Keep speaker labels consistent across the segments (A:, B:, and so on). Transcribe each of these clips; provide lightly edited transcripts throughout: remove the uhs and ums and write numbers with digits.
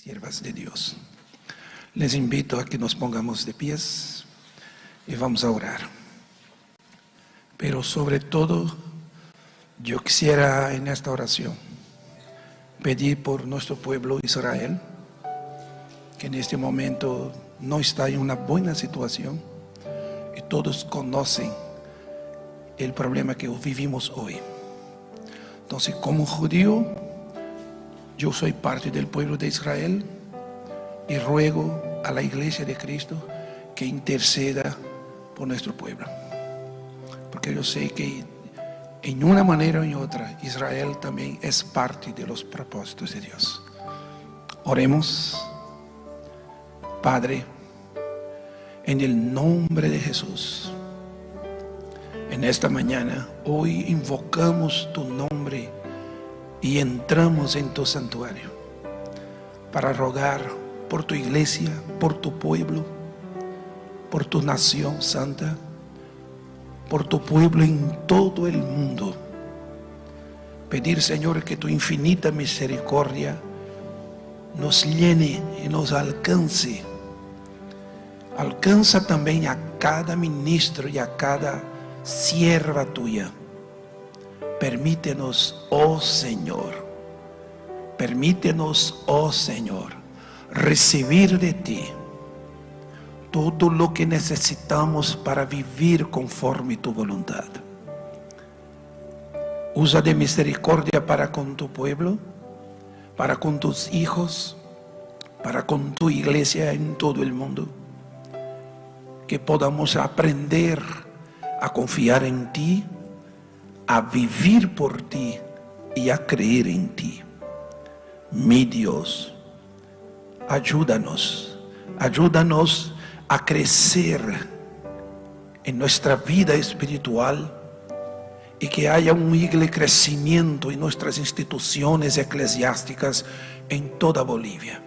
A: siervas de Dios. Les invito a que nos pongamos de pies y vamos a orar. Pero sobre todo, yo quisiera en esta oración pedir por nuestro pueblo Israel, que en este momento no está en una buena situación y todos conocen el problema que vivimos hoy. Entonces, como judío, yo soy parte del pueblo de Israel y ruego a la Iglesia de Cristo que interceda por nuestro pueblo. Porque yo sé que en una manera o en otra, Israel también es parte de los propósitos de Dios. Oremos. Padre, en el nombre de Jesús, en esta mañana, hoy invocamos tu nombre y entramos en tu santuario para rogar por tu iglesia, por tu pueblo, por tu nación santa, por tu pueblo en todo el mundo. Pedir, Señor, que tu infinita misericordia nos llene y nos alcance. Alcanza también a cada ministro y a cada sierva tuya. Permítenos, oh Señor, recibir de ti todo lo que necesitamos para vivir conforme tu voluntad. Usa de misericordia para con tu pueblo, para con tus hijos, para con tu iglesia en todo el mundo. Que podamos aprender a confiar en ti, a vivir por ti y a creer en ti. Mi Dios, ayúdanos a crecer en nuestra vida espiritual y que haya un crecimiento en nuestras instituciones eclesiásticas en toda Bolivia.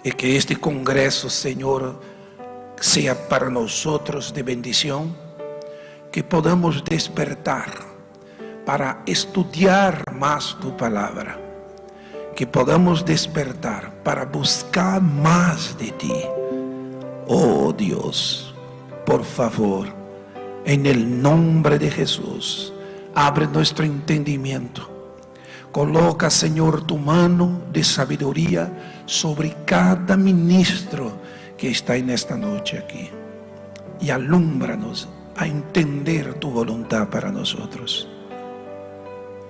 A: Y que este congreso, Señor, sea para nosotros de bendición. Que podamos despertar para estudiar más tu palabra. Que podamos despertar para buscar más de ti. Oh Dios, por favor, en el nombre de Jesús, abre nuestro entendimiento. Coloca, Señor, tu mano de sabiduría sobre cada ministro que está en esta noche aquí. Y alúmbranos a entender tu voluntad para nosotros.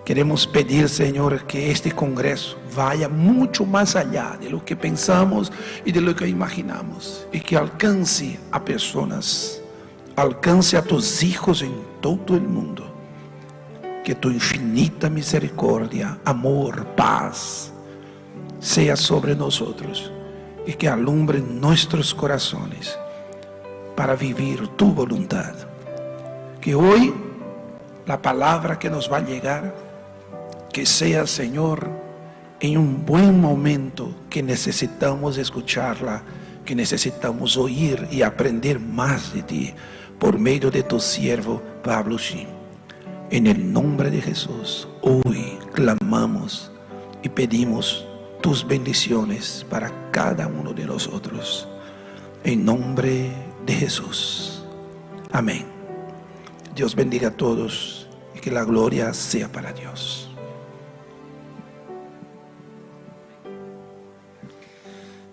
A: Queremos pedir, Señor, que este congreso vaya mucho más allá de lo que pensamos y de lo que imaginamos, y que alcance a personas, alcance a tus hijos en todo el mundo. Que tu infinita misericordia, amor, paz sea sobre nosotros y que alumbre nuestros corazones para vivir tu voluntad. Que hoy la palabra que nos va a llegar, que sea, Señor, en un buen momento que necesitamos escucharla, que necesitamos oír y aprender más de ti por medio de tu siervo Pablo Shin. En el nombre de Jesús, hoy clamamos y pedimos tus bendiciones para cada uno de nosotros. En nombre de Jesús. Amén. Dios bendiga a todos y que la gloria sea para Dios.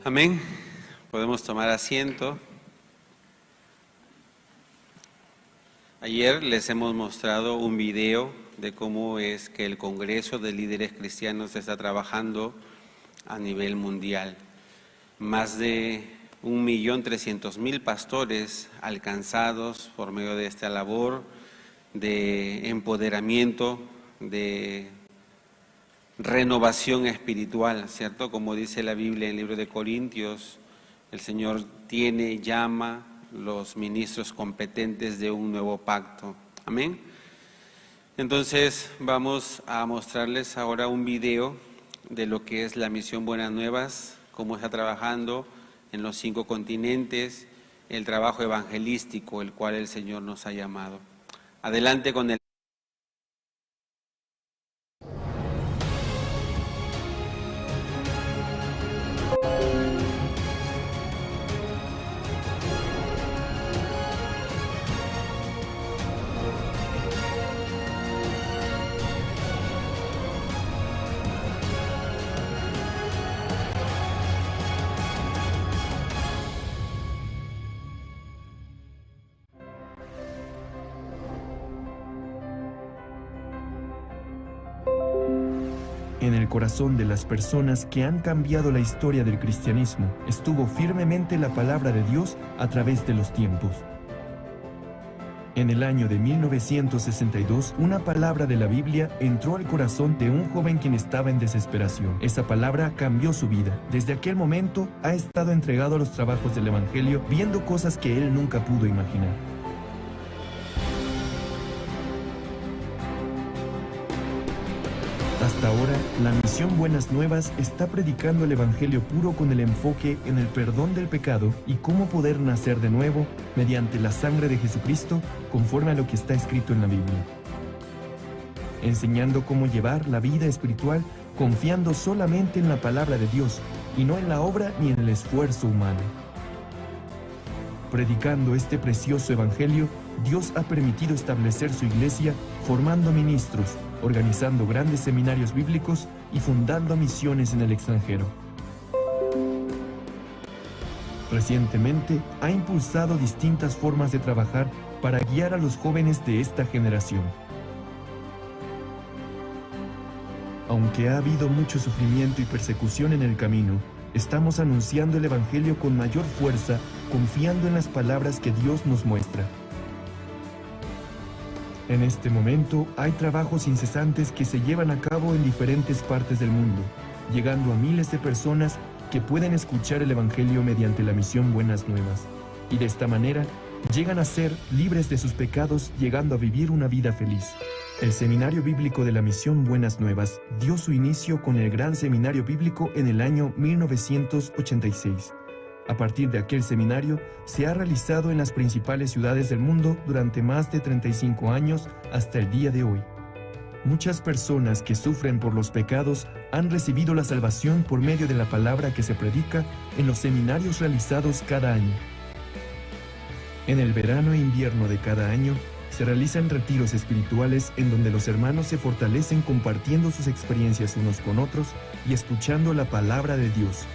B: Amén. Podemos tomar asiento. Ayer les hemos mostrado un video de cómo es que el Congreso de Líderes Cristianos está trabajando a nivel mundial. Más de 1.300.000 pastores alcanzados por medio de esta labor de empoderamiento, de renovación espiritual, ¿cierto? Como dice la Biblia en el libro de Corintios, el Señor llama los ministros competentes de un nuevo pacto. Amén. Entonces vamos a mostrarles ahora un video de lo que es la misión Buenas Nuevas, cómo está trabajando en los 5 continentes, el trabajo evangelístico, el cual el Señor nos ha llamado. Adelante con el...
C: En el corazón de las personas que han cambiado la historia del cristianismo, estuvo firmemente la palabra de Dios a través de los tiempos. En el año de 1962, una palabra de la Biblia entró al corazón de un joven quien estaba en desesperación. Esa palabra cambió su vida. Desde aquel momento, ha estado entregado a los trabajos del Evangelio, viendo cosas que él nunca pudo imaginar. Hasta ahora, la misión Buenas Nuevas está predicando el Evangelio puro con el enfoque en el perdón del pecado y cómo poder nacer de nuevo mediante la sangre de Jesucristo, conforme a lo que está escrito en la Biblia. Enseñando cómo llevar la vida espiritual confiando solamente en la palabra de Dios y no en la obra ni en el esfuerzo humano. Predicando este precioso Evangelio, Dios ha permitido establecer su iglesia formando ministros, organizando grandes seminarios bíblicos y fundando misiones en el extranjero. Recientemente, ha impulsado distintas formas de trabajar para guiar a los jóvenes de esta generación. Aunque ha habido mucho sufrimiento y persecución en el camino, estamos anunciando el Evangelio con mayor fuerza, confiando en las palabras que Dios nos muestra. En este momento, hay trabajos incesantes que se llevan a cabo en diferentes partes del mundo, llegando a miles de personas que pueden escuchar el Evangelio mediante la misión Buenas Nuevas, y de esta manera llegan a ser libres de sus pecados, llegando a vivir una vida feliz. El Seminario Bíblico de la Misión Buenas Nuevas dio su inicio con el Gran Seminario Bíblico en el año 1986. A partir de aquel seminario, se ha realizado en las principales ciudades del mundo durante más de 35 años hasta el día de hoy. Muchas personas que sufren por los pecados han recibido la salvación por medio de la palabra que se predica en los seminarios realizados cada año. En el verano e invierno de cada año, se realizan retiros espirituales en donde los hermanos se fortalecen compartiendo sus experiencias unos con otros y escuchando la palabra de Dios.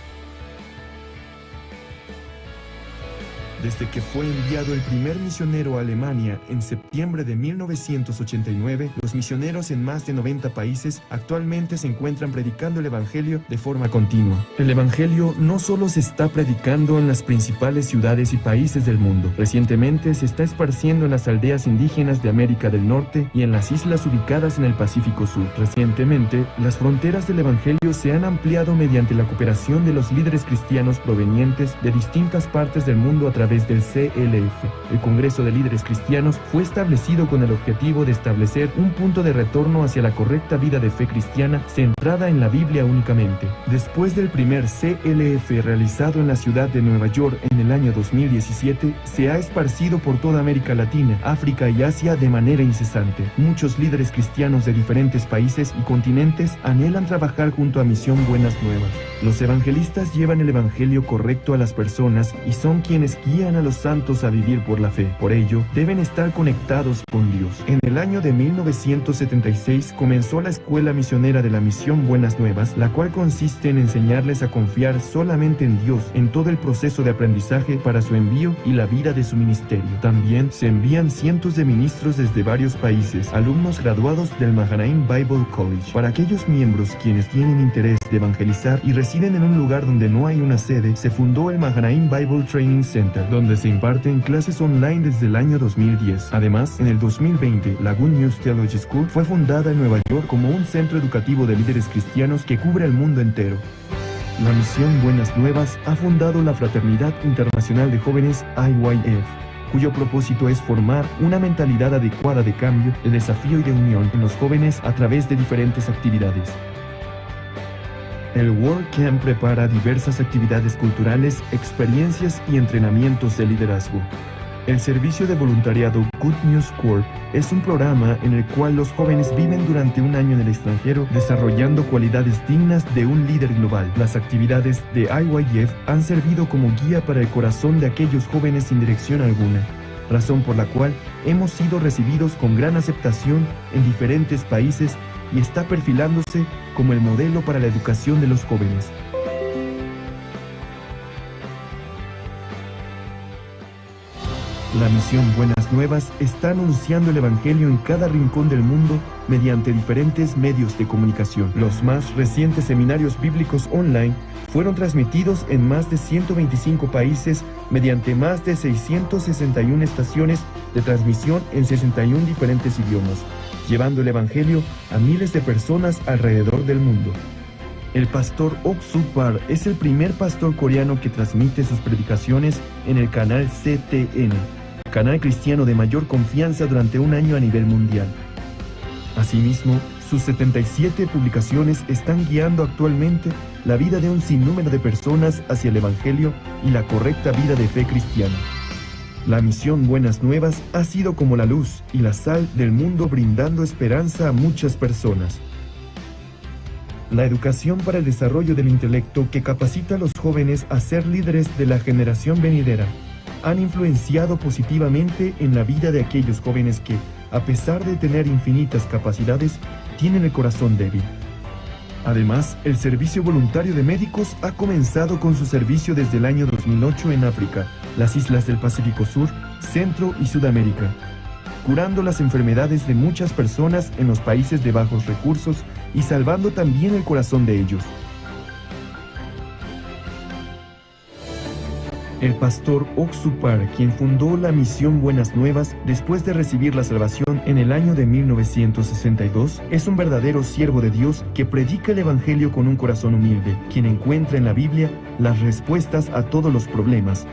C: Desde que fue enviado el primer misionero a Alemania en septiembre de 1989, los misioneros en más de 90 países actualmente se encuentran predicando el Evangelio de forma continua. El Evangelio no solo se está predicando en las principales ciudades y países del mundo. Recientemente se está esparciendo en las aldeas indígenas de América del Norte y en las islas ubicadas en el Pacífico Sur. Recientemente, las fronteras del Evangelio se han ampliado mediante la cooperación de los líderes cristianos provenientes de distintas partes del mundo a través del CLF. El Congreso de Líderes Cristianos fue establecido con el objetivo de establecer un punto de retorno hacia la correcta vida de fe cristiana centrada en la Biblia únicamente. Después del primer CLF realizado en la ciudad de Nueva York en el año 2017, se ha esparcido por toda América Latina, África y Asia de manera incesante. Muchos líderes cristianos de diferentes países y continentes anhelan trabajar junto a Misión Buenas Nuevas. Los evangelistas llevan el Evangelio correcto a las personas y son quienes guían a los santos a vivir por la fe. Por ello, deben estar conectados con Dios. En el año de 1976 comenzó la Escuela Misionera de la Misión Buenas Nuevas, la cual consiste en enseñarles a confiar solamente en Dios en todo el proceso de aprendizaje para su envío y la vida de su ministerio. También se envían cientos de ministros desde varios países, alumnos graduados del Mahanaim Bible College. Para aquellos miembros quienes tienen interés de evangelizar y residen en un lugar donde no hay una sede, se fundó el Mahanaim Bible Training Center, donde se imparten clases online desde el año 2010. Además, en el 2020, la Good News Theology School fue fundada en Nueva York como un centro educativo de líderes cristianos que cubre el mundo entero. La Misión Buenas Nuevas ha fundado la Fraternidad Internacional de Jóvenes IYF, cuyo propósito es formar una mentalidad adecuada de cambio, de desafío y de unión en los jóvenes a través de diferentes actividades. El World Camp prepara diversas actividades culturales, experiencias y entrenamientos de liderazgo. El servicio de voluntariado Good News Corp es un programa en el cual los jóvenes viven durante un año en el extranjero desarrollando cualidades dignas de un líder global. Las actividades de IYF han servido como guía para el corazón de aquellos jóvenes sin dirección alguna, razón por la cual hemos sido recibidos con gran aceptación en diferentes países y está perfilándose como el modelo para la educación de los jóvenes. La Misión Buenas Nuevas está anunciando el Evangelio en cada rincón del mundo mediante diferentes medios de comunicación. Los más recientes seminarios bíblicos online fueron transmitidos en más de 125 países mediante más de 661 estaciones de transmisión en 61 diferentes idiomas, llevando el Evangelio a miles de personas alrededor del mundo. El pastor Ok Suk-Par es el primer pastor coreano que transmite sus predicaciones en el canal CTN, canal cristiano de mayor confianza durante un año a nivel mundial. Asimismo, sus 77 publicaciones están guiando actualmente la vida de un sinnúmero de personas hacia el Evangelio y la correcta vida de fe cristiana. La misión Buenas Nuevas ha sido como la luz y la sal del mundo, brindando esperanza a muchas personas. La educación para el desarrollo del intelecto, que capacita a los jóvenes a ser líderes de la generación venidera, han influenciado positivamente en la vida de aquellos jóvenes que, a pesar de tener infinitas capacidades, tienen el corazón débil. Además, el Servicio Voluntario de Médicos ha comenzado con su servicio desde el año 2008 en África, las islas del Pacífico Sur, Centro y Sudamérica, curando las enfermedades de muchas personas en los países de bajos recursos y salvando también el corazón de ellos. El pastor Ok Suk-Par, quien fundó la misión Buenas Nuevas después de recibir la salvación en el año de 1962, es un verdadero siervo de Dios que predica el Evangelio con un corazón humilde, quien encuentra en la Biblia las respuestas a todos los problemas.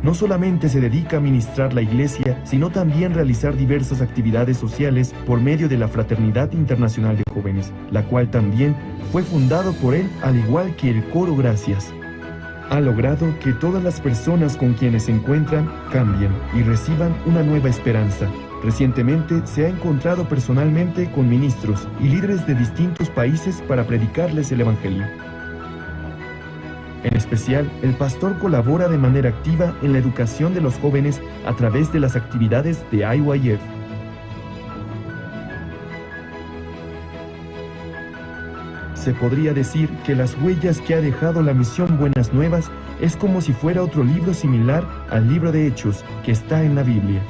C: No solamente se dedica a ministrar la iglesia, sino también realizar diversas actividades sociales por medio de la Fraternidad Internacional de Jóvenes, la cual también fue fundado por él, al igual que el Coro Gracias. Ha logrado que todas las personas con quienes se encuentran cambien y reciban una nueva esperanza. Recientemente se ha encontrado personalmente con ministros y líderes de distintos países para predicarles el Evangelio. En especial, el pastor colabora de manera activa en la educación de los jóvenes a través de las actividades de IYF. Se podría decir que las huellas que ha dejado la misión Buenas Nuevas es como si fuera otro libro similar al libro de Hechos que está en la Biblia.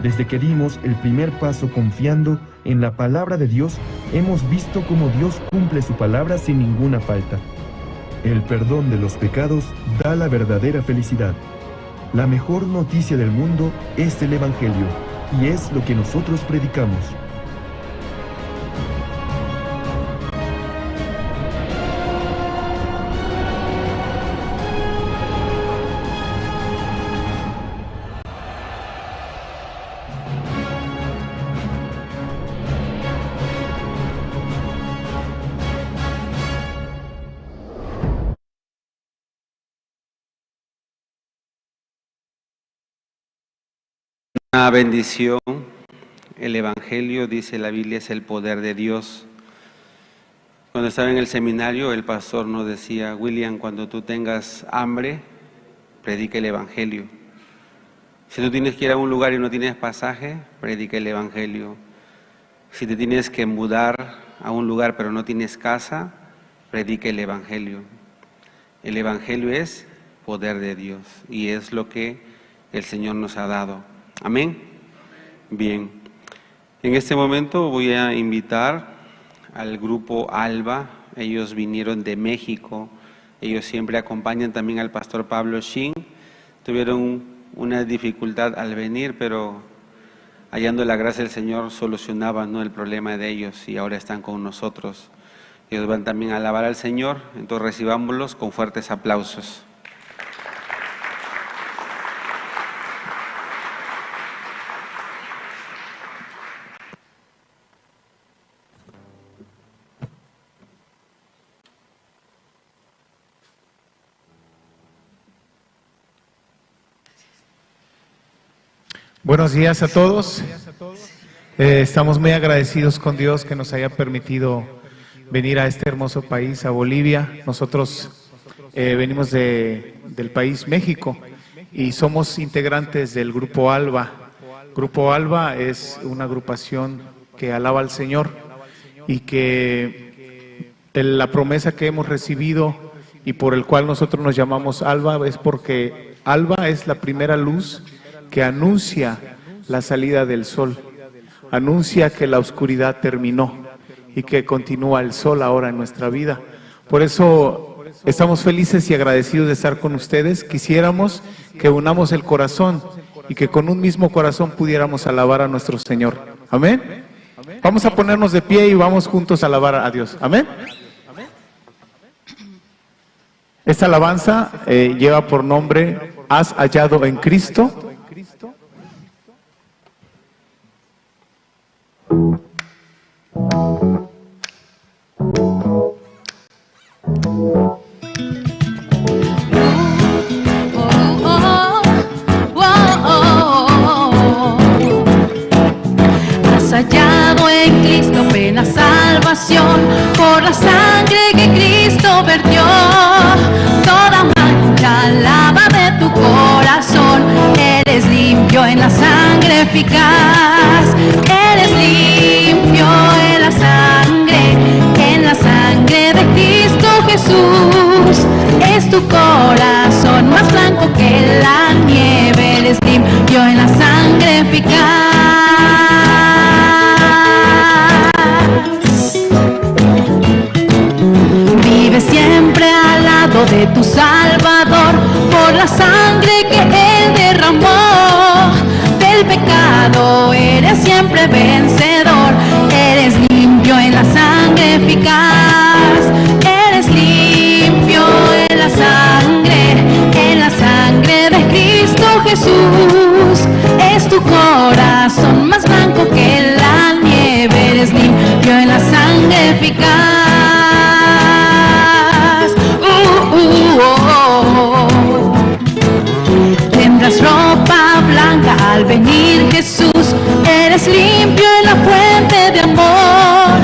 C: Desde que dimos el primer paso confiando en la palabra de Dios, hemos visto cómo Dios cumple su palabra sin ninguna falta. El perdón de los pecados da la verdadera felicidad. La mejor noticia del mundo es el Evangelio, y es lo que nosotros predicamos.
B: Una bendición. El Evangelio, dice la Biblia, es el poder de Dios. Cuando estaba en el seminario, el pastor nos decía: William, cuando tú tengas hambre, predica el Evangelio. Si tú tienes que ir a un lugar y no tienes pasaje, predica el Evangelio. Si te tienes que mudar a un lugar pero no tienes casa, predica el Evangelio. El Evangelio es poder de Dios y es lo que el Señor nos ha dado. Amén. Bien. En este momento voy a invitar al grupo Alba. Ellos vinieron de México. Ellos siempre acompañan también al pastor Pablo Shin. Tuvieron una dificultad al venir, pero hallando la gracia del Señor solucionaban, ¿no?, el problema de ellos, y ahora están con nosotros. Ellos van también a alabar al Señor, entonces recibámoslos con fuertes aplausos.
D: Buenos días a todos. Estamos muy agradecidos con Dios que nos haya permitido venir a este hermoso país, a Bolivia. Nosotros venimos del país México y somos integrantes del Grupo Alba. Grupo Alba es una agrupación que alaba al Señor y que la promesa que hemos recibido y por el cual nosotros nos llamamos alba, es porque alba es la primera luz que anuncia la salida del sol, anuncia que la oscuridad terminó y que continúa el sol ahora en nuestra vida. Por eso estamos felices y agradecidos de estar con ustedes. Quisiéramos que unamos el corazón y que con un mismo corazón pudiéramos alabar a nuestro Señor. Amén. Vamos a ponernos de pie y vamos juntos a alabar a Dios. Amén. Esta alabanza lleva por nombre ¿Has hallado en Cristo?
E: Has hallado en Cristo plena salvación por la sangre que Cristo vertió. Toda mancha lava de tu corazón. Eres limpio en la sangre eficaz. Eres limpio en la sangre de Cristo Jesús. Es tu corazón más blanco que la nieve. Eres limpio en la sangre eficaz. Vive siempre al lado de tu Salvador por la sangre que Él derramó. Del pecado eres siempre vencedor. Eres limpio en la sangre eficaz. Eres limpio en la sangre de Cristo Jesús. Es tu corazón más blanco que la nieve. Eres limpio en la sangre eficaz. Tendrás ropa blanca al venir Jesús. Eres limpio en la fuente de amor.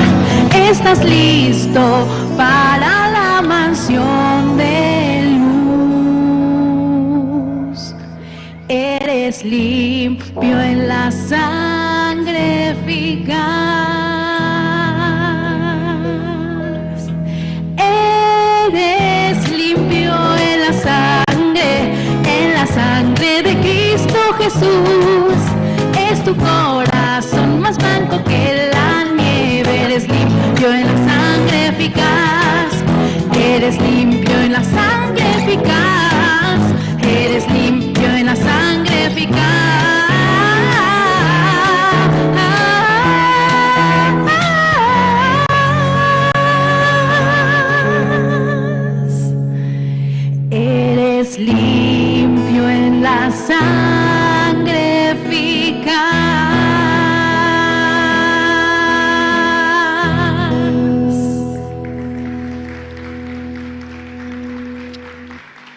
E: Estás listo para la mansión de luz. Eres limpio en la sangre eficaz. Eres limpio en la sangre de Cristo Jesús. Es tu corazón más blanco que la nieve. Eres limpio en la sangre eficaz. Eres limpio en la sangre eficaz. Eres limpio en la sangre eficaz. Eres limpio en la sangre eficaz.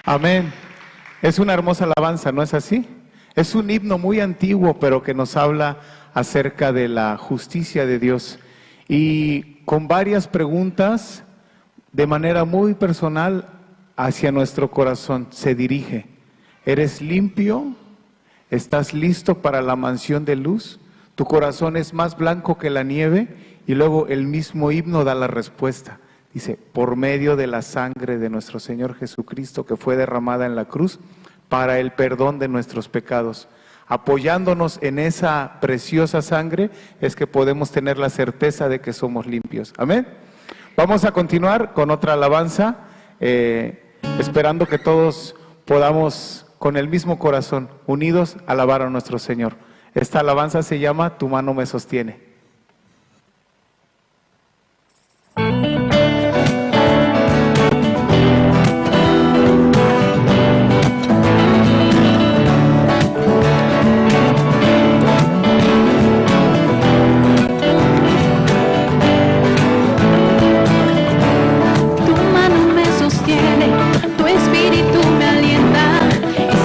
D: Amén. Es una hermosa alabanza, ¿no es así? Es un himno muy antiguo, pero que nos habla acerca de la justicia de Dios. Y con varias preguntas, de manera muy personal, hacia nuestro corazón se dirige. ¿Eres limpio? ¿Estás listo para la mansión de luz? ¿Tu corazón es más blanco que la nieve? Y luego el mismo himno da la respuesta. Dice, por medio de la sangre de nuestro Señor Jesucristo que fue derramada en la cruz para el perdón de nuestros pecados. Apoyándonos en esa preciosa sangre es que podemos tener la certeza de que somos limpios. Amén. Vamos a continuar con otra alabanza, esperando que todos podamos con el mismo corazón, unidos, alabar a nuestro Señor. Esta alabanza se llama Tu mano me sostiene.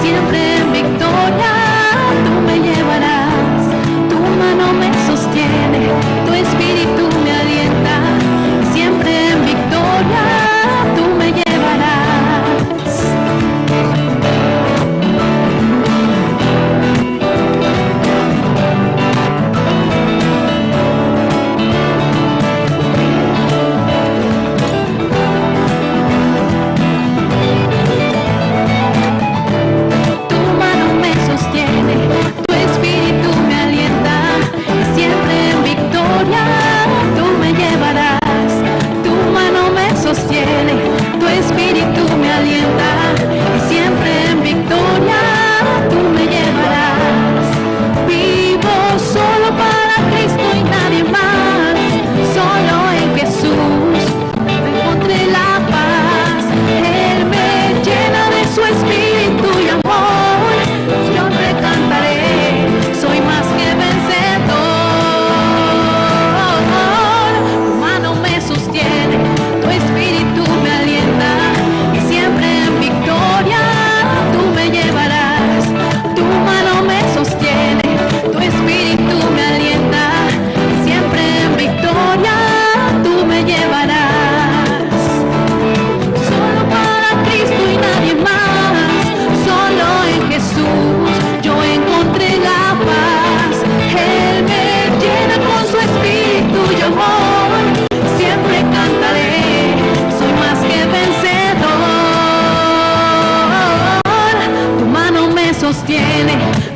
E: Siempre en victoria tú me llevarás, tu mano me sostiene.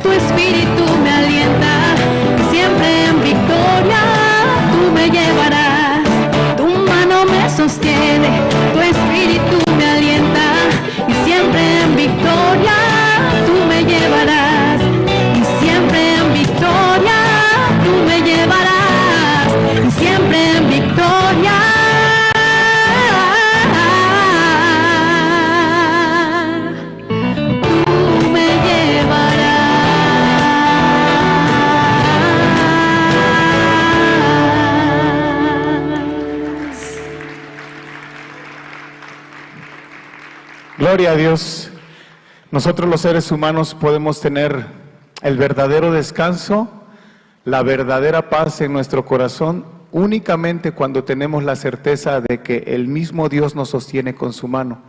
E: tu espíritu me alienta, y siempre en victoria tú me llevarás. Tu mano me sostiene, tu espíritu me alienta, y siempre en victoria tú me llevarás. Y siempre en victoria tú me llevarás, y siempre en victoria. Tú me llevarás.
D: Gloria a Dios. Nosotros los seres humanos podemos tener el verdadero descanso, la verdadera paz en nuestro corazón únicamente cuando tenemos la certeza de que el mismo Dios nos sostiene con su mano.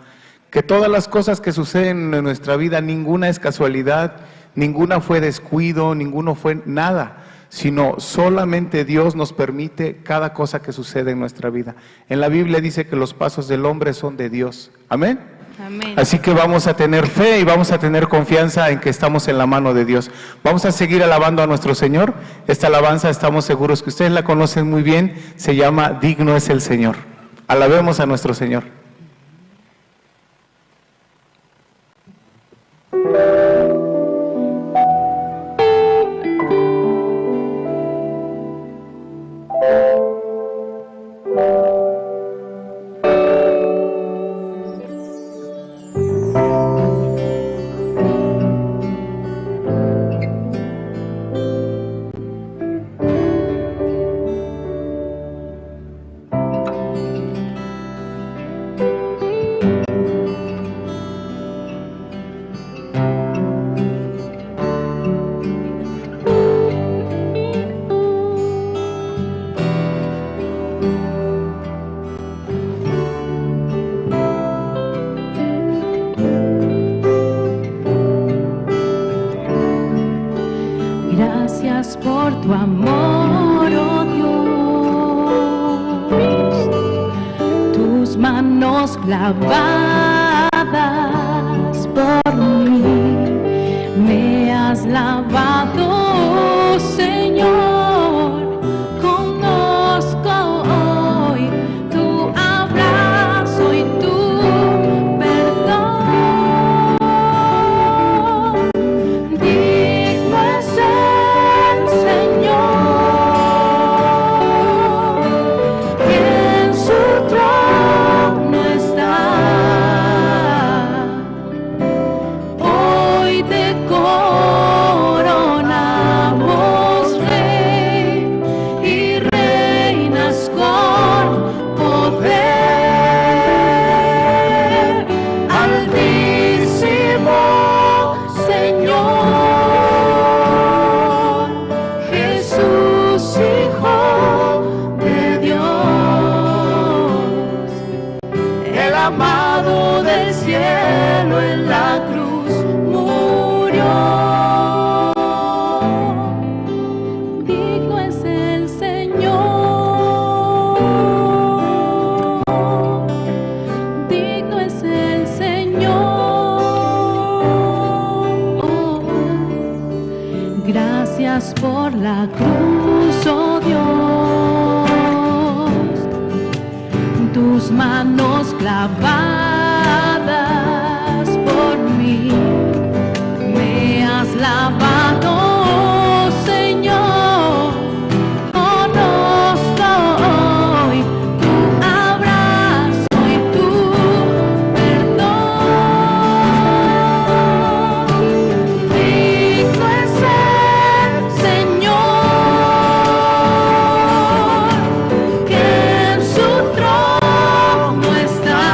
D: Que todas las cosas que suceden en nuestra vida, ninguna es casualidad, ninguna fue descuido, ninguno fue nada, sino solamente Dios nos permite cada cosa que sucede en nuestra vida. En la Biblia dice que los pasos del hombre son de Dios. Amén.
E: Amén.
D: Así que vamos a tener fe y vamos a tener confianza en que estamos en la mano de Dios. Vamos a seguir alabando a nuestro Señor. Esta alabanza estamos seguros que ustedes la conocen muy bien. Se llama Digno es el Señor. Alabemos a nuestro Señor.
E: Gracias por tu amor, oh Dios, tus manos clavadas por mí, me has lavado, Señor, conozco hoy tu abrazo y tu perdón. Digno es el Señor, que en su trono está. Hoy te coronamos Rey y reinas con poder, altísimo Señor, Jesús, Hijo de Dios, el amado del cielo en la cruz murió. Digno es el Señor, digno es el Señor. Gracias por la cruz, oh Dios, tus manos clavadas por mí, me has lavado, Señor, conozco hoy tu abrazo y tu perdón. Digno es el Señor, que en su trono está.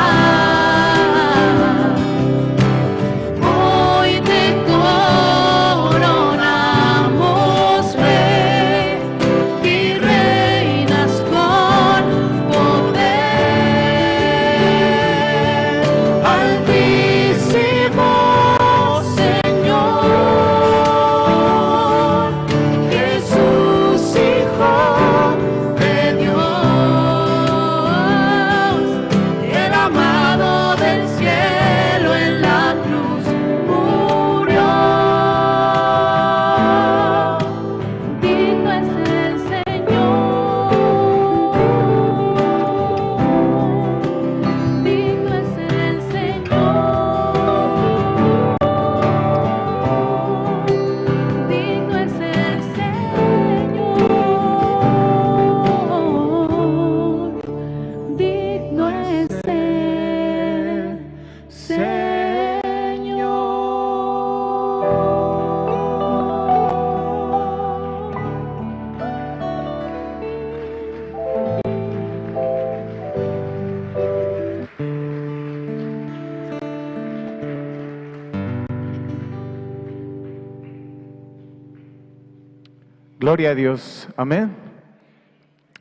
D: Gloria a Dios. Amén.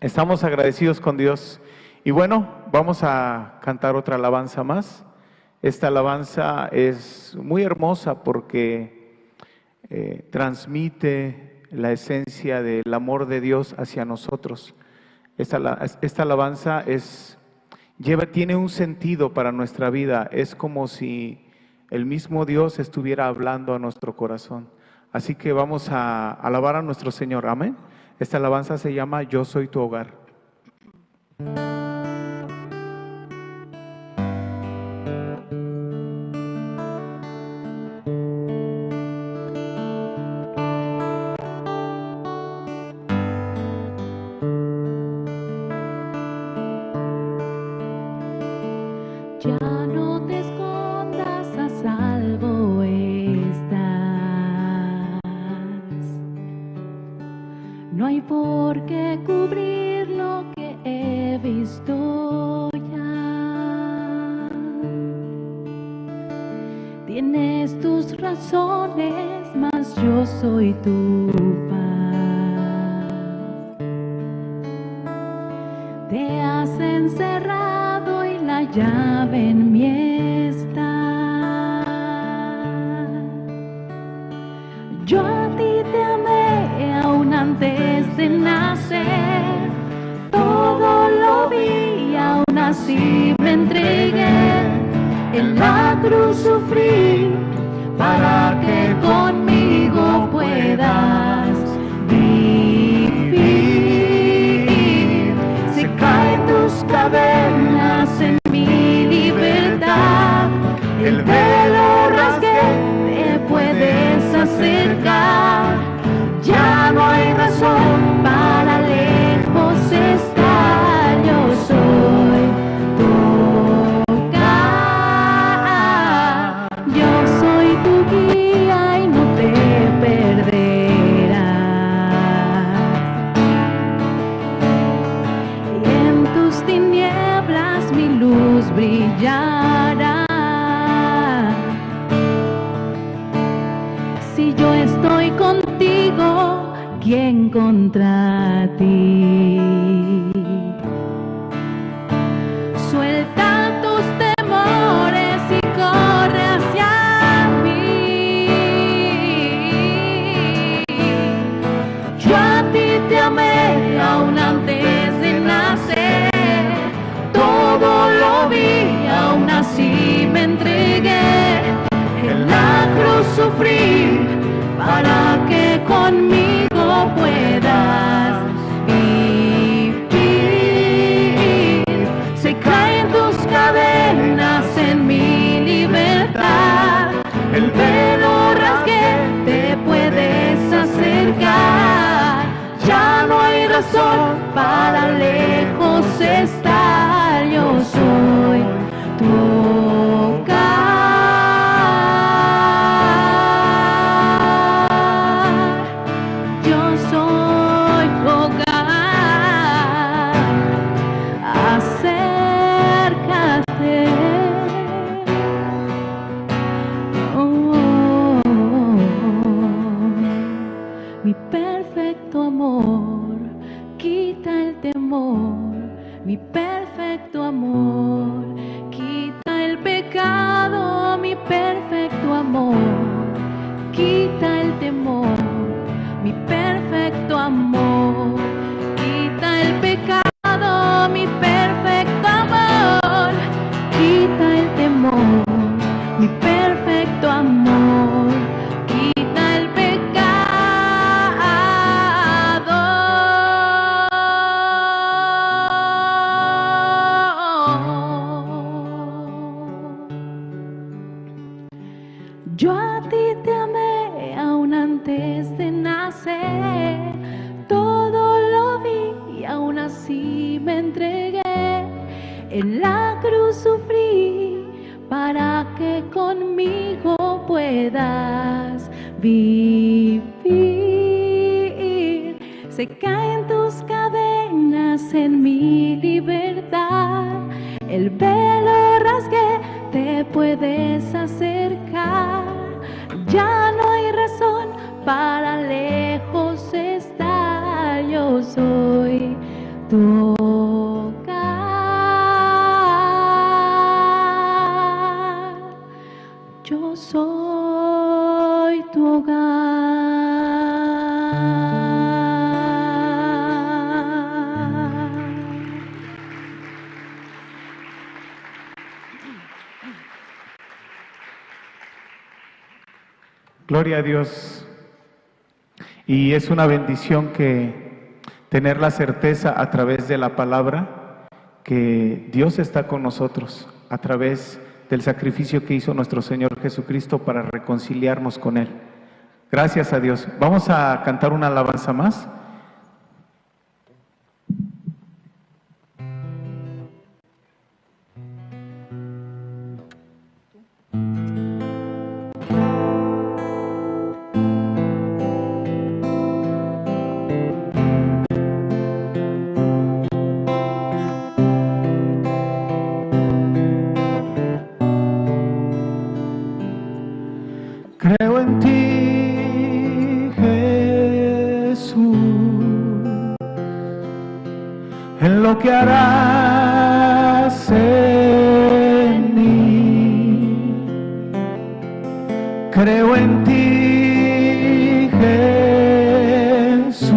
D: Estamos agradecidos con Dios. Y bueno, vamos a cantar otra alabanza más. Esta alabanza es muy hermosa porque transmite la esencia del amor de Dios hacia nosotros. Esta alabanza tiene un sentido para nuestra vida. Es como si el mismo Dios estuviera hablando a nuestro corazón. Así que vamos a alabar a nuestro Señor. Amén. Esta alabanza se llama Yo soy tu hogar.
E: Ya no te escondas, a salvo estás. No hay por qué cubrir lo que he visto ya. Tienes tus razones, mas yo soy tu paz. Te has encerrado y la llave en mí está. Yo a ti te amé aún antes de nacer. Todo lo vi, aún así me entregué. En la cruz sufrí para que conmigo puedas vivir. Se caen tus cadenas en mi libertad. El velo rasgué, te puedes acercar. Ya no hay razón para lejos estar. Yo soy tu hogar. Yo soy tu guía y no te perderás. Y en tus tinieblas mi luz brillará. Si yo estoy contigo, ¿quién contra ti? Suelta tus temores y corre hacia mí. Yo a ti te amé aún antes de nacer. Todo lo vi, aún así me entregué. En la cruz sufrí para que conmigo puedas vivir. Se caen tus cadenas en mi libertad. El velo rasgué, te puedes acercar. Ya no hay razón para lejos estar. Yo soy tu hogar. Yo soy tu hogar. Acércate. Mi perfecto amor quita el temor. Mi perfecto amor quita el pecado. Mi perfecto amor quita el temor. Mi perfecto amor quita el pecado. Mi perfecto amor quita el temor. Mi perfecto amor quita el pecado. Yo a ti te amé aún antes de nacer. Todo lo vi y aún así me entregué. En la cruz sufrí para que conmigo puedas vivir. Se caen tus cadenas en mi libertad. El velo rasgué, te puedes acercar. Ya no hay razón para lejos estar.
D: Gloria a Dios. Y es una bendición que tener la certeza a través de la palabra que Dios está con nosotros a través del sacrificio que hizo nuestro Señor Jesucristo para reconciliarnos con Él. Gracias a Dios. Vamos a cantar una alabanza más. Creo en ti, Jesús, en lo que harás en mí. Creo en ti, Jesús,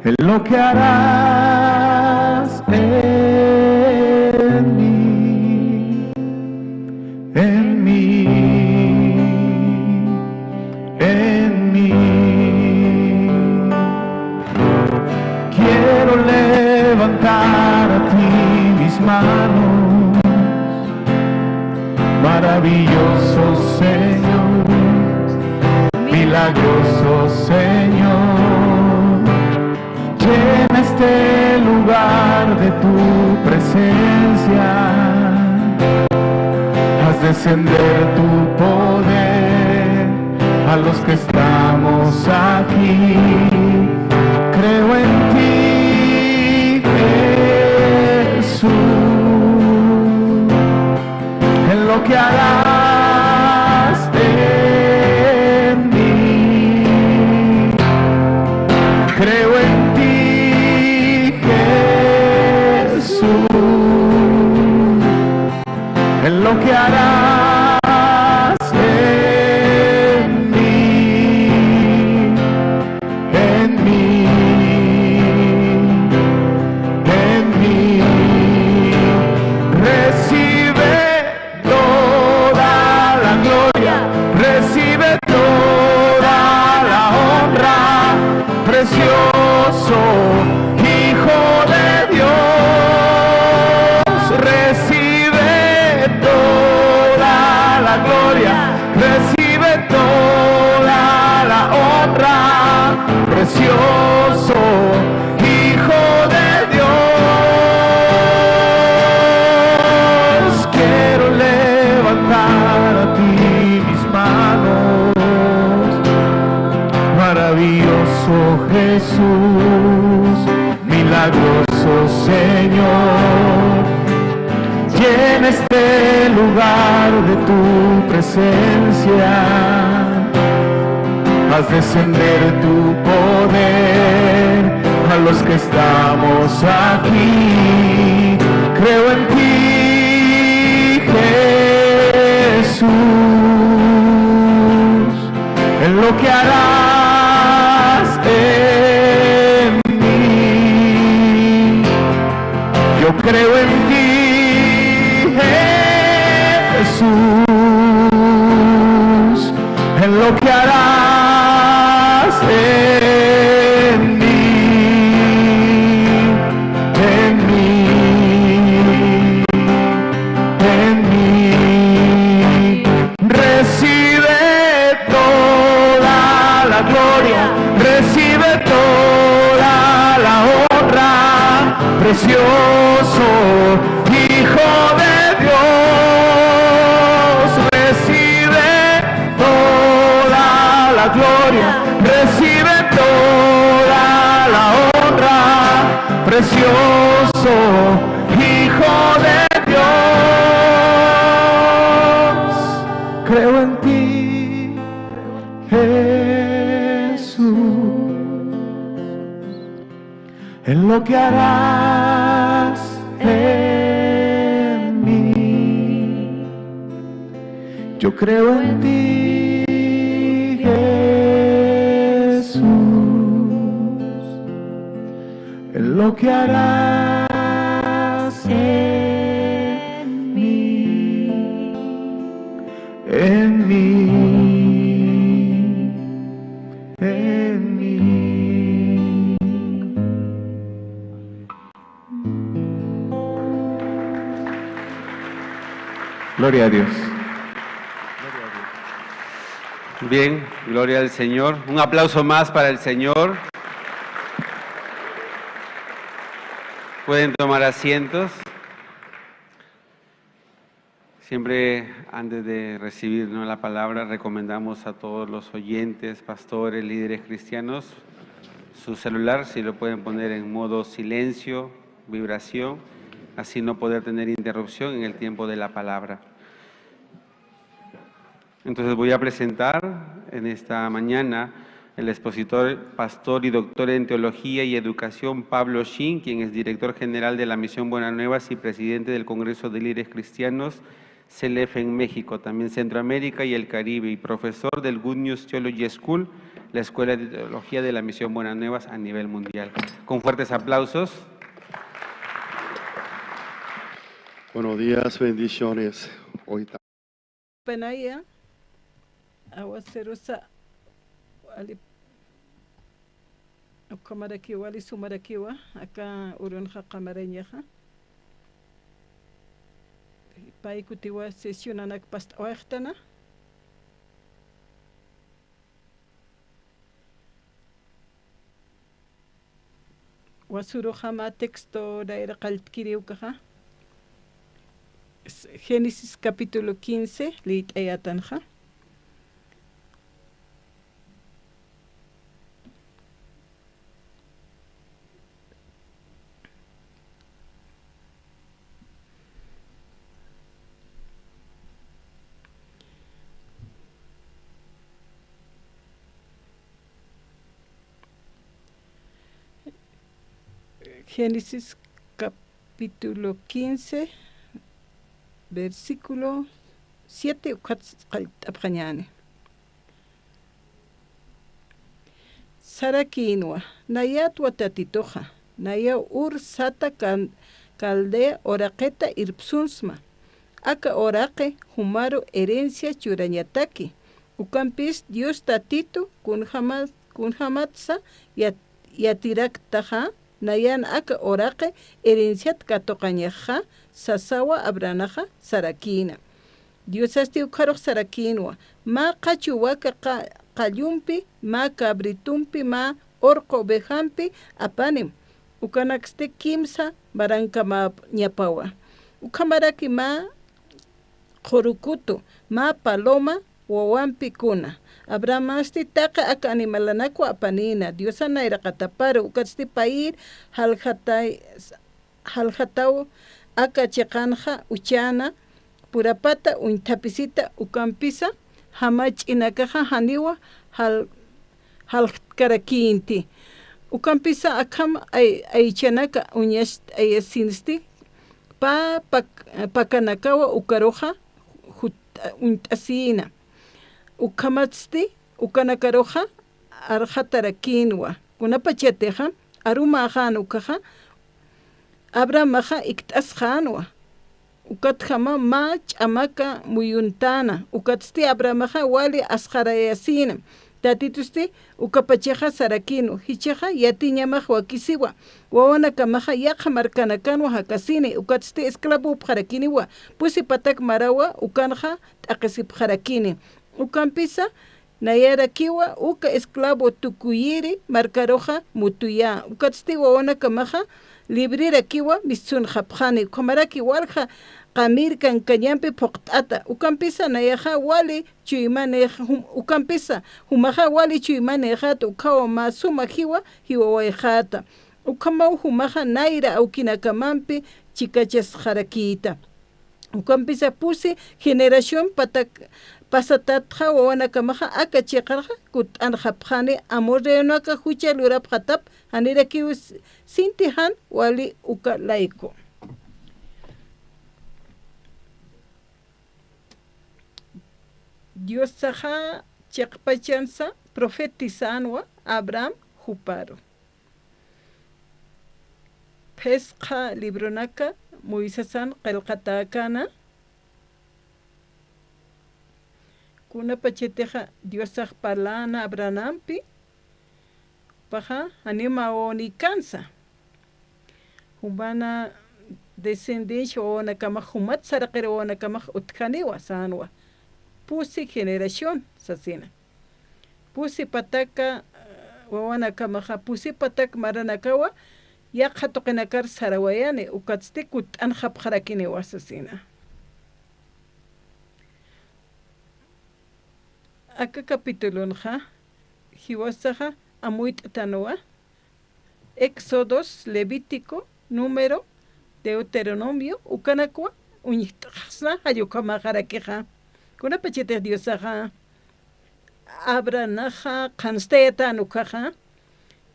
D: en lo que harás en mí, en mí, en mí. Quiero levantar a ti mis manos, maravilloso Señor, milagroso Señor. Llena este lugar de tu presencia, haz descender tu poder a los que estamos aquí. Creo en ti, Jesús, en lo que harás en mí. Creo en ti, Jesús, en lo que harás en mí, en mí, en mí. Recibe toda la gloria, recibe toda la honra, precioso Hijo de Dios. Recibe toda la gloria, recibe toda la honra, precioso Hijo de Dios. Quiero levantar a ti mis manos, maravilloso Jesús, milagroso Señor. Llena este lugar de tu presencia, haz descender tu poder a los que estamos aquí. Creo en ti, Jesús, en lo que harás en mí. Yo creo en ti, Jesús, en lo que harás en mí, en mí, en mí. Recibe toda la gloria, recibe toda la honra, precioso Hijo de Dios. Recibe toda la gloria, recibe toda la honra, precioso Hijo de Dios. Creo en ti, Jesús, en lo que harás en mí. Yo creo en ti, Jesús, en lo que harás en mí, en Gloria a Dios.
B: Bien, gloria al Señor. Un aplauso más para el Señor. Pueden tomar asientos. Siempre antes de recibir la palabra recomendamos a todos los oyentes, pastores, líderes cristianos, su celular, si lo pueden poner en modo silencio, vibración, así no poder tener interrupción en el tiempo de la palabra. Entonces voy a presentar en esta mañana el expositor, pastor y doctor en Teología y Educación Pablo Shin, quien es director general de la Misión Buenas Nuevas y presidente del Congreso de Líderes Cristianos CELEF en México, también Centroamérica y el Caribe, y profesor del Good News Theology School, la Escuela de Teología de la Misión Buenas Nuevas a nivel mundial. Con fuertes aplausos.
F: Buenos días, bendiciones. Hoy
G: Penaya, awaserusa, ali, kamarakiwa, ali sumarakiwa, acá urunja kamareñaja. Paikutiwa sesionanak past oechtana. Wasuruhama texto daira kaltkiriukaja. Génesis capítulo 15, leit ayatanja. Génesis capítulo 15, versículo 7. Sarakinwa, nayat watatitoja, naya sata caldea oraqueta irpsunsma, aka oraque humaro herencia churañataki, ucampis Dios tatito kunhamatsa yatirak taja, nayan aka oraque herenciat katokañaja, sasawa abranaja sarakina. Dios asti ukarok sarakinwa, ma kachuwaka kayumpi, ma cabritumpi, ma orco bejampi, apanim. Ukanakste kimsa baranka ma ñapawa. Ukamaraki ma jorukutu, ma paloma, wawampi kuna. Abramasti taka aka animalanaku apanina. Dios anaira kataparo, ukatsti pair halhatau aka chekanja uchana, purapata untapisita ukampisa, hamach inakaja haniwa halkarakinti. Ukampisa akam ay chanaka unyas ay sinsti, pakanakawa ukaroja untasina. Ukamatsti ukanakaroja arjatarakinwa. Kunapachateja arumajan ukaja abramaja iktasjanwa. Ukatjama ma chamaka muyuntana. Ukatsti abramaja wali asjarayasina. Tatitusti ukapacheja sarakino. Hicheja yatiñamaj wakisiwa. Wawana kamaja yaja markanakanwa hakasini. Ukatsti esclavo pjarakiniwa. Pusi patak marawa ukanja takesip jarakini. Ukampisa nayarakiwa uka esclavo tukuyiri marcaroja mutuya. Ukatsti wawana kamaja librira kiwa misun japjani. Kumaraki walja kamir kan kanyampi poktata. Ukampisa nayaja wali chuimane ukampisa humaja wali chuimane jata ukawa masuma hiwa waijata. Ukamau humaja naira aukinakamampi chikachas jarakita. Ukampisa pusi generación pasatatja wawana kamaja aka chikarja kut anjapjani amorrenuaka hucha lurapjatap hanira kiwis sintihan wali uka laiko. Dios saja chakpachansa profetizanwa Abraham juparo. Pesca libronaka Moisesan qalqatakana kuna pacheteja Diosaj palana Abrahampi paja anima oni cansa. Humana descendencia ona kama humat sarakere ona kama utkaniwa sanwa pusi generación sasina pusi pataka wawana kama pusi patak maranakawa ya khatoqinakar sarawayani ukatste kut an khabkharakini wasasina aka capítulo nja hiwasaja amuit tanoa Éxodos, Levítico, Número, Deuteronomio, Ukanakwa, Uñitasna, Ayukamaharakeja, Kuna Pachete Diosaja, Abranaja, Kansteta Nukaja,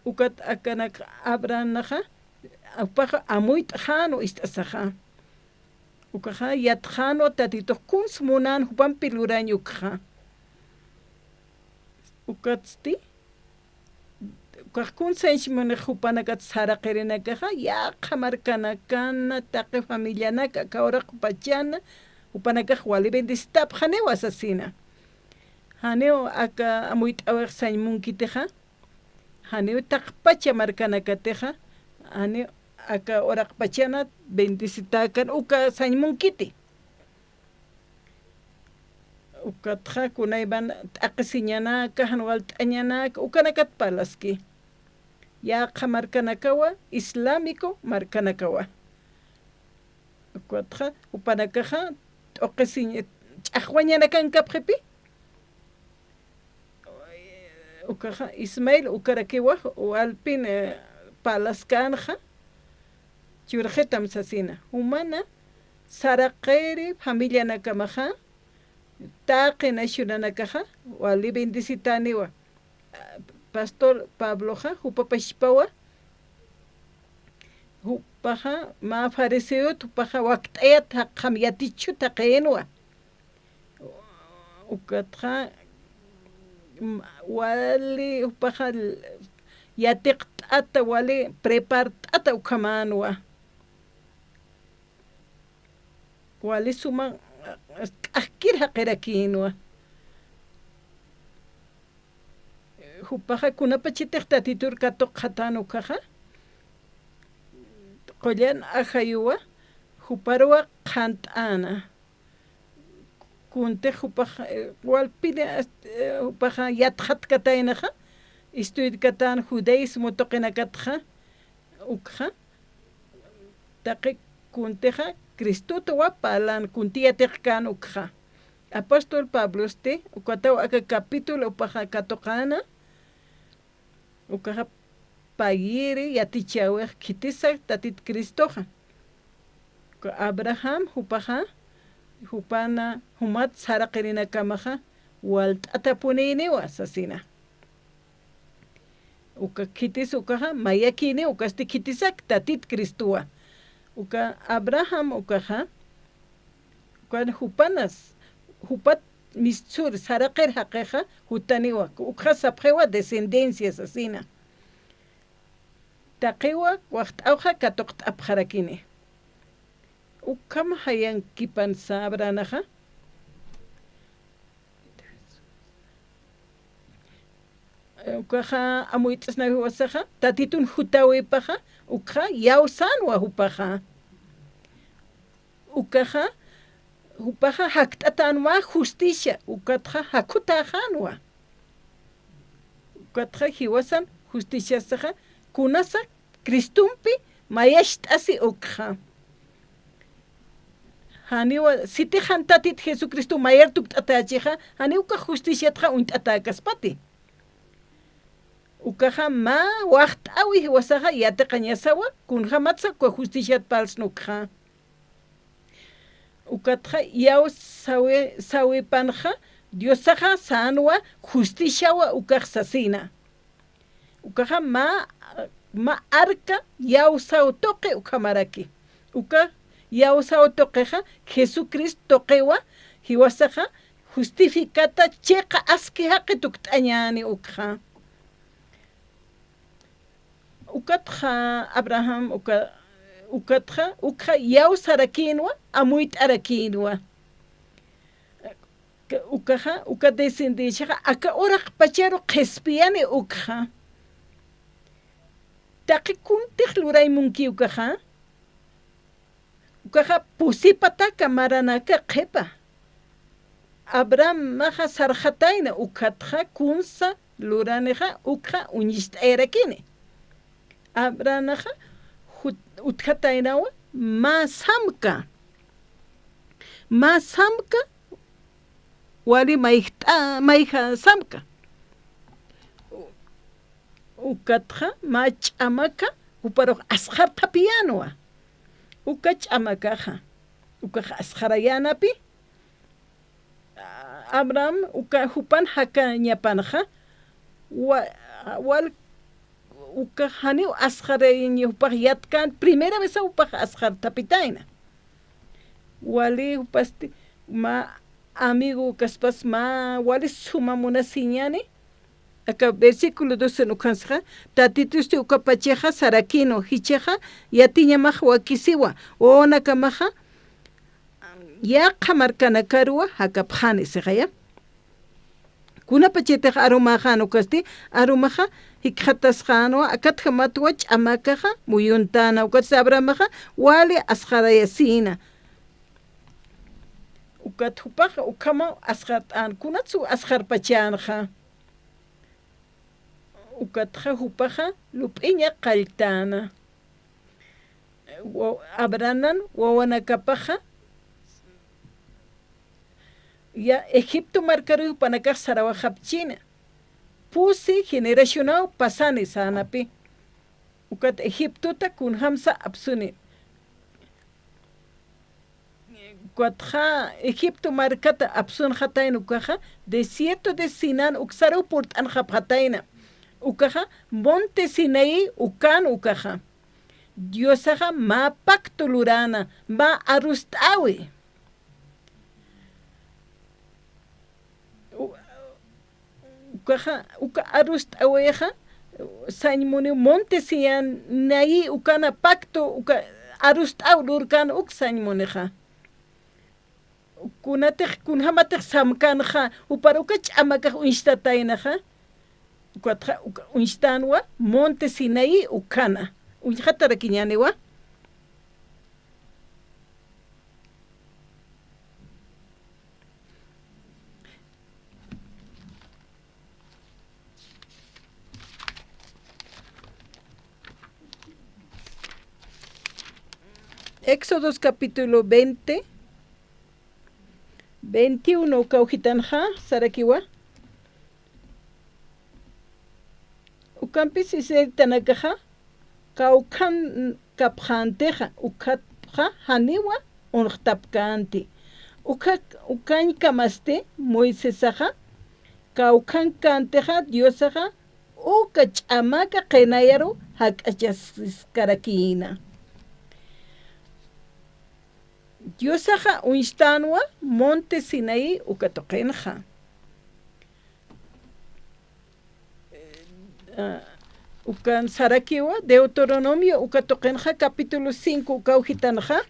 G: Ukat Akanak Abranaja, Apaja Amuit Jano Istasaja, Ukaja Yatjano Tatito Kuns Munan Hupampilura Yukja, Ukatsti. Kakun senchmone jupanakat saraqirinakaja ya qamarkanakana taqi familianaka kawra qupachana upanakaj wali bendisitap haneo asasina haneo aka amuit awaq sañmunkiteja haneo taqpacha markanakateja haneo aka oraqpachana bendisitakan uka sañmunkiti ukatja kunayban taqisiñanaka hanwal t'añanaka ukanakat palaski Yaqa markanakawa, islámico markanakawa. Ukatja, upanakaja, oqesiñ, ch'aqwañanakan kapjepi. Ukaja, Ismael, ukarakiwa, ualpin palaskanja, churjetam sasina. Humana, saraqeri, familia nakamaja, taqe nashunanakaja, wali bendisitaniwa. Pastor Pablo ja hupapashpawa hupaja ma fariseo tupaja waqt'ayat qamyatichu taqenwa ukatja wali hupaja yatiqt'ata wali prepart'ata ukamanwa wali suma q'ajkir haqirakinwa Hupaja kunapachitej tatitur katok hatano kaja qoyan ajayuwa huparwa qhant'ana kunte hupaja walpine hupaja yatjat kataynaja estudiat katan judaísmo toqinakatja ukja taqi kunteja Cristuto wapalan kuntiyatejkan ukja Apóstol Pablo ukataw aka capítulo upaja katokana ukaja payiri yatichawe kitisa tatit Cristoja Abraham hupaja hupana humat saraqirina kamaja walt atapunini wasasina uka kitis ukaja mayakini ukasti kitisak tatit Cristoa uka Abraham ukaja ukan hupanas hupat Mistur, Saraqer Hakeja, Hutaniwa, Ukasapjewa, descendencias asina. Takewa, Wachtauja, Katokt Abharakine. Ukam Hayan Kipan Sabranaja. Ukaja Amuitas Nahuasaja, Tatitun Hutawe Paja, Ukha, Yausan Wahupaja. Ukaja Hupaja haktatanwa justicia, ukatja hakutajanwa. Ukatja hiwasan justicia saja, kunasa Cristumpi mayashtasi ukja. Haniwa siti hantatit Jesucristo mayertuk tatachiha, haniuka justicia tja untatacaspati. Ukaja ma wachtawi hiwasaja yataqañasawa, kunjamatsa kwa justicia palsnukja. Ukatja yaw sawe panja Diosaja sanwa justicia ukaxasina. Ukaja ma arca yaw saw toque ukamaraki. Uka yaw saw toqueja Jesucristo toquewa hiwasaja justificata checa asqueja tuktañani ukja. Ukatja Abraham ukatja yaw sarakinwa amuit arakinwa. Uka descendencia aka orak pachero kespiane ukja. Taki kuntik luray munki ukaja. ukaja pusipataka maranaka qepa Abraham maja sarjataina ukatja kunsa luraneja ukja uñist'ayrakini Abraham utjatainawa masamka wali maija samka ukatja mach'amaka uparo asjar tapiyanwa ukach'amakaja ukaja asjarayanapi Abraham uka hupan haka ñapanja wal uka hani asjarayñi upaj yatkan primera vez upaj asjar tapitaina wali upasti ma amigo kaspas ma wali suma munasiñani acá versículo 12 no kansja tatitusti uka pacheja sarakino hicheja yatiña maj wakisiwa ona kamaja ya qamarkana karua hakapjani segaya kuna pachete arumaja no kasti arumaja hikhatasjano akatja matwach amakaja muyuntana ukat abramaja wali asjarayasina ukat hupaja ukama asjatan kunatsu asjar pachanja ukatja hupaja lupiña qaltana abranan wawanakapaja ya Egipto marcaru panaka sarawa hapchina pusi generacional pasani sanapi ukat Egipto ta kun hamsa absuni kuatja Egipto marcata absun hataina ukaja desierto de Sinan uksaru port an hataina ukaja monte Sinaí ukan ukaja Diosaja ma pacto lurana ma arustawi uka arust aweja sañmuni monte sian nayi ukana pacto uka arust aulurkan uk sañmuneja kunatej kunhamatej samkanja uparuka ch'amakaj unxtatainaja ukatja unxtanwa monte Sinaí ukana unjatarakiñaniwa Éxodos capítulo 20, 21 Caujitanja, Sarakiwa. Ucampis y Tanakaja, Caucan Capjanteja, Ucatja, Haniwa, Untapcanti. Ucan Camaste, Moisesaja, Caucan Canteja, Diosaja, Ucachamaca Kenayaro, Hakachas Carakina. Diosaja unstanwa monte Sinaí ukatokenja. Ukan sarakiwa Deuteronomio ukatokenja capítulo 5 ukaujitanja.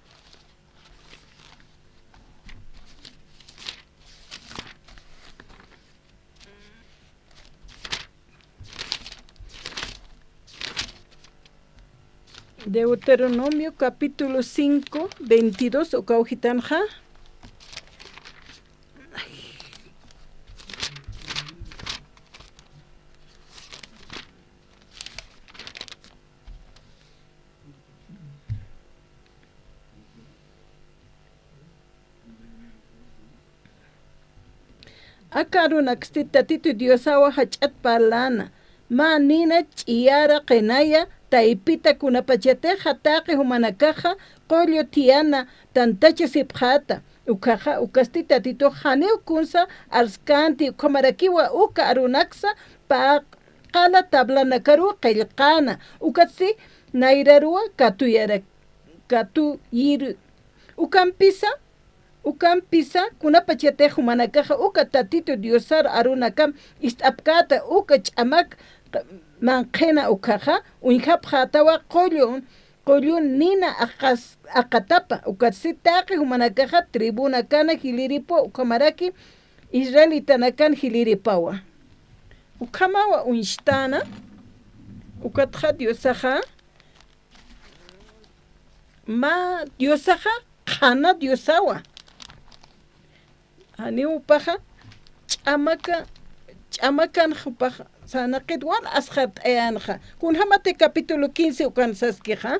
G: Deuteronomio capítulo 5, 22 o Caujitanja. Akaruna xtitatito diosawa hachat palana. Ma nina chiara kenaya taipita kunapachate hataqi humanakaja qollo tiana tantacha sipjata ukaja ukastita tito haneu kunsa arskanti komarakiwa uka arunaksa pa qala tablanakaru qillqana ukatsi nairarua katu yiru ukampisa kunapachate humanakaja uka tatito diosar arunakam istapkata uka ch'amak manqena ukaja unjapjatawa qollun nina aqatapa ukatsitaqi humanakaja tribuna kana hiliripo ukamaraki israelitanakan hiliripawa ukamawa unxtana ukatja diosaja ma diosaja hana Diosawa. Hani upaja chamakan upaja sanaqit wal ashat ayanja. Kun hamate capítulo 15 ukan saskija.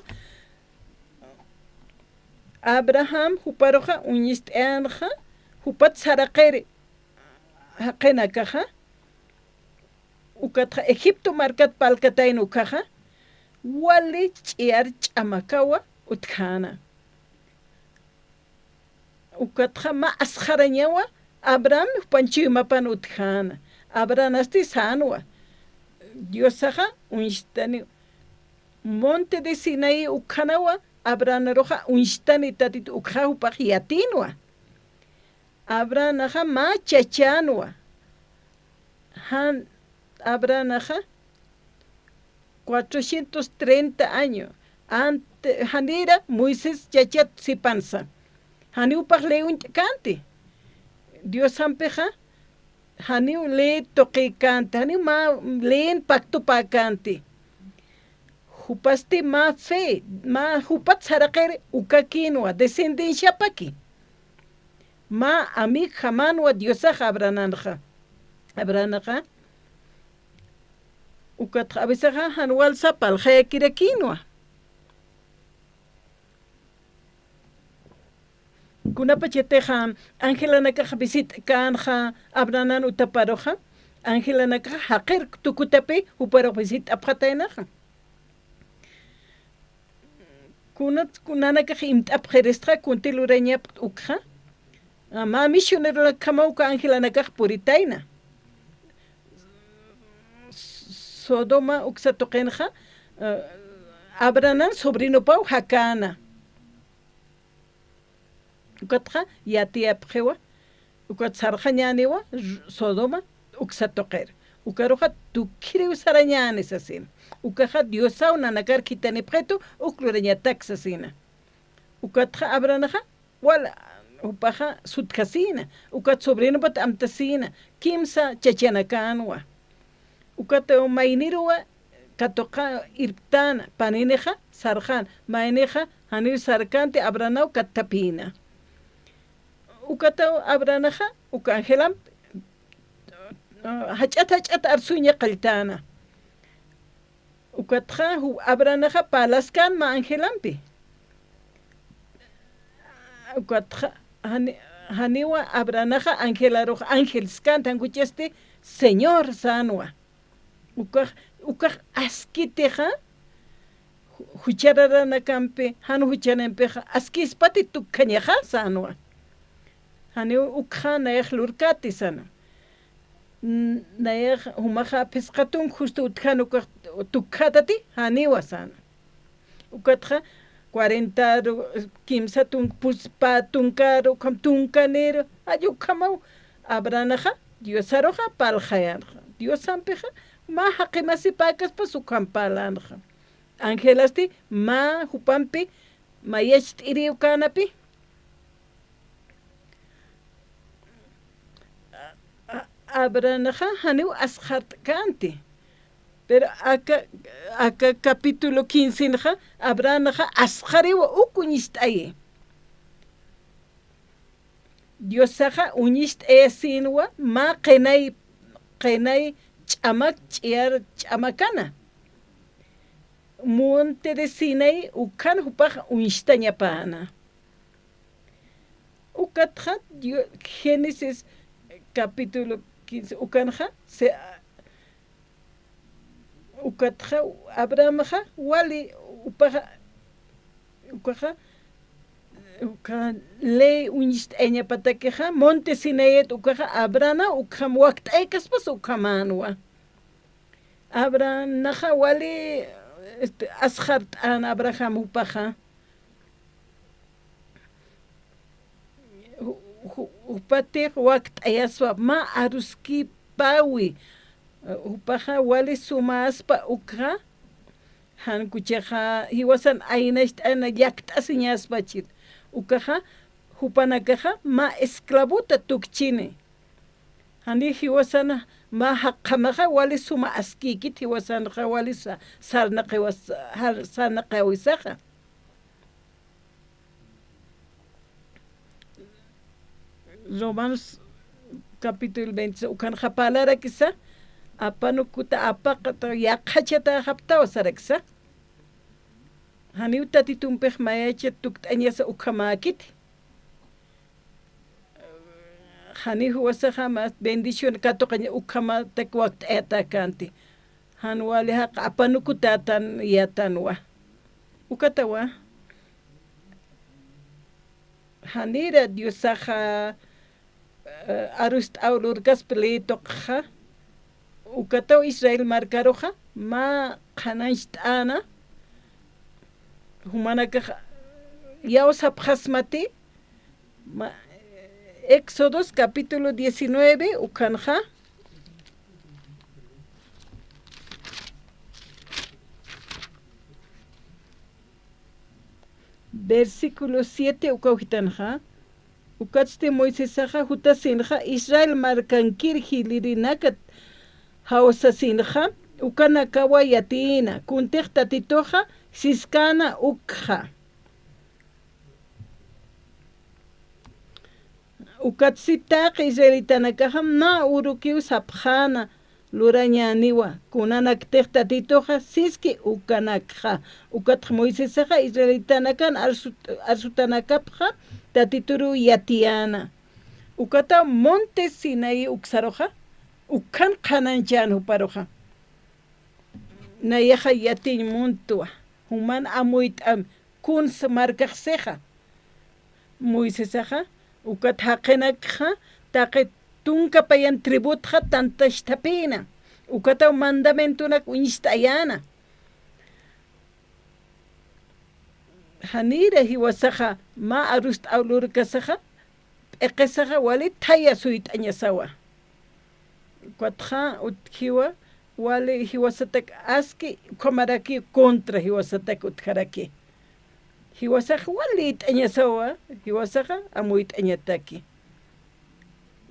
G: Abraham huparoja unyist ayanja hupat saraqere haqena kaja. Ukatja Egipto markat palkatain ukaja. Wali chiar chamakawa utkana. Ukatja ma asjarañawa Abraham panchimapan utkana. Abraham asti sanwa. Diosaja unistani monte de Sinaí ukanawa Abraham roja unistani tatit ukha upajiatinwa. Abraham naja ma chachanwa. Han Abraham naja 430 años. Ante Hanira Moisés chachat sipansa. Hani upach leun cante. Dios ampeja. Hani le toque cante. Hani ma leen pacto pa cante. Jupasti ma fe. Ma jupat sarakere ukakinwa. Descendencia paki. Ma amik jamanwa Diosa abrananja. Abranaja. Ukat abisaja hanwal sapal jaya kirakinwa. Kuna pacheteja Ángela naka visit kanja Abranan utaparoja. Ángela naka haker tukutape uparo visit apjatainaja. Kuna naka imt apjerestra kuntilureña ukja. Ma misionero la kamauka Ángela naka puritaina. Sodoma uksatokenja Abranan sobrino pau hakana. Ukatja yatia pjewa ukat sarjañanewa Sodoma uksatoker. Ukaroja tukire usarañanes asin. Ukaja diosa unanakar kitane preto uklureña taxasina. Ukatja Abranaja wala upaja sutkasina. Ukat sobrino pat amtasina. Kimsa chachanakanwa. Ukato mainirua katoka irtana panineja sarjan maineja hanir sarkante Abranau katapina. Ukato Abranaja ukangelam hachat arsuña qaltana. Ukatja hu Abranaja palaskan ma angelampi. Ukatja haniwa Abranaja angelaroja angelskan tangucheste señor sanwa. Ukaj askiteja hucharara na campe han huchanempeja askis pati tukkanyaja sanwa. Hani ukja naej lurkati sana. Naej humaja pescatun justo utjan tukkatati haniwa sana. Ukatja 40 kimsa puspa tunkaro kam tunkanero ayukamau Abranaja Diosaroja paljayanja. Dios ampeja ma haqimasi pakas pa sukampalanja. Angelasti ma hupampi ma yecht iriu kanapi. Abranaja haniu asjart kanti. Pero acá capítulo 15 Abranaja asjariwa ukunist aye. Dios saja unist esinwa ma qenay chamak chiar chamakana. Monte de Sinaí ukan hupaj unishtaña pana. Ukatja Génesis capítulo 15 ukanja se ukatja Abrahamja wali upaja ukaja ukan le unishtaña patakeja Monte Sinaí ukaja Abrana ukam wakt ekas pas ukamanwa. Abraham naja wali asjart an Abraham upaja upate wakt ayaswa ma aruski pawi upaja wali suma aspa ukra han kucheja hiwasan ainest ana yakt asinyas bachit ukaja hupanakaja ma esclavuta tukchine hani hiwasan ma haqqamaja wali suma askikit hiwasan wali sarnaqawisaja Romanos capítulo 20 ukan japalara kisa apanukuta apaqata yaqachata haptawa saraksa haniu tatitumpej mayacha tukt'anyasa ukhamakit haniu wasaja mas bendición katoqaña ukhama tekwakt etakanti hanwali haqa apanukutatan yatanwa ukatawa hanira diosaja arust aulurkas pelitoqja ukataw Israel marcaroja ma qhanancht'ana humanaka yawsapjasmati Éxodos capítulo 19 ukanja versículo 7 ukawjitanja ukatste Moisesaja jutasinja Israel markankirji lirinakat hawsasinja ukanakawa yatina kuntej tatitoja siskana ukja ukatsitaq israelitanakaja na urukiw sapjana lurañaniwa kunanaktej tatitoja siski ukanakja ukatj Moisesaja israelitanakan arsutanakapja tatituru yatiana ukata monte Sinaí uksaroja ukan qhananchan huparoja nayaja yatin muntua human amuitam kun markaqseja Moisesaja ukat haqenakja taqe tunka payan tributja tantashtapina ukata mandamentunak uñistayana hanira hiwasaja ma arust aulurkasaja eqesaja wali taya suit'añasawa cuatja utjiwa wali hiwasatak aski komaraki contra hiwasatak utjaraki hiwasaja wali it'añasawa hiwasaja amuit'añataki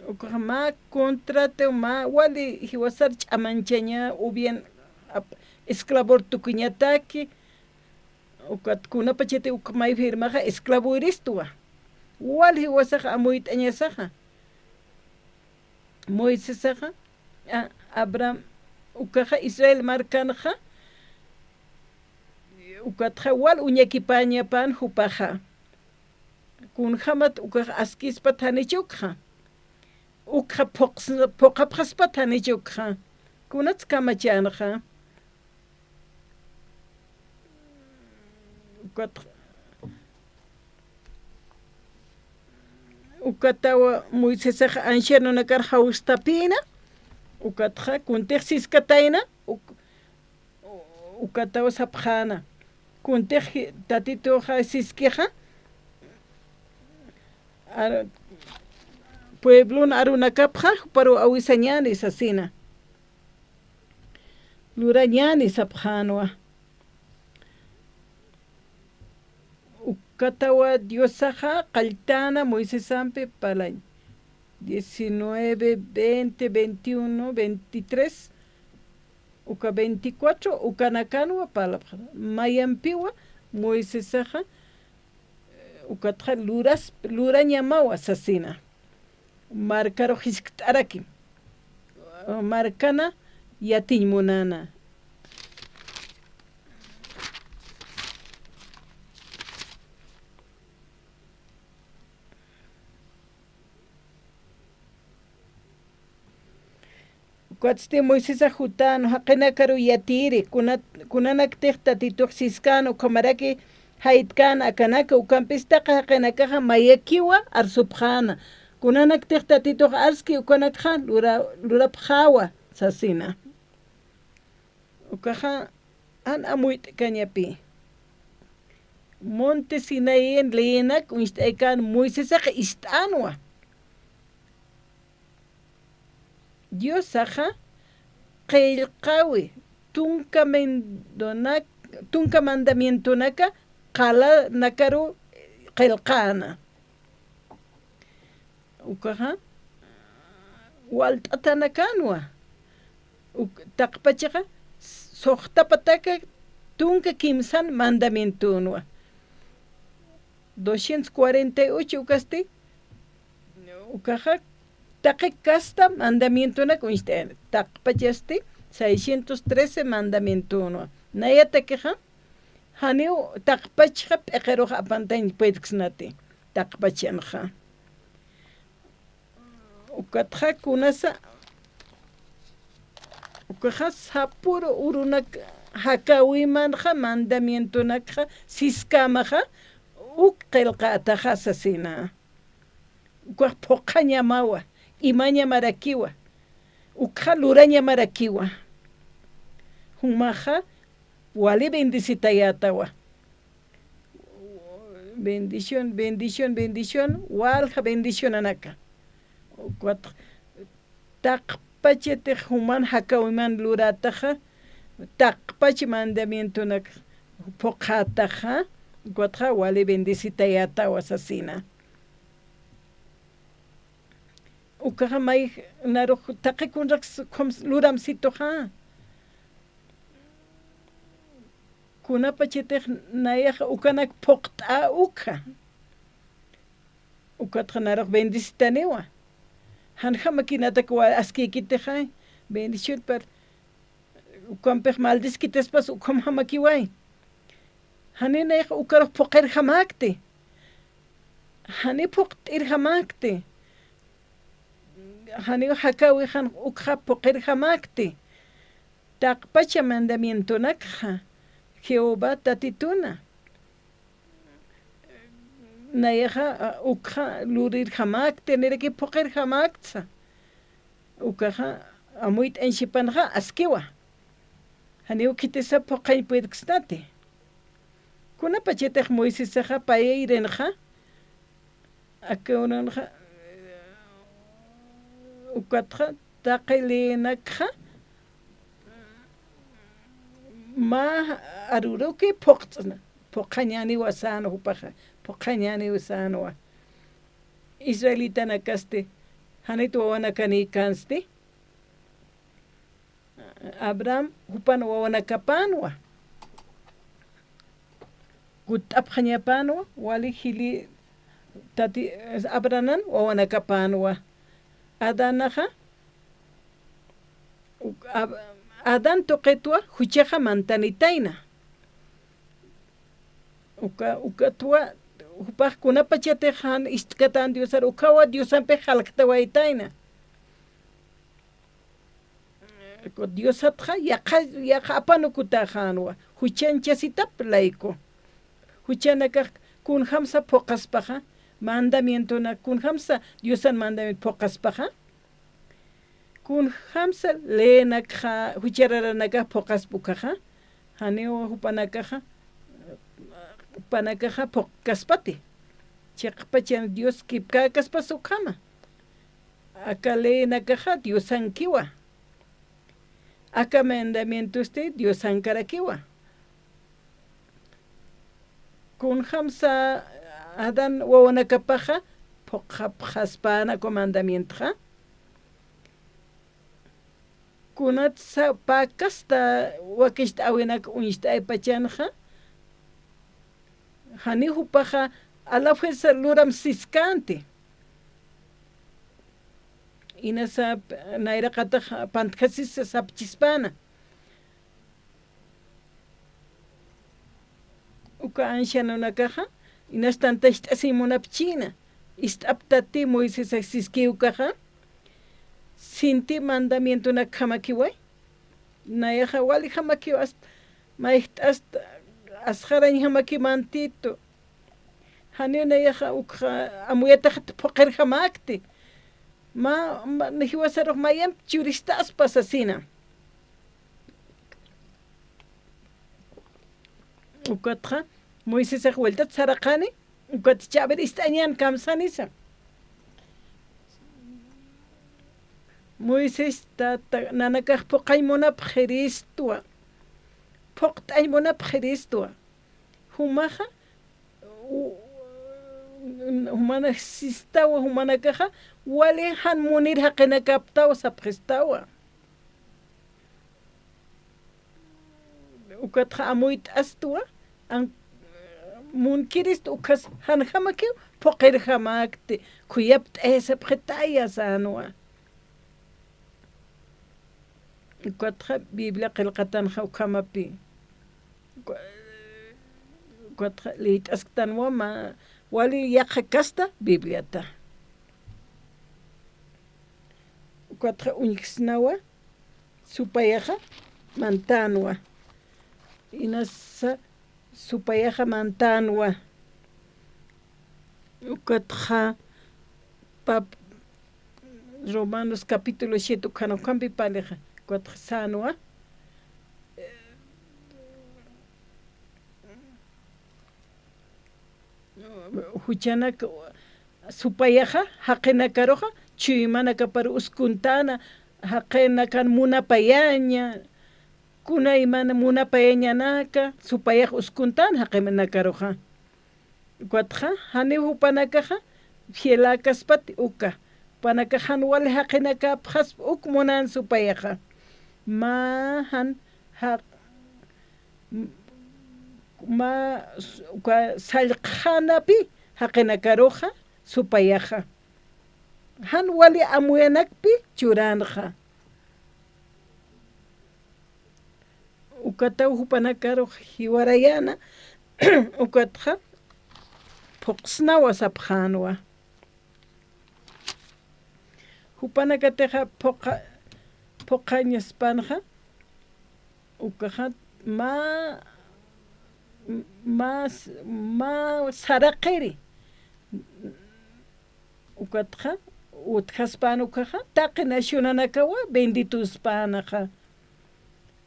G: ukaja ma contra te ma wali hiwasar ch'amanchaña o bien esclavor tukuñataki ukat kunapachete ukmay firmaja esclavuristuwa wali hiwasaja amuit'añasaja Moisesaja Abraham ukaja Israel markanja ukatja wal uñakipañapan hupaja kunjamat ukaja askispa thanichukja ukja poqapjaspa thanichukja kunats kamachanja ukatawa Moisesaja ancianonakar hawstapina ukatja kuntej siskatayna ukatawa sapjana kuntej tatitoja siskija pueblon arunakapja paro awisañanis asina lurañanis sapjanwa ukatawa diosaja qaltana Moisesampe para 19, 20, 21, 23 uka 24 ukanakanwa palabra mayampiwa Moisesaja ukatja lurañamawa sasina marcaro hisktaraki marcana yatiñmunana cuatste Moisés ajutano haqenakaru yatiri kunanaktej tatituj siskano kamaraki haitkana akanaka ukampistaqa haqenakaja mayakiwa arsupjana kunanaktej tatituj arski ukanakja lurapjawa sasina ukaja an amuit kañapi monte Sinaí leyenak unistaykan Moisesaqa istanwa Diosaja qillqawi tunka mandamientonaka qala nakaru qillqana ukaja walt'atanakanwa taqpachaqa soqtapataka tunka kimsan mandamientonwa 248 ukasti ukaja taqi casta mandamiento na kuniste taqpachasti 613 mandamiento no naya takeja haniu taqpachja p'eqeroja apantañ puedsnati taqpachanja ukatja kunasa ukaja sapuro urunak hakawimanja mandamiento nakja siskamaja uqelqataja sasina ukaj poqañamawa imaña marakiwa ukja luraña marakiwa humaja wali bendicitayatawa bendición bendición bendición walja bendición anaka ukat taqpachete human hakawiman lurataja taqpachi mandamiento nak poqataja ukatja wali bendicitayatawa sasina ukaja may naro taqi kunrak luramsitoja kunapachete nayaja ukanak poqta uka ukatja naro bendicitanewa hanja makinata kwa askikiteja bendición par ukampej maldiskitespas ukam hamakiway hani nayaja ukarok poqer hamakte hani poqtir hamakte hani hakawi han ukha poqer hamakte taqpacha mandamiento nakja Jehová tatituna nayaja ukha lurir hamak tener que poker hamakza ukaja amuit enshipanja askewa hani ukitesa pokay puedstate kuna pachetej Moisés saja pairenja akeunanja ukatja taqelenakja ma aruruki poqtsna poqañani wasano hupaja poqañani wasano israelita nakaste hanito wawanakani kanste Abraham hupan wawanakapanwa kutapjañapanwa wali hili tati Abrahaman wawanakapanwa Adanaja Adán toqetua hucheja mantanitaina ukatua upaj kunapachatejan istkatan diosar ukawa diosampe jalktawaitaina diosatja yaqa apanukutajanwa huchanchasitap laiko huchanaka kun hamsa poqaspaja mandamiento na kun hamsa diosan mandamiento poqaspaja kun hamsa lenakja huchararanaka poqaspukaja haneo hupanakaja panakaja poqaspati chaqpachan dios kipkakaspasukama akalenakaja diosankiwa aka mandamiento diosankarakiwa kun hamsa Adán wawanakapaja poqapjaspana comandamiento kunat sa pakasta wakishta awinak unishta aypachanja hani hupaja ala fuerza luram siskante inasa nairaqata pantkasis sapchispana uka anshanunakaja inastanta istasimunapchina istaptati Moisés asiskiukaja sinti mandamiento na kamakiway nayaja wali hamakiwas maihtas asjarañ hamakimantito hani nayaja ukja amuyataja poqer hamakte ma nahiwasaroj mayam churistas pasasina ukatja Moisés vuelta saraqani ukat chaber istañan kamsanisa Moisés nanakaj poqaymunap Jeristua poqtaymunap Jeristua humaja humana sistawa humanakaja wali han munir haqinakaptawa sapqistawa ukatja amuyt astua mun kirist ukas han hamaki poqir hamakti kuyapt ese pretaya sanwa quatra biblia qilqatan khawkamapi quatra lit astan wama wali yaqkasta bibliata quatra unixnawa supayaja mantanwa inasa supayaja mantanwa quatra pap Romanos capítulo 7 kanokampi paleja quatra sanwa huchana supayaja haqina karoja chuimana kapar uskuntana haqina kan munapayaña kuna imana munapayaña naka supayaja uskuntana haqimana karoja quatra hani hupanakaja fielakaspati uka panaka hanwal haqina kapjas uk munan supayaja mahan haq ma salqanapi haqina karoja supayaja han wali amuyanakpi churanja ukata hupanakaro hiwarayana ukatja poqsnawa sapjanwa hupanakateja poqañaspanja ukaja ma saraqiri ukatja utjaspana ukaja taqina shunanakawa bendituspanaja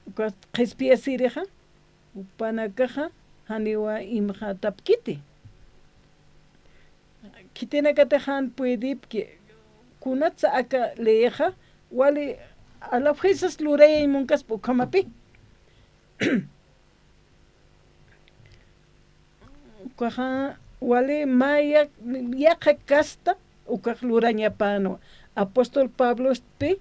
G: ukat qhispiyasirija upanakaja haniwa imja tapkiti kitinakatejan puedipki kunatsa aka leeja wali a la fuerzas luraya munkas pukamapi ukaja wali maya yaqa kasta ukaj lurañapano apóstol Pablo pi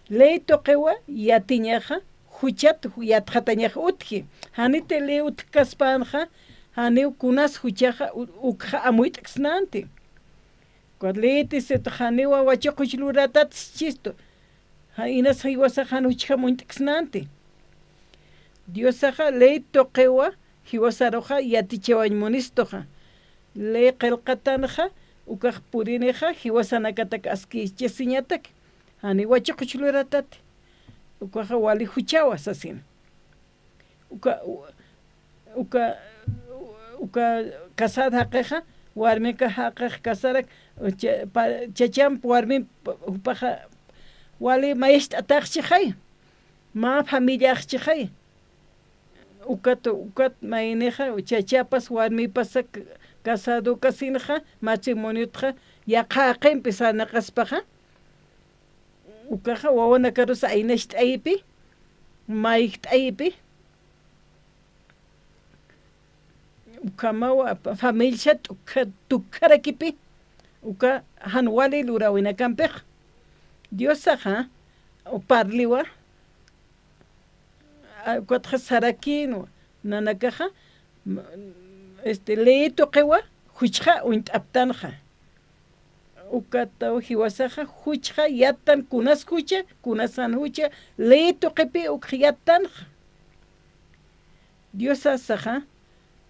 G: ley toqewa yatiñaja huchat yatjatañaja utji hanite le utkaspanja hani kunas huchaja ukja amuitxnanti cuadleti se haniwa wachokuch luratat chisto ha inas hiwasa hanuchja muitxnanti diosaja ley toqewa hiwasaroja yatichewañ monistoja le qelqatanja ukaj purineja hiwasanakatak askichesiñatak hani wachokuch luratat ukaja wali huchawa sasin uka casada haqeja warmika haqej casarak chacham warmi upaja wali maisht ataqchijay ma familia achijay ukat maineja chachapas warmi pasak casado kasinja matrimoniotja yaqa empezana qaspaja ukaja wawana karus ainecht aipi maicht aipi ukamawa familia tukarakipi uka hanwali lurawina kampej diosaja uparliwa quatja sarakino nanakaja leito qewa huchja uintaptanja ukata hiwasaja huchja yatan kunas hucha kunasan hucha leito qepi ukyatanja diosasaja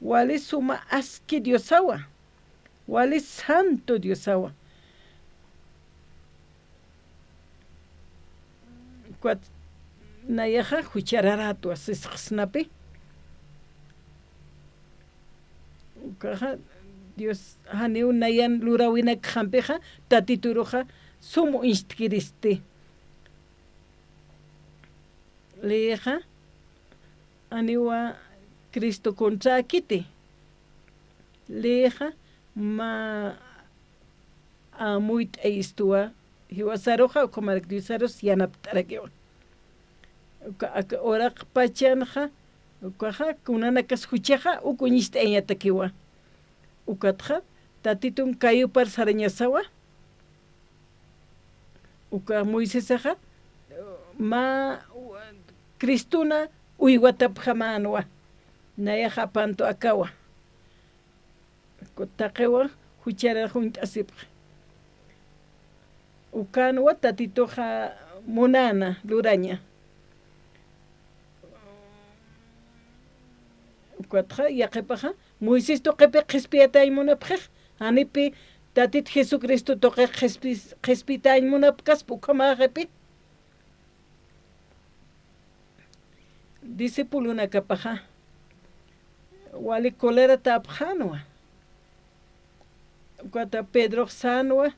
G: wali suma aski diosawa wali santo diosawa quat nayaja huchararato asisnapi ukaja Dios hani unayan lurawina khampeja tatituruja sumo instkiristi leja aniwa Cristo contra kiti leja ma amuit eistua hiwasaroja como diusaros yanaptaragewa ora pachanja ukaja kunanakas huchaja ukuñiste eñatakiwa ukatja tatitun kayu par sarañasawa uka Moisesaja ma Cristuna uiwatap jamanwa nayaja panto akawa taqiwa huchara junt asip ukanwa tatitoja monana luraña ukatja yaqipaja Moisés toqepe qhispiyatay munapqej anipi tatit Jesucristo toqe qhispitay munapqas pukamaqepi discípulo nakapaja wali kolera tapjanwa ukata Pedro sanwa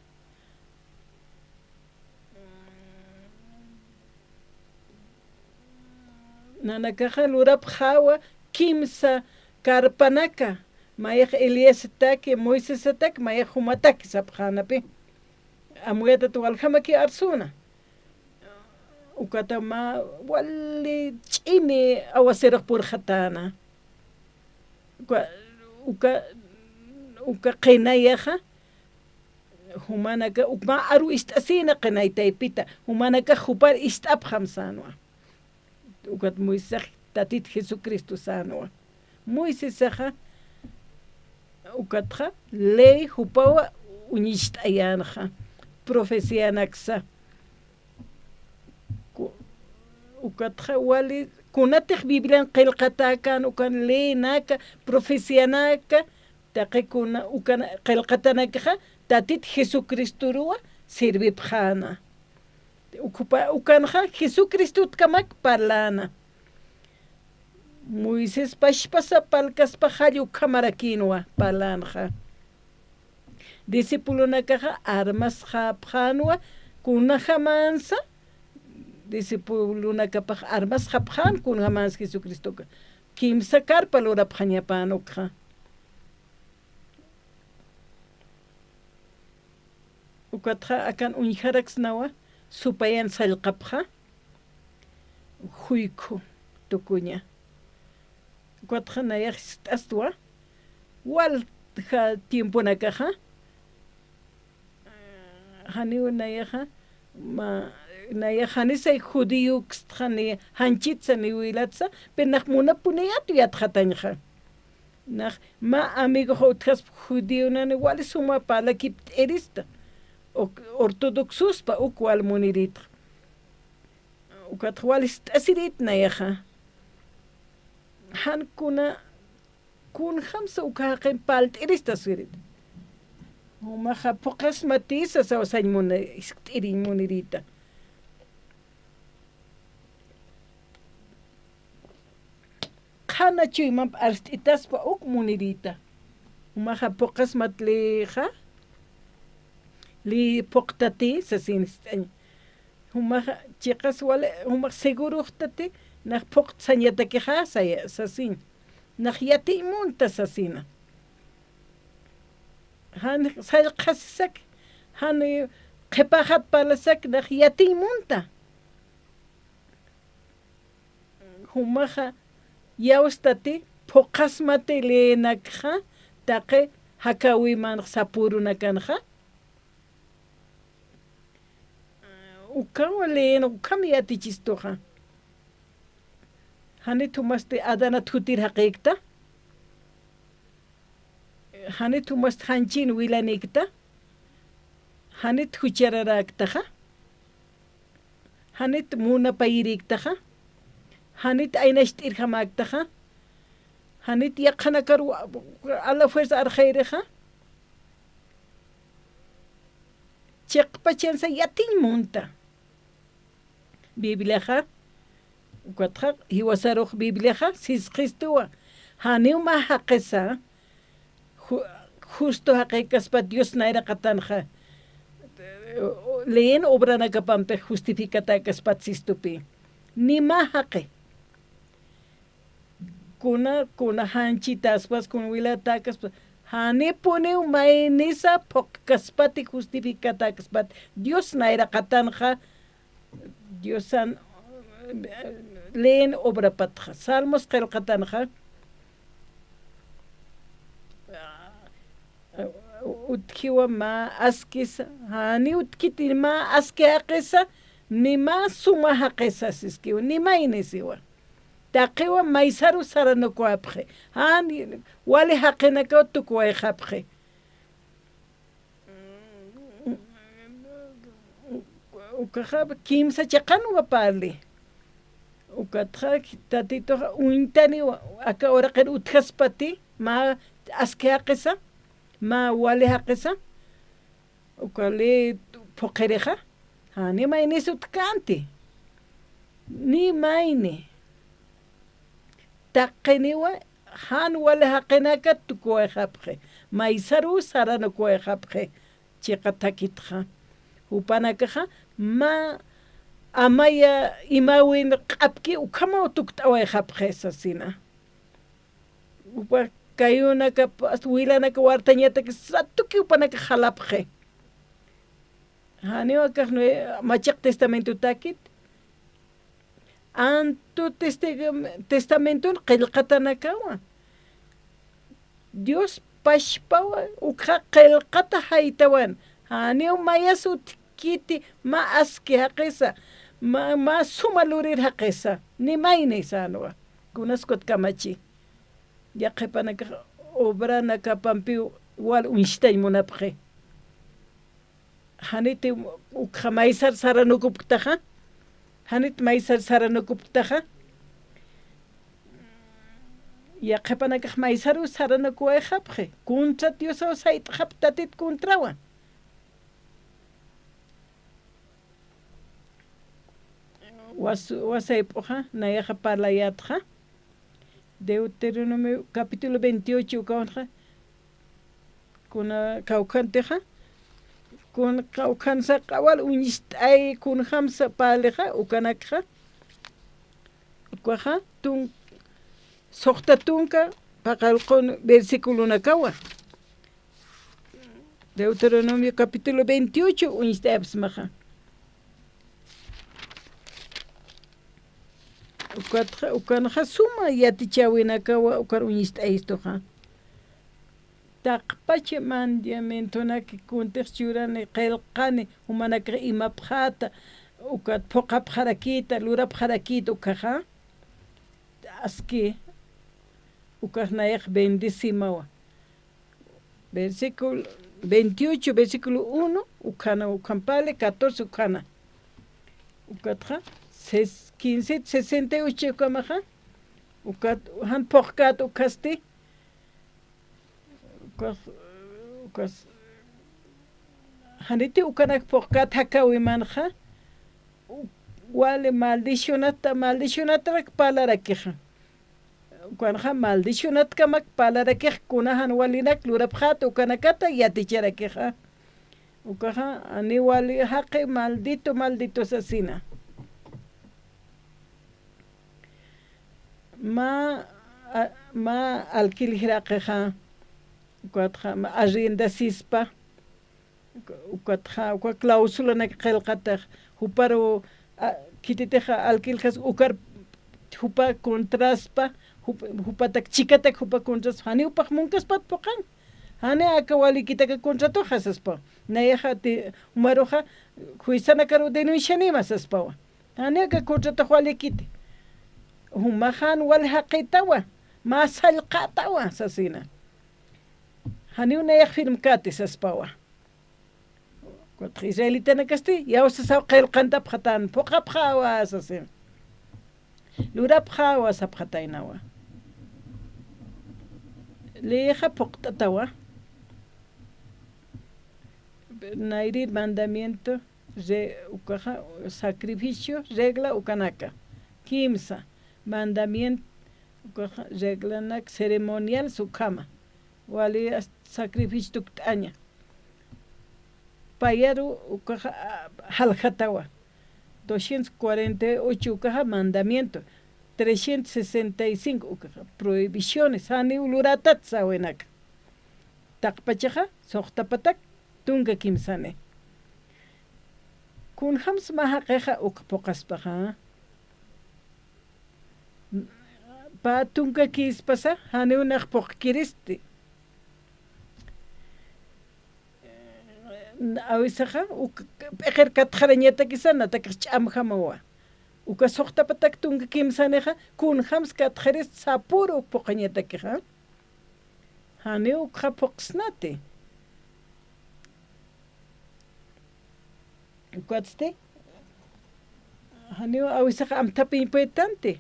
G: nanakaja lurapjawa kimsa karpanaka mayaj Elías atake Moisés atake mayaj humataki sapjanapi amuyata tuwalhamaki arsuna ukata ma wali ch'imi awaseraq purjatana uka qinayaja humanaka ukma aru istasina qinaytaypita humanaka hupar istapjam sanwa ukat Moisés tatit Jesucristo sanwa Moisés aja ukatja ley hupawa uñisht'ayanaja profecía naksa ukatja wali kunatij Biblia qillqatakan ukan ley naka profecía naka taqi kuna ukan qillqatanakaja tatit Jesucristo ruwa sirvipjana ukanja Jesucristo tkamak parlana Moisés pashpasa palkaspa hallu kamarakinwa palanja discípulo nakaja armas japjanwa kuna jamansa discípulo nakapaj armas japjan kuna jamans Jesucristo kimsa karpa lora pjañapanokja ukatja akan uñjaraksnawa supayan sallqapja huyku tukuña ukatja nayaj t'aswa walja tiempo nakaja hani nayaja ma nayajanisay judío xtjani hanchitsa ni wilatsa penaj munapuniyatu yatjatanja naj ma amigo hotjas judío nani wali suma pala kip erista ortodoxuspa ukwal munirit ukat wali stasirit nayaja han kuna kun khamsa ukaqen palt erista sirit huma japoqas matisa sa osañ muna irin munirita khana chuyman arstitaspa uk munirita huma japoqas matleja li poqtati sa sinstañ huma chiqas wala huma seguro tati nach poqt sañata keja sa sin nach yati munta sa sina han salqasak han qepahat palasak nach yati munta humaja yawstati poqas mate lenakja taqe hakawi man sapuru nakanja ukawalen ukam yati chistoja hani tumaste adana thutir haqiqta hani tumast hanchin wilanikta hani thuchararaktaja hani muna pairiktaja hani aynashtir hamaktaja hani yaqanakaru ala fuerza arkhaireja cheqpachensa yatin munta Biblia ukatja hiwasaruq Biblia sisqistuwa hani uma haqesa justo haqiqaspa Dios naira qatanja leen obra nakapampe justificatakas patsistupi nima haqe kuna hanchitaspas kun wilatakas hani pone umainisa pokaspati justificatakas Dios naira qatanja Diosan leen obra patja salmos qilqatanja utkiwa ma askis hani utkiti ma aske aqesa ni ma suma haqesa siskiwa ni ma inesiwa taqiwa maisaru saranakuapje hani wali haqinaka tukuayjapje ukajab kimsa chaqanuwa pali ukatja tatito uintani aka ora qer utjaspati ma aske haqisa ma wali haqisa ukali poqereja hani maini sutkanti ni maini taqiniwa han wali haqinaka tukuayjapje maisaru saranakuayjapje chiqatakitja upanakaja ma amaya imawin q'apki ukama tukt'awayjapje sasina upa kayunaka wilanaka wartañataka satuki upanaka jalapje haniwakaj machiq testamento takit antu testamenton qillqatanakawa Dios pashpawa ukja qillqata haytawan haniw mayasut kiti ma aski haqisa ma suma lurir haqisa ni mayni sanwa kunaskot kamachi yaqepanaka obranaka pampi wal unshtay munapje haniti ukja maysar saranukuptaja hanit maysar saranukuptaja yaqepanaka maysaru saranakuayjapje kuntra Diosaw saytjaptatit kuntrawan wasaypuja nayaja parlayatja Deuteronomio capítulo 28 kaunja kuna kaukanteja kun kaukansa qawal unistay kun hamsa paleja ukanakja ukwaja tun soqta tunka paqalqon versículo nakawa Deuteronomio capítulo 28 unistayapsmaja ukanaja suma yatichawinakawa ukar unistaystoja taqpache mandamientonaki kuntiq churani qillqani humanaka imapjata ukat phoqapjarakita lurapjarakita ukaja aski ukajnayaq bendecimawa versículo 28 versículo 1 ukana ukampale 14 ukana ukatja 1568 kamaja ukat han poqkat ukasti ukas haniti ukanak poqkat hakawi manja wale maldicionata palarakija ukanja maldicionat kamak palarakij kunahan walinak lurapjat ukanakata yaticharakija ukaja ani wali haqi maldito sasina ma alquilijraqeja ukatja ma arrienda sispa ukatja uka cláusula nak qillqataj huparo kititeja alquiljas ukar hupa contraspa hupatak chikatak hupa contras hani upaq munkaspat poqan hani akawali kitaka contrato hasaspa nayaja ti umaroja huisana karo denuncianima saspawa hani aka contrato wali kiti humahan wal haqitawa ma salqatawa sasina hani unayaq firmkati saspawa israelita nakasti yawsasaw qillqanta pjatan poqapjawa sasin lurapjawa sapjataynawa leja poqtatawa nairir mandamiento ukaja sacrificio regla ukanaka kimsa mandamiento ukaja reglanak ceremonial sukama wali sacrificio tukt'aña payaru ukaja haljatawa 248 ukaja mandamiento 365 ukaja prohibiciones hani uluratat sawenaka taqpachaja soqtapatak tunka kimsane kun hams mahaqeja ukpoqaspaja pa tunka kispasa hani unaq poqkiristi awisaja p'eqer katjarañata kisana takaj ch'amjamawa uka soqta patak tunga kimsaneja kun hams katjeres sapuro poqañeta keja hani ukha poqsnate ukatste hani awisaka amtapi importante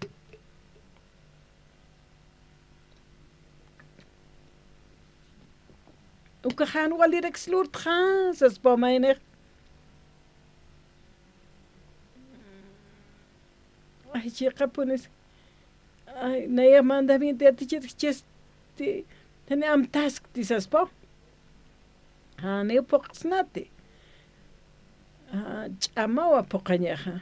G: uka han walirex lurt khans as pa meine ay chica pones ay naya mandamiento ati chesti tene am task tisas pa hani poqsnate ch'amawa poqañaja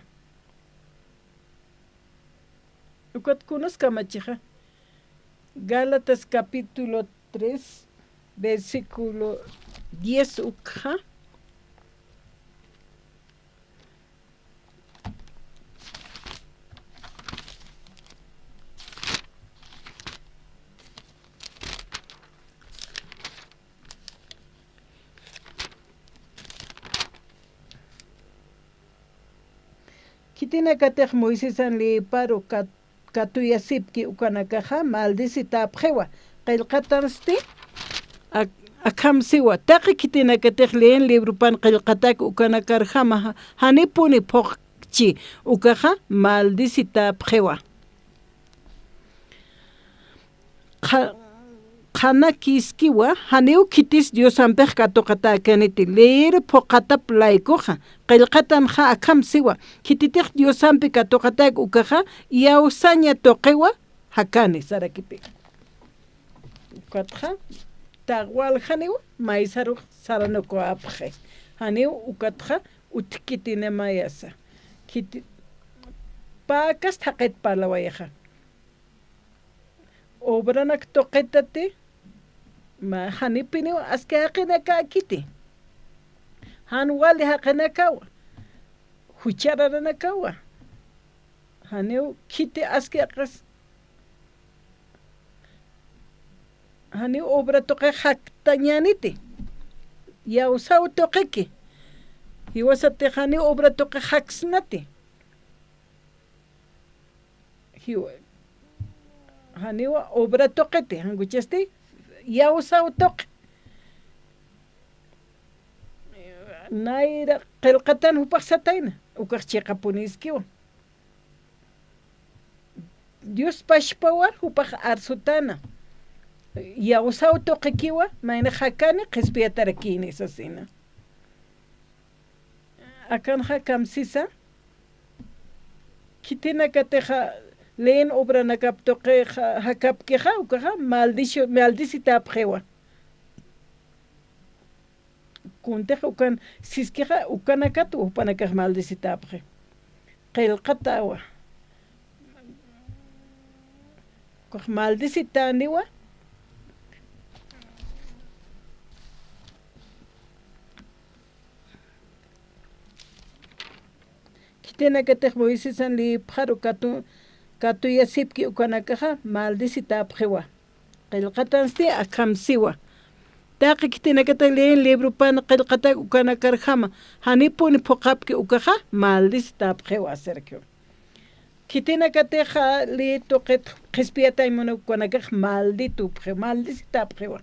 G: ukat kunas kamachija Gálatas capítulo 3 versículo 10 ukha Kitina katej Moisés an li paro katuya sipki ukanakaja maldicita pjewa qillqatarsti akam siwa taqi kitina katej leen libro pan qillqatak ukanakarjama hanipuni pokchi ukaja maldicita pjewa Khana kiskiwa haniu kitis Dios ampej katokata kaniti leer pokatap laikoja qillqatan ja akam siwa kititej Dios ampi katokata ukaja yausaña toqewa hakani sarakipi ukatja tagwal haniu maisaru saranoko apje haniu ukatja utkitine mayasa kiti pakas taqet palawayaja obranak toqetate ma hanipini aske haqinaka kiti han wali haqinakawa hucharanakawa haneu kiti aske aqas haneu obra toqe haqtañaniti yausau toqeki hiwasate haneu obra toqe haqsnati haniwa obra toqete hanguchesti yausau toqe naira qillqatan hupaqsatayna ukaqchiqa puniskiwa Dios pashpawar hupaq arsutana yausau toqekiwa mayna hakani qispiatarakini sasina akan hakam sisa kitina kateja leen obra nakaptoqe hakapkeja ukaja maldicita pjewa kunteja ukan siskeja ukanakatu upanakaj maldicita pje qillqatawa koj maldicita niwa kitena katej Moisés an li pjaro katuya sipki ukanakaja maldicita pjewa qillqatansti akam siwa taqi kitina katej leen libro pan qillqata ukanakarjama hanipuni poqapki ukaja maldicita pjewa Sergio kitina kateja li toqet qispiata imuna ukanakaj maldito pje maldicita pjewa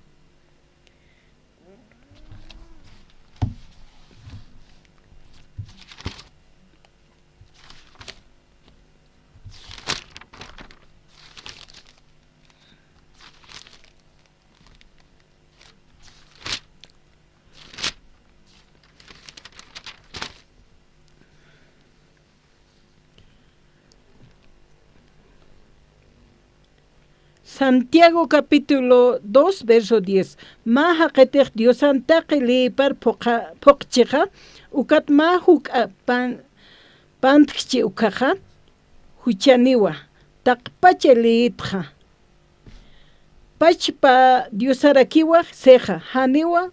G: Santiago capítulo 2 verso 10 ma haqetej Dios antaqi li par poqchiqa ukat ma huk pantqchi ukaja huchaniwa taqpache liitja pachpa Dios arakiwa seja haniwa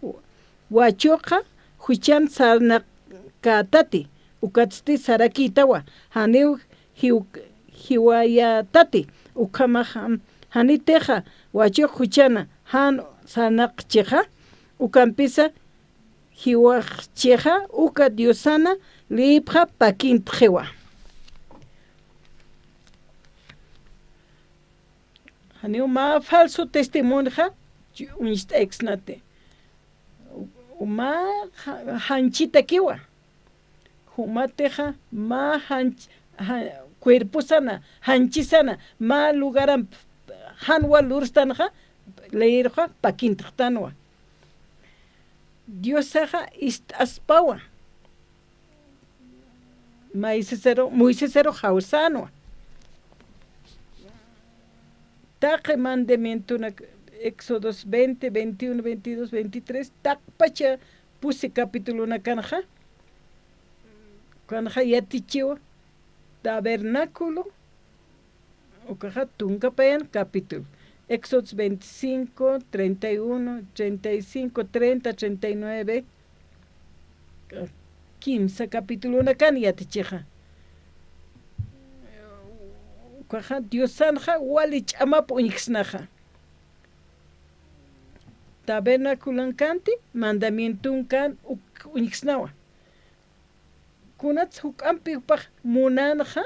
G: wachoqa huchan sarnaqatati ukatsti sarakitawa haniw hiwayatati ukamaja haniteja wacho huchana han sanaqcheja ukampisa hiwaqcheja uka Diosana lipja pakintjewa Hani ma falso testimonio unist exnate. Ma hanchita kiwa. Humateja ma cuerpo sana, hanchisana, ma lugaran hanwa lurstanja, leirja paquintanwa. Dios saja ist aspawa. Moisésero jausanwa. Taque mandamiento na Éxodos 20, 21, 22, 23, tak pacha puse capítulo na canja yatichiwa, tabernáculo, o caja tunca payan capítulo. Éxodos 25, 31, 35, 30, 39, 15 capítulo na can yatichija. Caja Dios sanja walich amap unixnaja. Tabernáculo canti, mandamiento can unixnawa. Kunats hukampi upaj munanja,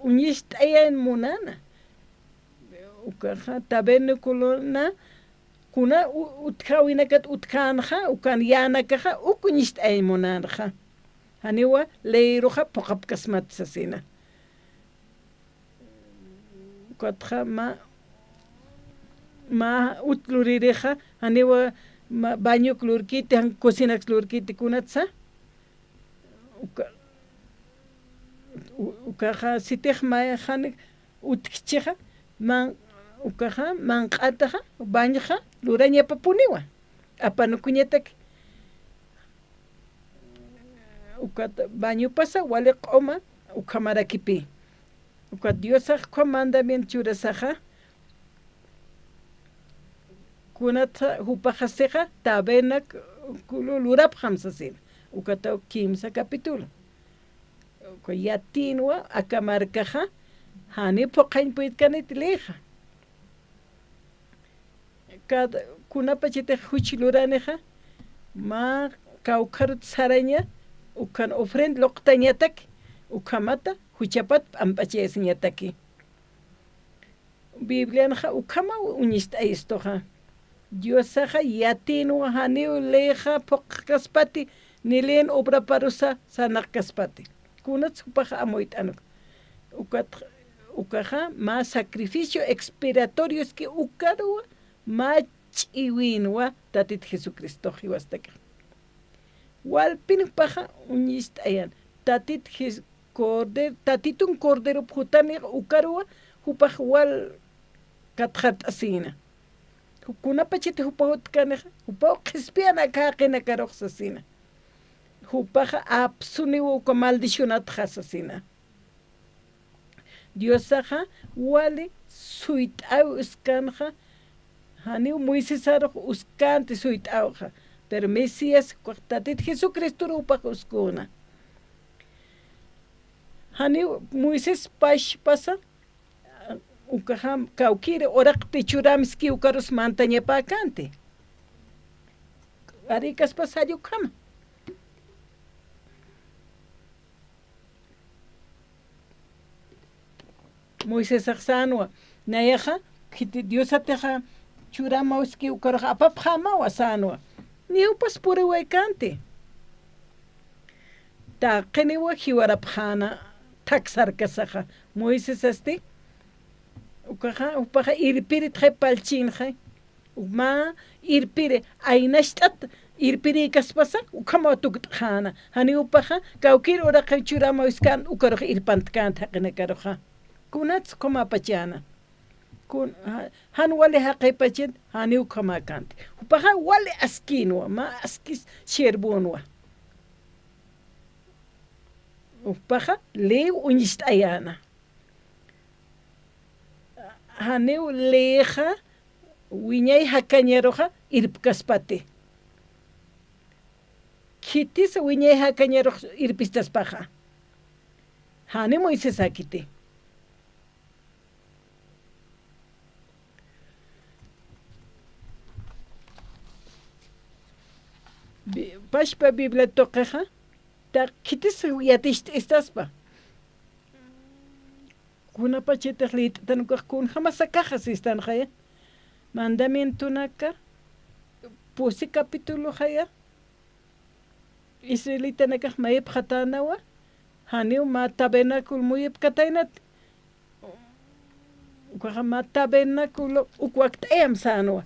G: unist ayan munana. Ukaja tabernáculo na, kuna utkawinakat utkanja, ukan yanakaja, ukunist ayan munanja. Haniwa leiroja pokapkasmat sasina. Katja ma utlurireja, haniwa baño klurkiti, cocina klurkiti kunatsa. Ukaja sitej ma han utkcheja, man ukaja man qataja, bañja, luraña papuniwa. Apano kuñetak. Ukata baño pasa wale qoma ukamarakipi. Ukat Diosaj mandamiento churasaja. Kunata hupajaseja tabernáculo lurap hamsasin. Ukata kimsa capítulo. Yatinwa akamarkaja hani pokain puitkanit leja. Cada kunapachite huchiluraneja ma kaukarut saraña ukan ofrend loktañatak ukamata huchapat ampachesñataki. Biblianja ukama unista estoja. Diosaja yatinwa hani leja pokaspati nilen obra parusa sanakaspati. Kunats upaja amoit anuk. Ukaja ma sacrificio expiratorios que ukarua ma chiwinwa tatit Jesucristo hiwastaka. Walpin paja unist ayan tatit tatitun cordero putani ukarua upaj wal katjat asina. Kuna pachite upahot kaneja upah kispiana kakena karox asina. Upaja absuni uka maldicionat asina. Diosaja wali suit au uskanja hani Moisésaro uskante suit auja. Pero Mesías tatit Jesucristo upaj uskuna. Hani Moisés pasa ukaham kaukire orakte churamski ukarus montaña pacante. Arikas pasayo kama. Moisés aksanwa nayaja kiti Dios ateja churamauski ukarus apapjama wasanwa. Ni upas pure waikante. Ta qeniwa hiwarapjana taksar kasaja Moisés asti ukaja upaja irpiri trepalchinja uma irpiri ainashtat irpiri kaspasa ukama tukjana hani upaja kaukir ora churama iskan ukaroj irpantkan taqne karoja kunats koma pachana kun han wale haqipachin hani ukama kant upaja wale askinwa ma askis sherbunwa upaja le unist ayana haneu leja wiñay hakañeroja irpkaspate kitis wiñay hakañero irpistas paja hane Moisés akite pashpa biblia toqeja, ta kitis yatist estas pa. kuna pachitaqlita tanukaqkuna hamasakaqa sistan haya mandamiento naka pusi capítulo haya Israelita nakaq mayip hatanawa haniw ma tabernáculo muyip kataynat ukaqa ma tabernáculo ukwaqt'ayam sanwa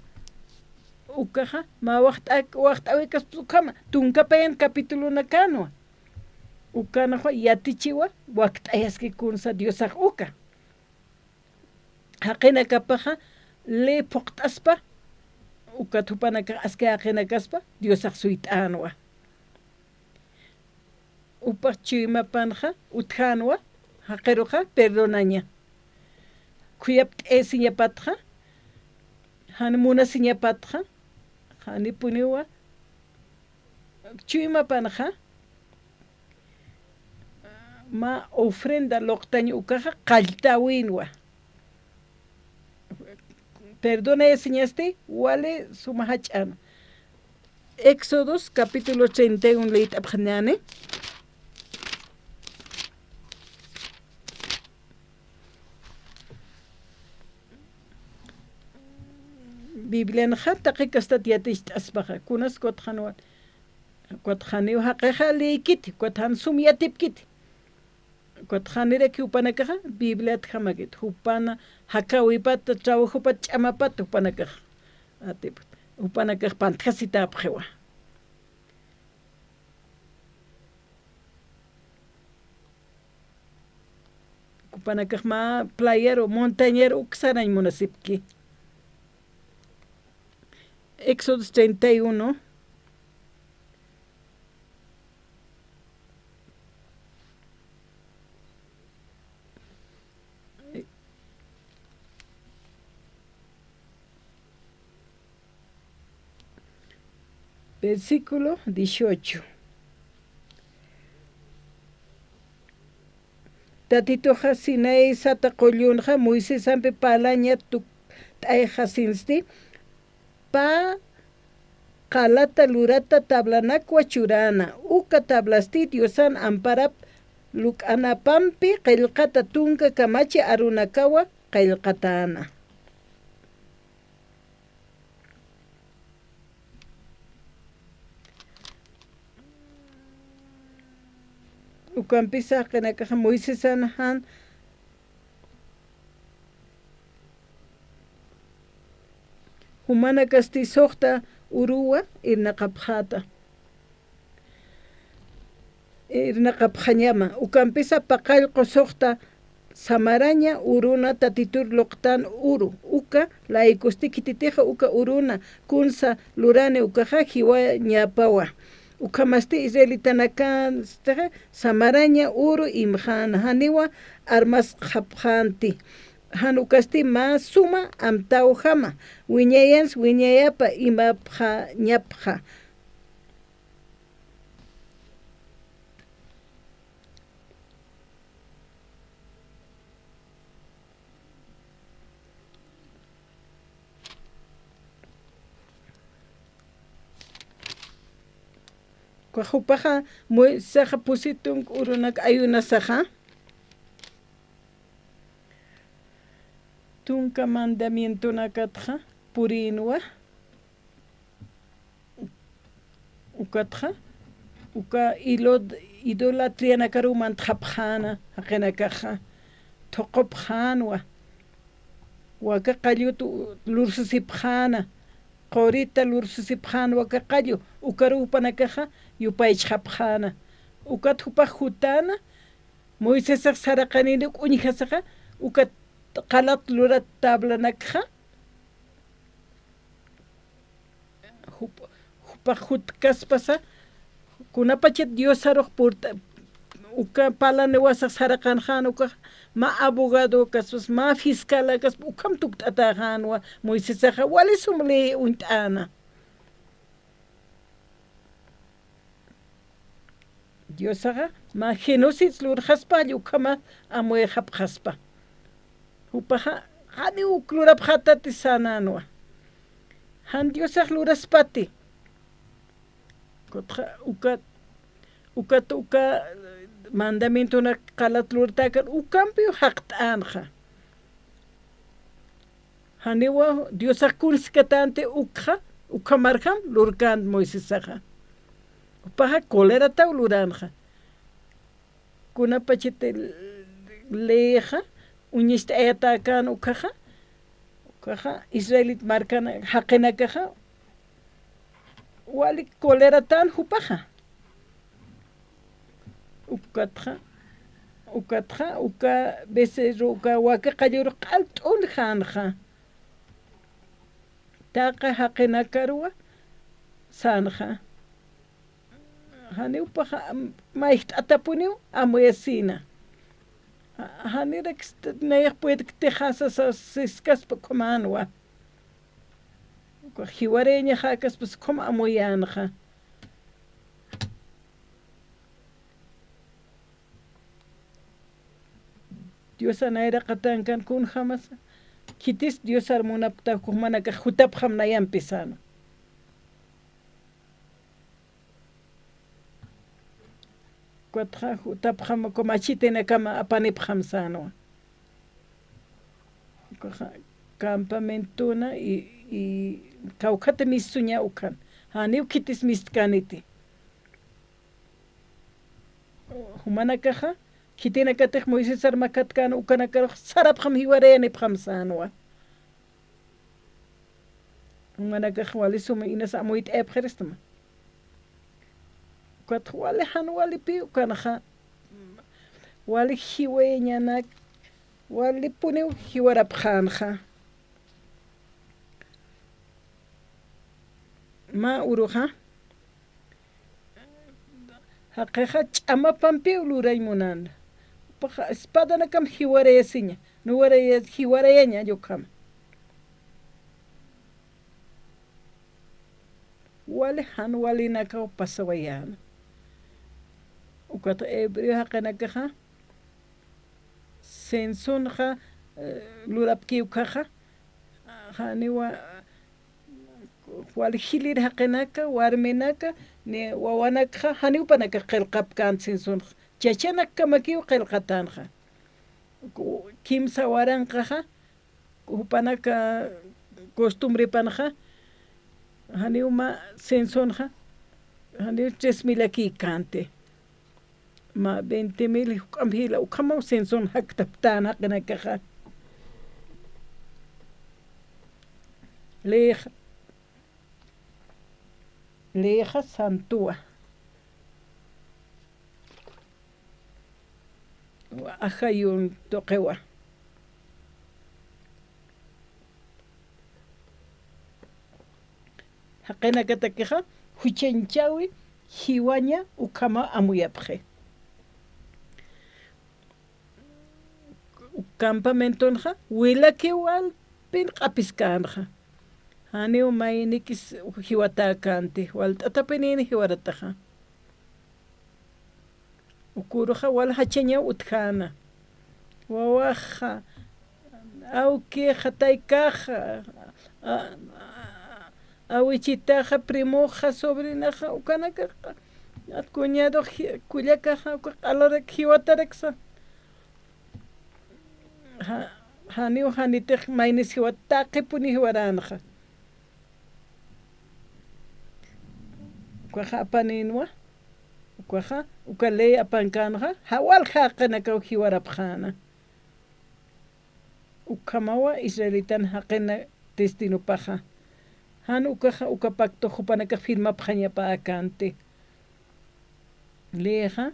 G: ukaqa ma waqt'awikas ukama tunkapayan capítulo nakanwa ukanaqa yatichiwa waqt'ayaskikuna Diosaq uka haqina kapaqa le puqt'aspa uka tupanaka askay haqina kaspa Diosaq suyt'anwa upaq chiymapanja utjanwa haqiruqa perdonaña kuyapt'esiñapatqa hani munasiñapatqa hani puniwa chiymapanja ma ofrenda loqtaña ukaqa qalltawinwa perdona enseñaste wale suma hach'ana Éxodos capítulo 31 leit abjanane Biblia naqa taqiqastat yatishtaspaqa kunas kutqanwan kutqaniw haqiqa leykiti kutqan sum yatipkiti kutqaniraki upanakaqa Biblia hamakit upana hakawipata trabajupata ch'amapata upanakaqa atip upanakaqa panthasitapqiwa upanakaqa ma playero montañero uksarañ municipki Éxodo 31 versículo 18 Tatitoja Sinai sata qollunja Moisés ampe palaña tu t'ayja sinsti pa qalata lurata tablanakwa churana uka tablasti Diosan amparap luk'anapampi qillqata tunka kamachi arunakawa qillqatana ukampisa qinakaqa Moisés anahan humana kastisoqta uruwa irnaqapqata irnaqapqañama ukampisa paqallqu suqta samaraña uruna tatitur luqtan uru uka laikustikititiqa uka uruna kunsa lurane ukaqa hiwa ñapawa ukamasti israelitanakan samaraña uru imjana haniwa armas qhapqanti hanukasti mas suma amtawjama wiñayans wiñayapa imapja ñapja Kwajupaja muy saja pusitung urunak ayuna saja tunka mandamiento nakatja purinwa ukatja uka idolatria nakaruman tjapjana hakenakaja toqopjanwa waka qallutu lursisipjana qorita lursisipjana waka qallu ukarupanakaja yupaychapjana ukat hupa jutana Moisés saraqanini k'uñijasaqa ukat qalat lurat tablanakja hupa jutkaspasa kunapachet Dios aruq purta uka palane wasaq saraqanjan uka ma abogado kaspas ma fiscal kaspas ukam tukt'atajanwa Moisésaqa wali sumli unt'ana Diosaqa ma genocidio lurjaspa ukama amoy hapjaspa upaja hani uklurapjatati sananwa han Diosaq luraspati uka mandamiento na qalatlurtakan ukampio haqt'anja haniwa Dios akunskatante ukamarjam lurkan Moisesaja upaja kolera taw luranja kuna pachite leja uñista ayatakan ukaja Israelit markan haqinakaja wali kolera tan hupaja uka veces uka waka qayur qalt'un janja taqa haqinakarwa sanja hani upaja maiht atapuniu amoyasina hani rex neyah puede tejasa siskas pakomanwa hiwareña jakas pues como amoyanja Dios anaira qatankan kun jamas kitis Dios armunapta kumanaka jutap jamnayan pisano cuatro jutap jam komachitena kama apanip jamsano campamentuna y kaukate misuña ukan haniu kitis mistkaniti humanakaja kitina katej Moisés armakatkan ukanakar sarap jam hiwarene phamsanwa humanakaj wali suma inas amuit epgerestama kwat wali han wali pi ukanaja wali hiweñanak wali puniu hiwarap janja ma uruja haqiqa ch'ama pampi uluray munanda paja espada nakam hiwarayasiña no hiwarayaña yukama wali han wali naka pasawayana ukata ebrio haqanakaja sensunja lurapki ukaja haniwa wali hilir haqinaka warminaka ne wawanaka haniupanaka qillqapkan sensunja chachanaka makiu qillqatanja kimsa waranqaja upanaka costumbre panja haniuma sensunja haniu 3,000 aquí cante ma 20,000 ukamhila ukama sensun haktaptan haqinakaja leja santua ajayun toqewa haqinakatakiqa huchanchawi hiwaña ukama amuyapje campamentonja wilaki walpin q'apiskanja haniu maynikis hiwatakante walt'atapinini hiwarataja ukuruja wal hachaña utjana wawaja awkiqa taykaja awichitaja primoja sobrinaja ukanakaqa cuñado kullakaja q'alarek hiwatareksa haniu hanitej maynis hiwataqipuni hiwaranaja ukwaja apaninwa ukwaja ukaley apankanja hawal haqinaka hiwarapjana ukamawa israelitan haqina destinopaja han ukaja ukapakto jupanaka firmapjaña akante leja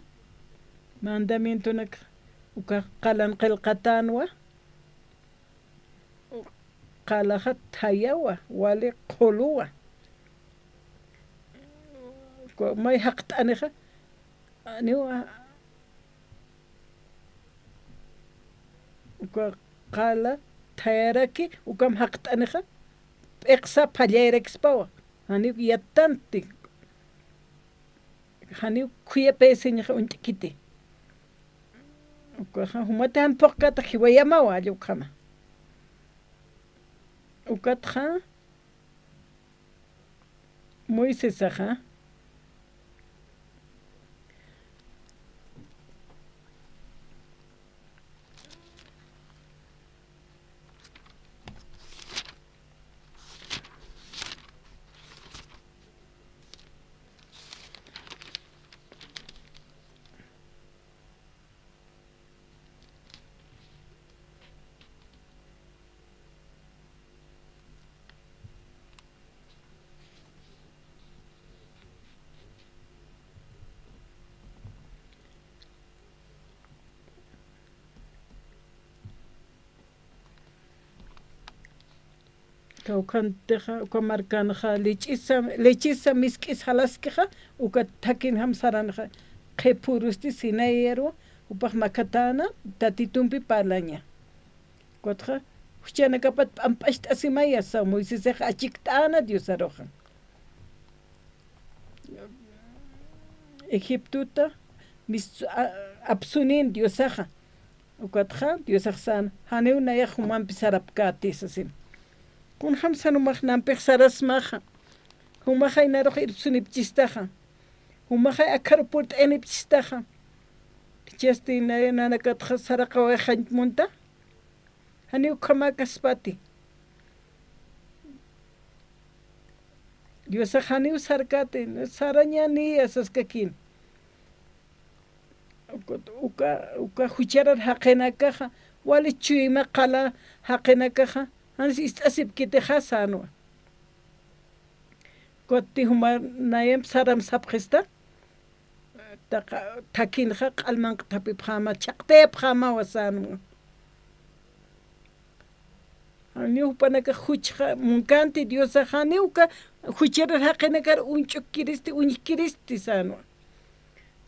G: mandamiento nak uka qalan qillqatanwa qalaja thayawa wali qhuluwa may haqt'aniqa aniwa uka qala thayaraki ukam haqt'aniqa p'iqsa phallayrekispawa haniw yatanti haniw khuyapaysiñaqa unt'ikiti ukaja humata han poqkata hiwayamawa llukama ukatja Moisesaja Kaukanteja, ukamarkanja, lechisa miskis halaskeja, uka takin hamsaranja, kepurusti sinayero, upaj makatana, tatitumpi parlaña. Kotja, uchana kapat ampast asimaya sa, moiseseja achiktana Dios aroja. Egiptuta, mis absunin Diosaja. Ukatja, Diosajsan, haneu naya human pisarapkati sasin. Kun hamsan umach nampech saras maja. Humajay naroja irpsunipchistaja. Humajay akarpurt enipchistaja. Chesti nanakatja sarakawa jantmunta. Haneu kamakaspati. Diosajaniu sarkate, sarañani asaskakin. Uka hucharar haqenakaja, wali chuyma qala haqenakaja. Hans ist asib kite hasano. Kotti humar nayem saram sapkhista. Takin haq alman tapi phama chaqte phama wasano. Aniu panaka huchha munkanti Diosa haniuka huchera haqenakar unchukiristi unikiristi sano.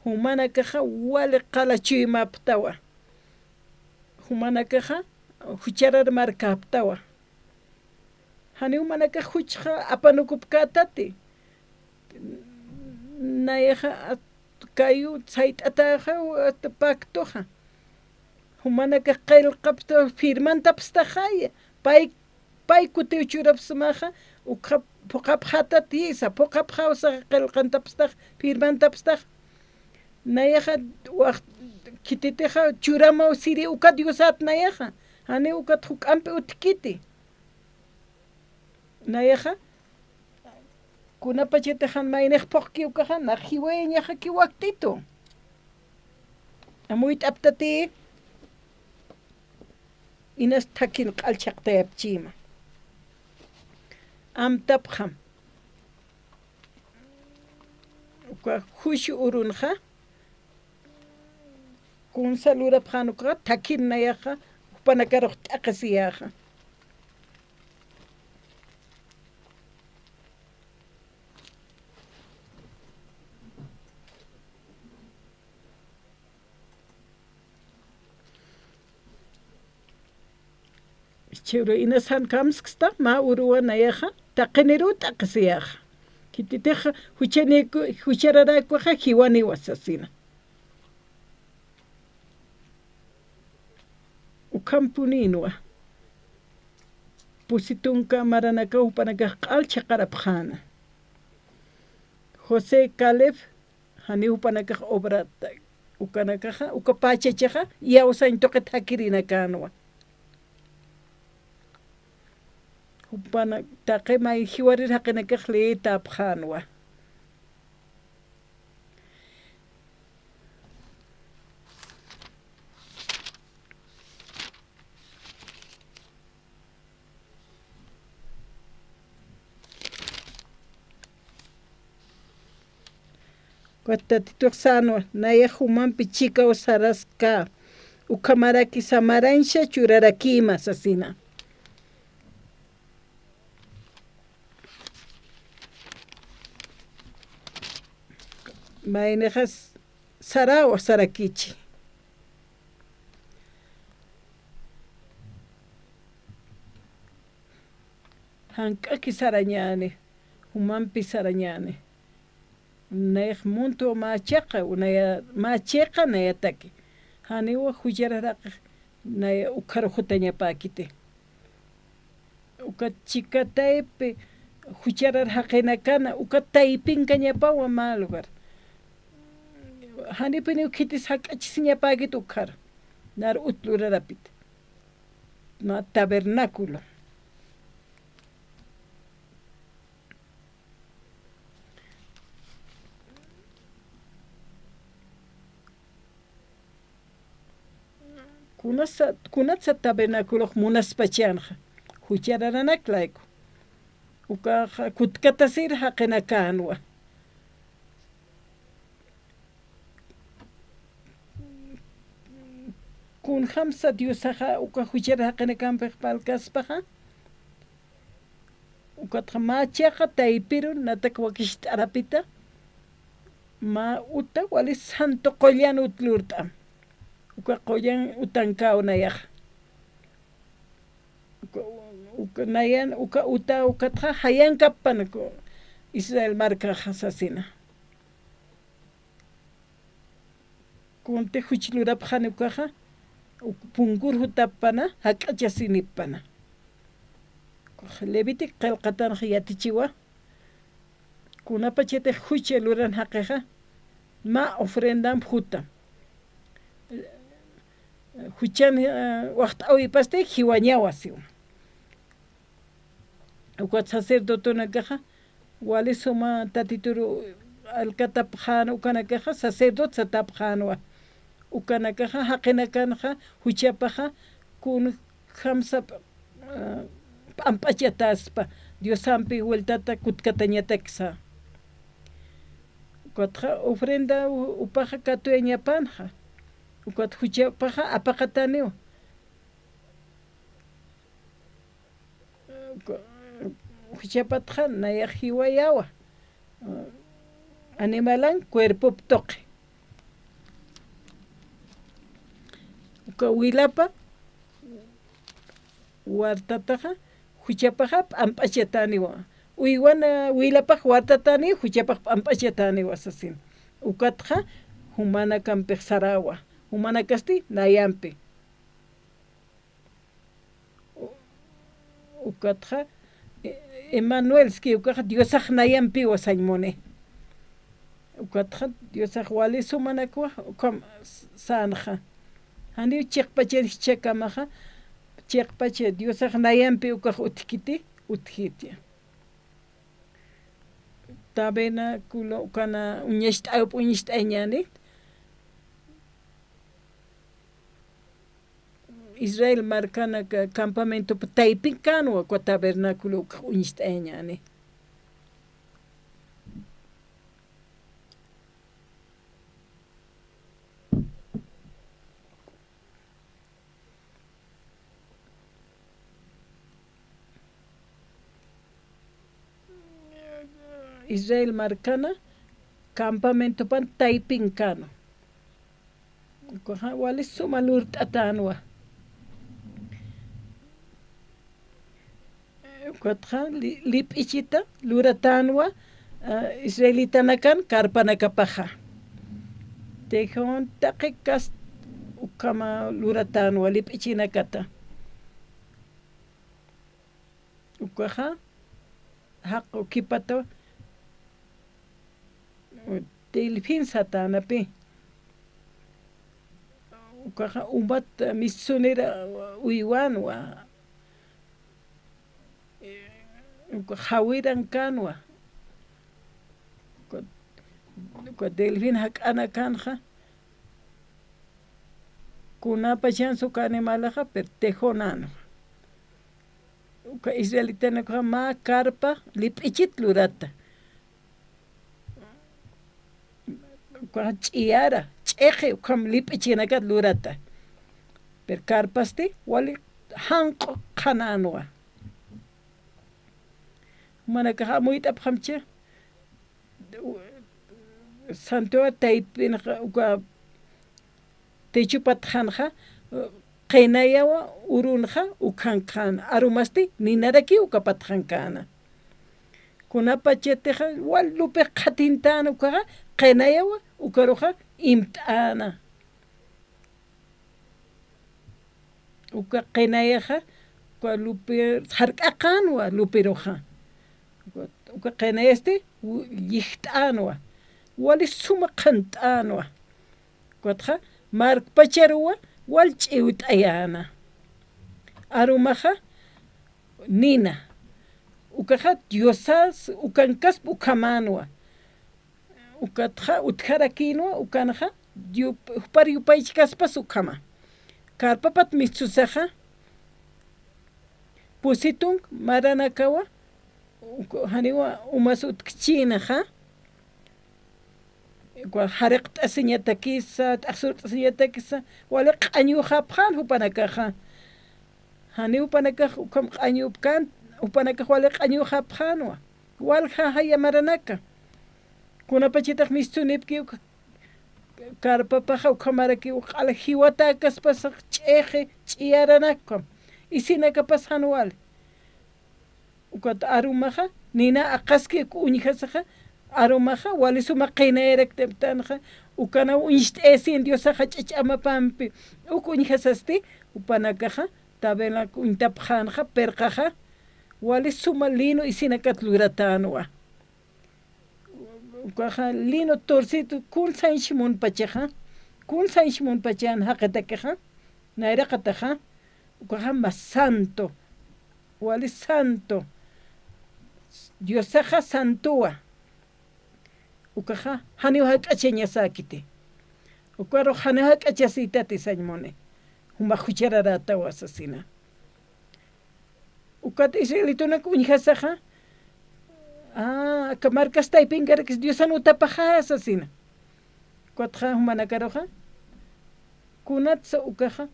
G: Humana kaja wale qala chimaptawa. Humana kaja hucherar markaptawa. Haniu manaka huchha apanukupkatati. Nayeja kayu tsait ataja paktoja. Humanaka qail qabta firman tapstaja. Pai kutiu churapsmaja ukap pokap hatati sa pokap hausa qail qantapstah firman tapstah. Nayeja waqt kititeja churama siri ukat yusat nayeja. Haniu ukat hukampe utkiti. Nayeja kuna pachetejan mainej pokki ukajan najiweña jaki waktito. Amuit aptati inas takin qalchaqtayapchima. Amtapjam. Uka hushu urunja. Kun salura pjanuka takin nayaja upanakaroq taqasiyaja. Chévere, inasan kamsksta ma urua nayaja taqiniru taqasiyaja. Kititeja huchararakuja hiwani wasasina. Ukampuninwa. Pusitunka maranaka upanaka qalcha qarapjana. José Caleb hani upanaka obra ukanakaja ukapachecheja ya usain toqet hakirina kanwa. Upana taqema hiwarir haqinaka khli tapjanwa. Cuatatituxano, naya human pichica o sarasca, ucamaraki samarancha churarakima asesina. Mainejas sara o sarakichi. Hankaki sarañane, human pisarañane. Naya muntu macheqa unaya macheqa naya taki haniwa hujararaq naya ukharuhutaña pakite ukachikataypi hujarar haqinakana ukataypinkañapawa ma lugar hanipini ukhitis haq'achisiña pakit ukhar nar utlurarapit na tabernáculo. Kunatsa tabernáculo munaspachanja huchararanak laiko uka kutkatasir haqinakanwa kun hamsa diosaja uka huchar haqinakanpej palkaspaja ukatqa machaqa taypiru natak wakisht arapita ma uta wali santo qollan utlurta uka qollan utankawnayaq uka nayan uka uta ukatqa hayan kappan Israel marca hasasina kunte huchlurapqani ukaqa punkur hutapana hak'achasinipana Levitic qillqatan yatichiwa kunapa chayta hucha luran haqiqa ma ofrendan huta huchan waqt'awi paste hiwañawa siwa uka sacerdotonakaqa wali suma tatituru alkatapqhana ukanakaqa sacerdote satapqhanwa ukanakaqa haqinakanqa huchapaqa kun khamsa p'amp'achataspa Diosampi vueltata kutkatañataksa ukatqa ofrenda upaqa katuyañapanja ukat huchapaqa apaqataniwa huchapatqa nayaq hiwayawa animalan cuerpo toqe uka wilapa wartataqa huchapaqa p'amp'achataniwa uywana wilapaq wartatani huchapaq p'amp'achataniwa sasin ukatqa humana kampiq sarawa humana kasti nayanpi ukatqa Emmanuelski ukaqa Diosaq nayanpi wasaymuni ukatqa Diosaq wali sumanakuwa ukam sanaqa hani chiqpacharik chakamaqa chiqpacha Diosaq nayanpi ukaq utkiti utkitya tabernáculo ukana uñasht'ayup uñasht'ayñani Israel marcana campamento taypin kanwa kwa tabernáculo ukaq uñasht'ayñani Israel marcana campamento pan taypincano wali suma lurt'atanwa ukatqa lip'ichita luratanwa israelitanakan karpanakapaqa tejon taqi kas ukama luratanwa lip'ichinakata ukaqa haqqu kipata delfin satanapi ukaqa umat misunira uywanwa hawiran kanwa uka delfin hak'ana kanqa kunapa chansu kanimalaqa pero tejonanwa uka israelitanaqa ma karpa lip'ichit lurata uka ch'iyara ch'eqe ukam lip'ichinaka lurata pero karpasti wali hanq'u qhananwa manaka hamuyta phamche santua taypinqa uka techupat khanqa qinayawa urunqa ukhanqana arumasti ninaraki ukapat khankana kunapa chetiqa walupi qhatintana ukaqa qinayawa ukaruqa imt'ana uka qinayaqa uka lupi hark'aqanwa lupiruqa uka qinayasti lliqt'anwa wali suma qhant'anwa ukatqa markpacharuwa wal ch'iwt'ayana arumaqa nina ukaqa Diosas ukankaspa ukhamanwa ukatqa utkarakinwa ukanaqa hupar yupaychik kaspas ukhama karpapat mitsusaqa pusitun maranakawa haniwa umas utkchinaqa hariq t'asiñatakisa t'aqsur t'asiñatakisa wali q'añu hapqan hupanakaqa hani hupanakaq ukam q'añupkan upanaka wale q'añu hapqanwa walja hayamaranaka kunapachitaq mistunipki karpapaja ukamaraki uqala hiwata kaspasaq ch'eje ch'iyaranakam isinaka pasqanwali ukata arumaja nina aqaski uñijasaja arumaja wali suma qinayrak teptanaja ukana uñisht'esin diosaja ch'ach'amapampi uñijasasti upanakaja tabela uñtapjanja perqaja wali suma lino isinakat luratanwa ukaja lino torcito kun sanshmun pachaja kun sanshmun pachan haqatakaja nayraqataja ukaja mas santo wali santo diosaja santua ukaja haniwa hak'achañasakite ukaro haniwa hak'achasitati sañmone huma huchararata wasasina ukata israelitunaka uñijasaja kamarkas taypinkarakis diosan utapajasa sina kuatja humanakaroja kunatsa ukaja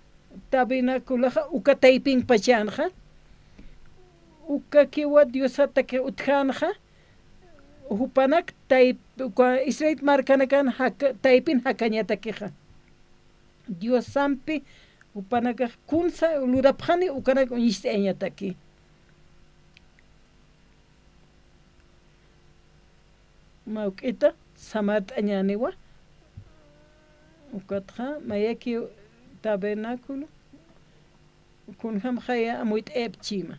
G: tabinakulaja uka taypin pachanja uka kiwa diosataka utjanja hupanak Israel markanakan taypin hakañatakija diosampi upanaka kunsa lurapjani ukanak uñisht'eñataki mawk'ita samart'añaniwa ukatja mayaki tabernáculo kunjam jaya amuyt'epchima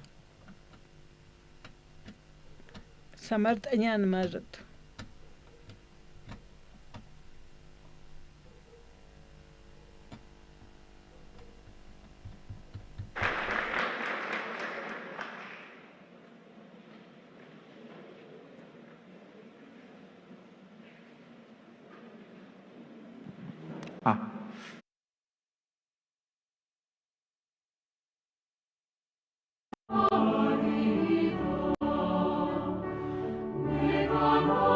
G: samart'añani marrato
E: Amen.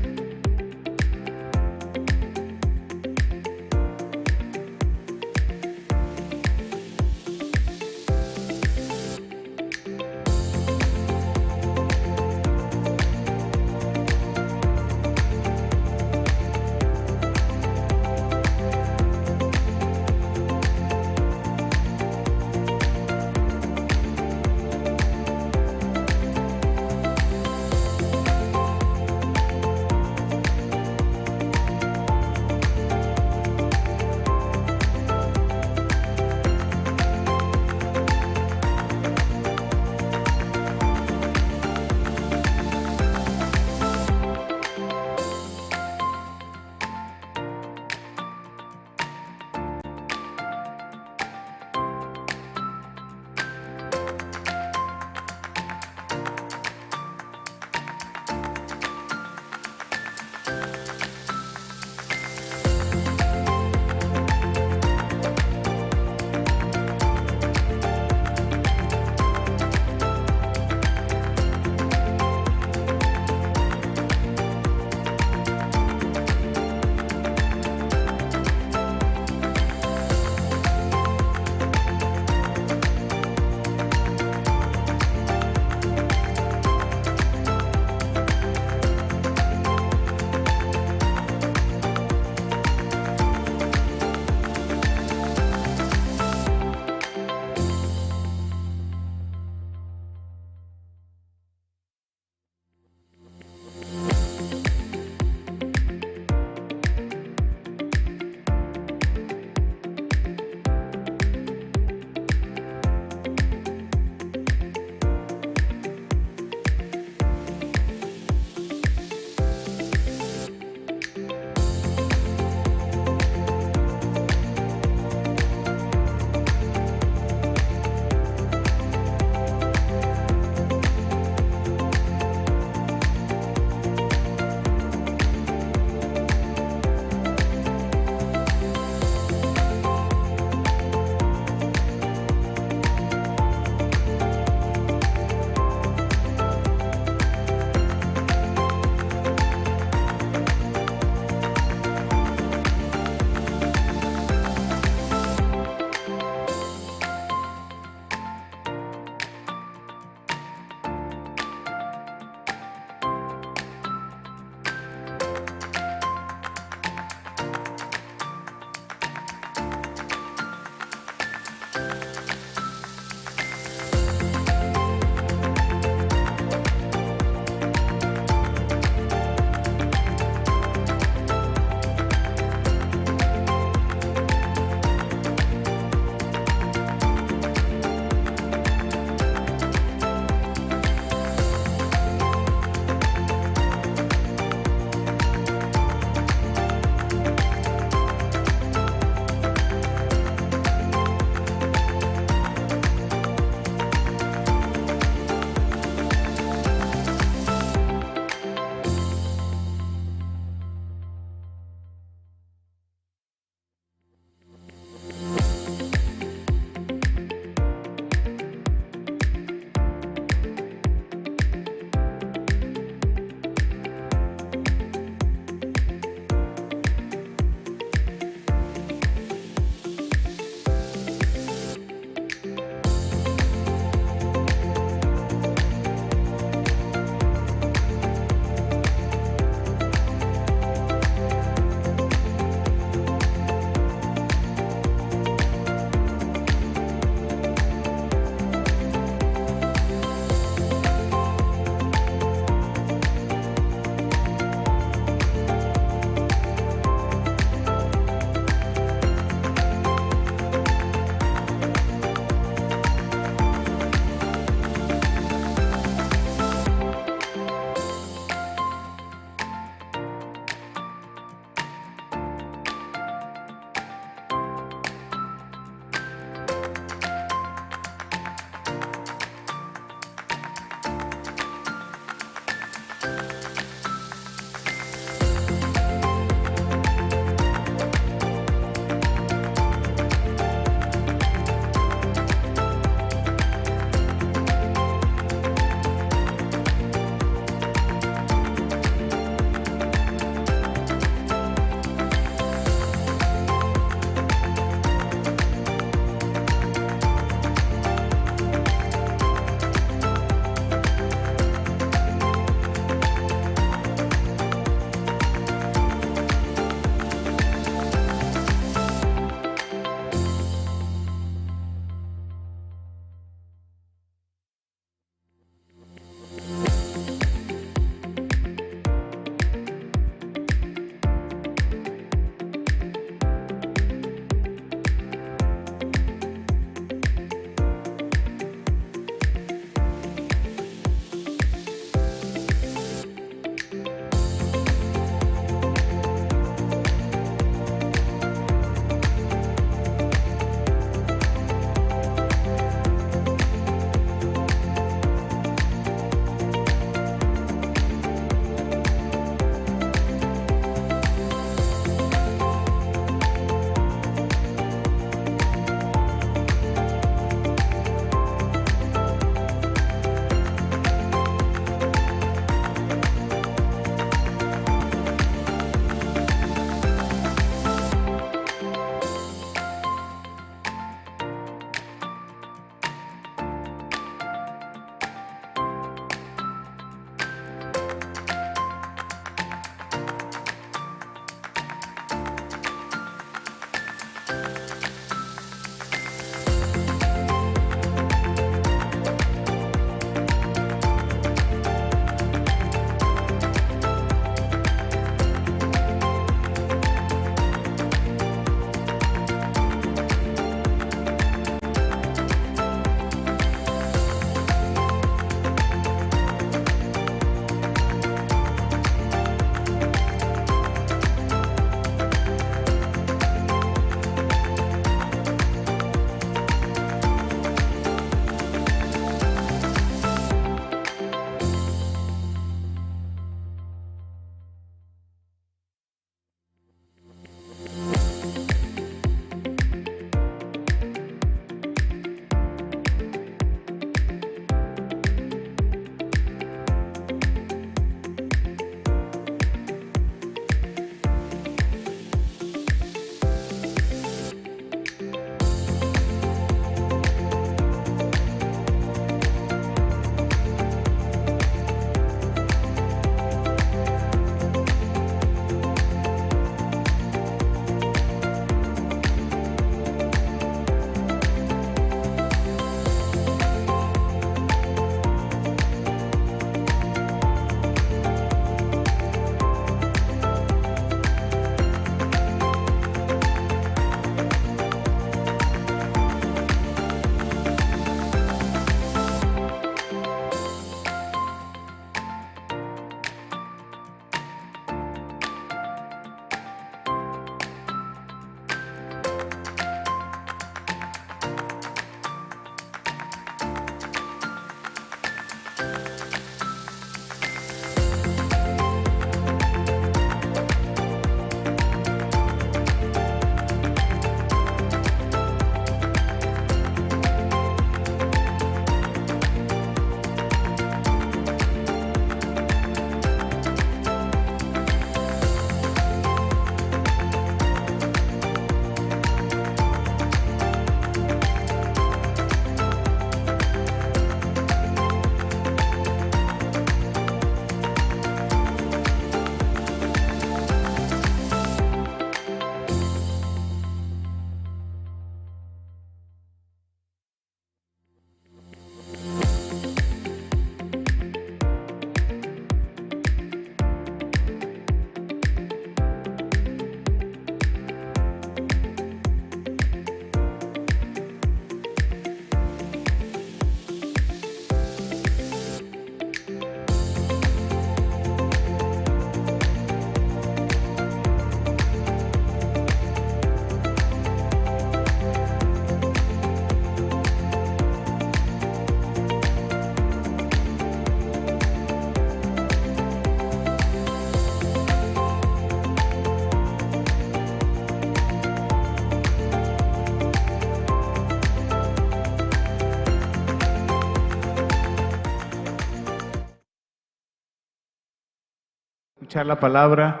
D: escuchar la palabra.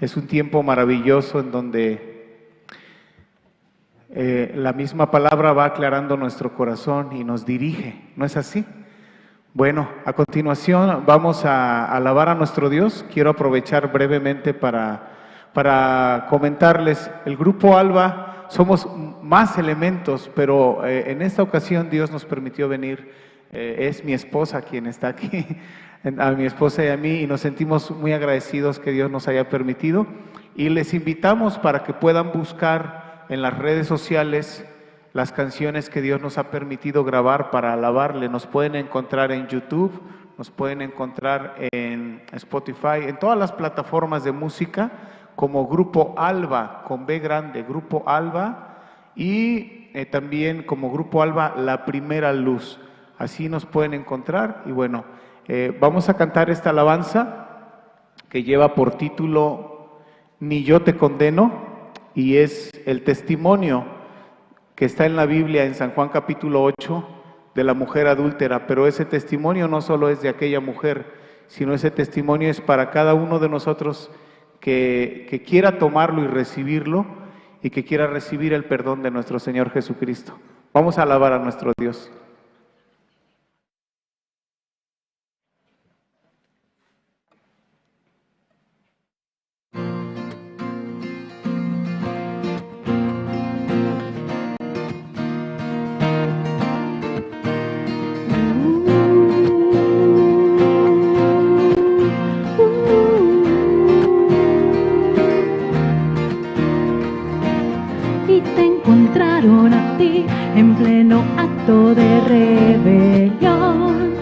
D: Es un tiempo maravilloso en donde la misma palabra va aclarando nuestro corazón y nos dirige, ¿no es así? Bueno, a continuación vamos a alabar a nuestro Dios. Quiero aprovechar brevemente para comentarles, el Grupo Alba, somos más elementos, pero en esta ocasión Dios nos permitió venir, es mi esposa quien está aquí, a mi esposa y a mí, y nos sentimos muy agradecidos que Dios nos haya permitido, y les invitamos para que puedan buscar en las redes sociales las canciones que Dios nos ha permitido grabar para alabarle. Nos pueden encontrar en YouTube, nos pueden encontrar en Spotify, en todas las plataformas de música, como Grupo Alba, con B grande, Grupo Alba, y también como Grupo Alba, La Primera Luz. Así nos pueden encontrar. Y bueno, vamos a cantar esta alabanza que lleva por título Ni yo te condeno, y es el testimonio que está en la Biblia en San Juan capítulo 8 de la mujer adúltera. Pero ese testimonio no solo es de aquella mujer, sino ese testimonio es para cada uno de nosotros que quiera tomarlo y recibirlo, y que quiera recibir el perdón de nuestro Señor Jesucristo. Vamos a alabar a nuestro Dios.
E: Encontraron a ti en pleno acto de rebelión.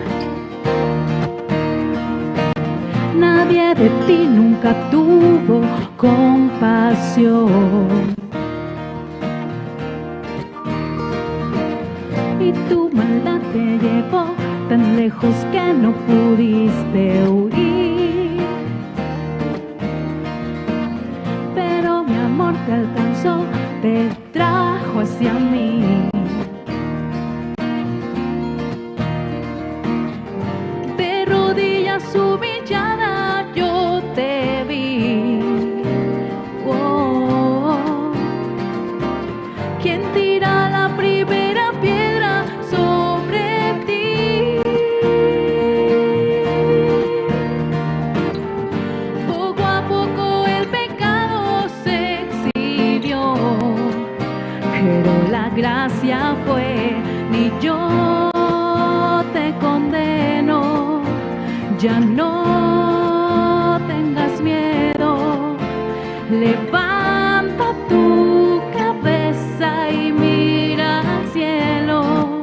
E: Nadie de ti nunca tuvo compasión. Y tu maldad te llevó tan lejos que no pudiste huir. Pero mi amor te alcanzó, te trajo hacia mí. De rodillas humillada yo te vi. Oh, ¿quién tira la primera piedra sobre ti? Poco a poco el pecado se exhibió, pero la gracia fue: ni yo te condeno, ya no tengas miedo, levanta tu cabeza y mira al cielo,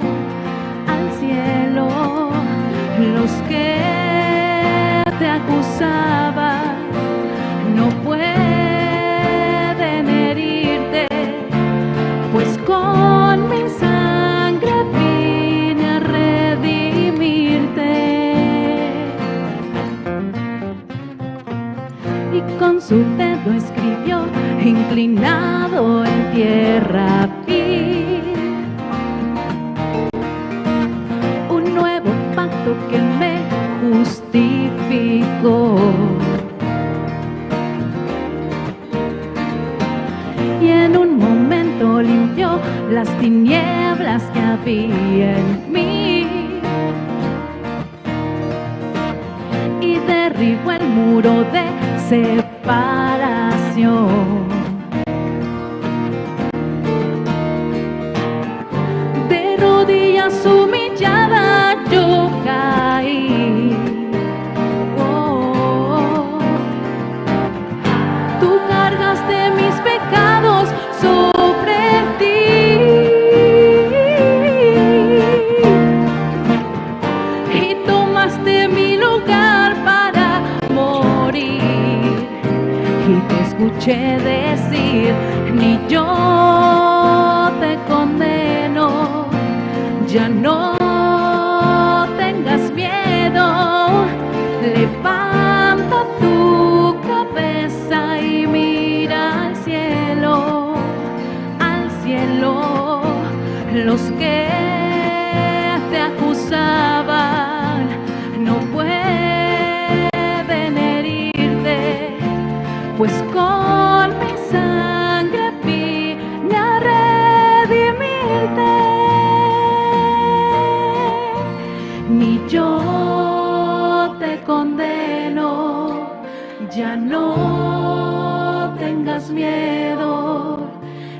E: los que te acusaban no pueden herirte, pues con mi sangre vine a redimirte. Y con su dedo escribió, inclinado en tierra vi, un nuevo pacto que me justificó. Y en un momento limpió las tinieblas que había en mí, y derribó el muro de separación. De rodillas humillada yo caí. Oh, tú cargaste mis pecados sobre ti, y tomaste mi lugar para morir. Y te escuché decir: ni yo te condeno, ya no tengas miedo, levanta tu cabeza y mira al cielo, los que te acusaban no pueden herirte, pues con mi sangre vine a redimirte. Ni yo te condeno, ya no tengas miedo.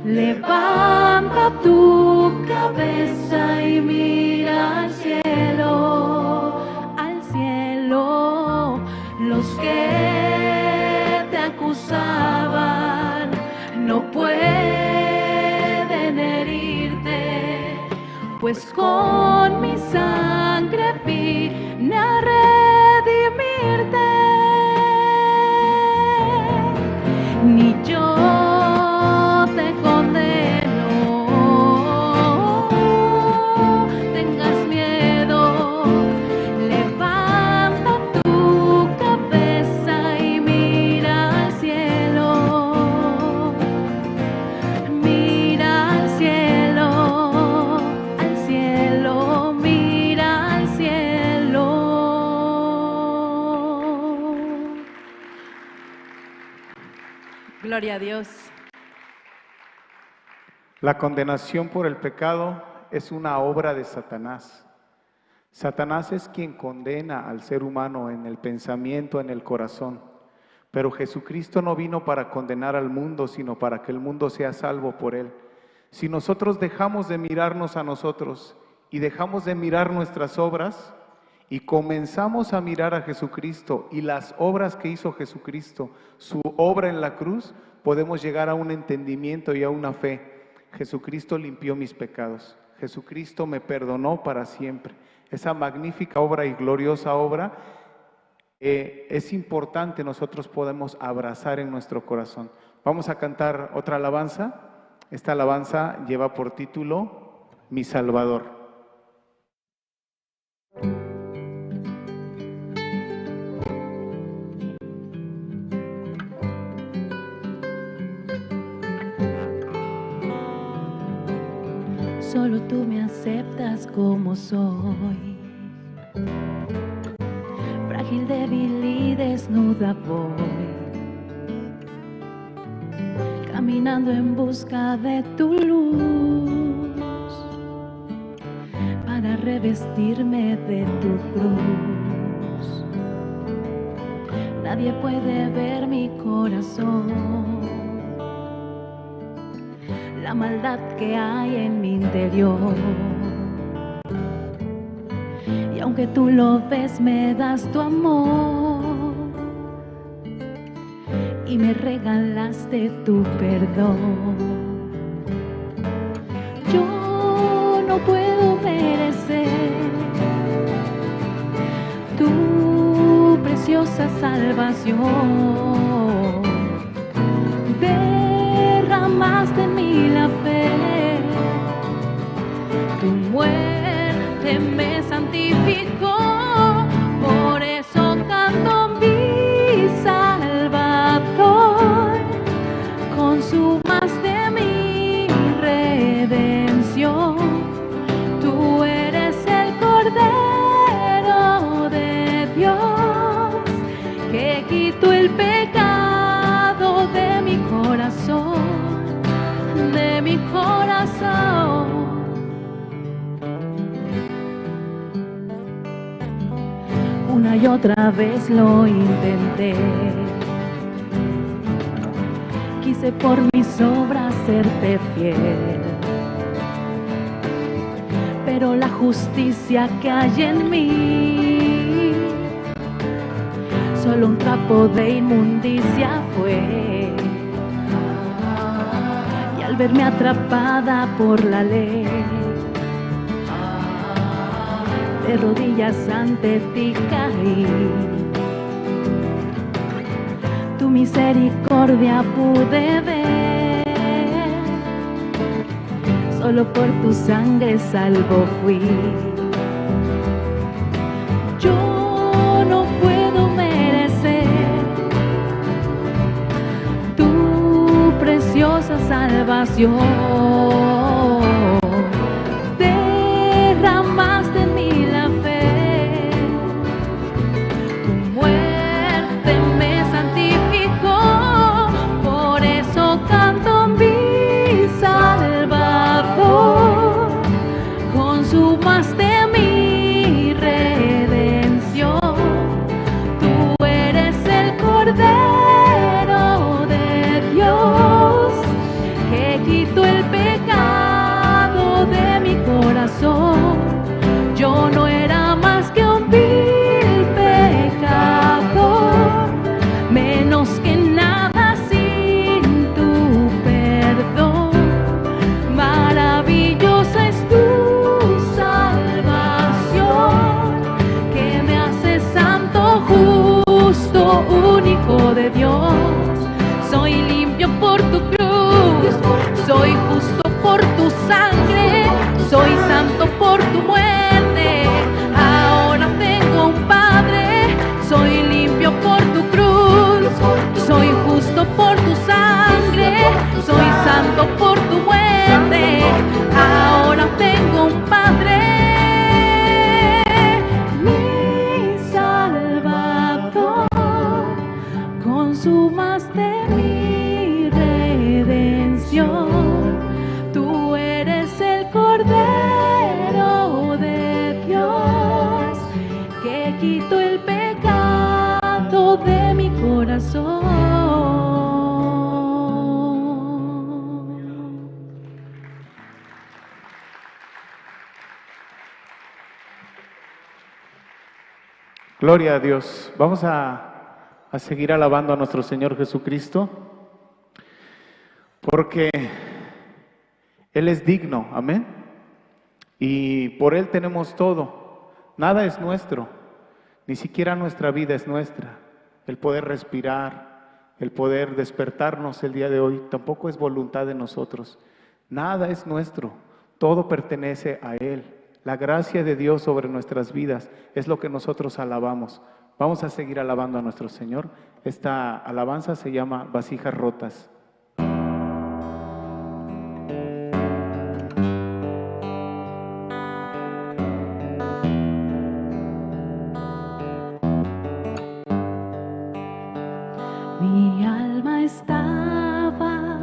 E: Levanta tu cabeza y mira al cielo, al cielo. Los que te acusaban no pueden herirte, pues con mi sangre vine a redimirte. Ni yo te condeno, tengas miedo. Levanta tu cabeza y mira al cielo, mira al cielo, mira al cielo. Gloria a Dios.
D: La condenación por el pecado es una obra de Satanás. Satanás es quien condena al ser humano en el pensamiento, en el corazón. Pero Jesucristo no vino para condenar al mundo, sino para que el mundo sea salvo por él. Si nosotros dejamos de mirarnos a nosotros y dejamos de mirar nuestras obras y comenzamos a mirar a Jesucristo y las obras que hizo Jesucristo, su obra en la cruz, podemos llegar a un entendimiento y a una fe. Jesucristo limpió mis pecados. Jesucristo me perdonó para siempre. Esa magnífica obra y gloriosa obra es importante, nosotros podemos abrazar en nuestro corazón. Vamos a cantar otra alabanza. Esta alabanza lleva por título Mi Salvador.
E: Solo tú me aceptas como soy, frágil, débil y desnuda voy, caminando en busca de tu luz, para revestirme de tu cruz. Nadie puede ver mi corazón, la maldad que hay en mi interior. Y aunque tú lo ves, me das tu amor y me regalaste tu perdón. Yo no puedo merecer tu preciosa salvación. Derramaste en mí la fe, tu muerte me santificó, por eso canto mi Salvador, consumaste mi redención, tú eres el Cordero de Dios, que quitó el pecado de mi corazón, de mi corazón. Una y otra vez lo intenté, quise por mis obras serte fiel, pero la justicia que hay en mí solo un trapo de inmundicia fue. Y al verme atrapada por la ley, de rodillas ante ti caí. Tu misericordia pude ver, solo por tu sangre salvo fui. Yo no puedo merecer tu preciosa salvación. Derramaste en mí la fe, tu muerte me santificó, Soy justo por tu sangre, soy santo por tu muerte. Ahora tengo un Padre, soy limpio por tu cruz. Soy justo por tu sangre, soy santo por tu muerte. Ahora tengo un Padre, mi Salvador. Consumaste mi redención. Tú eres el Cordero de Dios, que quitó el pecado de mi corazón.
D: Gloria a Dios. Vamos a seguir alabando a nuestro Señor Jesucristo, porque Él es digno, amén. Y por Él tenemos todo. Nada es nuestro, ni siquiera nuestra vida es nuestra. El poder respirar, el poder despertarnos el día de hoy, tampoco es voluntad de nosotros. Nada es nuestro, todo pertenece a Él. La gracia de Dios sobre nuestras vidas es lo que nosotros alabamos. Vamos a seguir alabando a nuestro Señor. Esta alabanza se llama Vasijas Rotas.
E: Mi alma estaba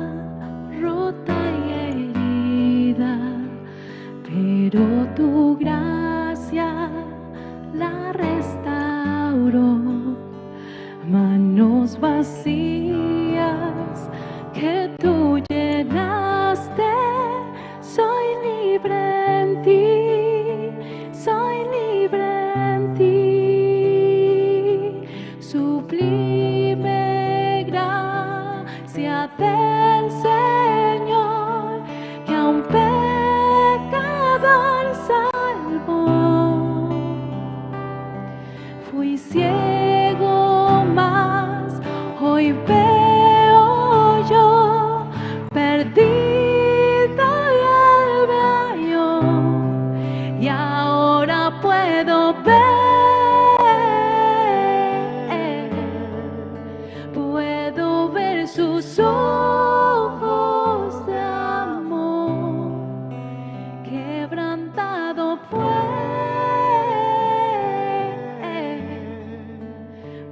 E: rota y herida, pero tu gracia la restauró. Manos vacías que tú llenaste, soy libre en ti, soy libre en ti. Sublime gracia del Señor, que a un pecador salvó. Fui ciego, mas hoy veo yo, perdido y Él me halló, y ahora puedo ver sus ojos de amor. Quebrantado fue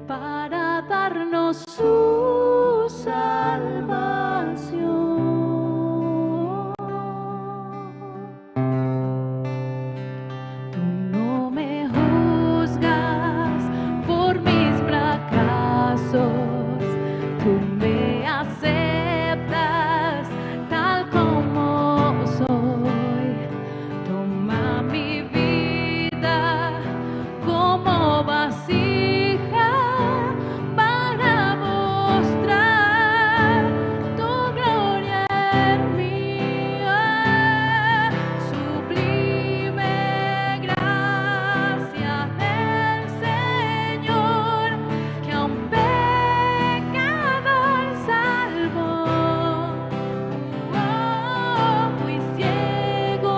E: para darnos su salvación. Tú no me juzgas por mis fracasos, tú me aceptas tal como soy. Toma mi vida como vasija para mostrar tu gloria en mí. Sublime gracia del Señor, que a un pecador salvó. Fui ciego,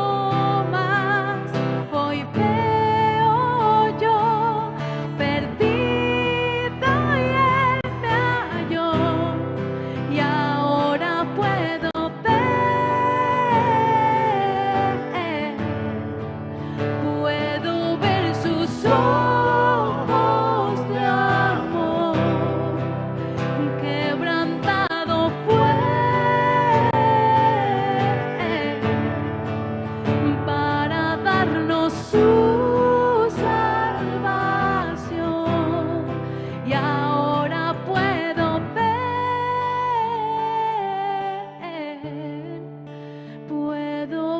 E: mas hoy veo yo, perdido y Él me halló, y ahora puedo ver sus ojos de amor. Quebrantado fue para darnos su salvación, y ahora puedo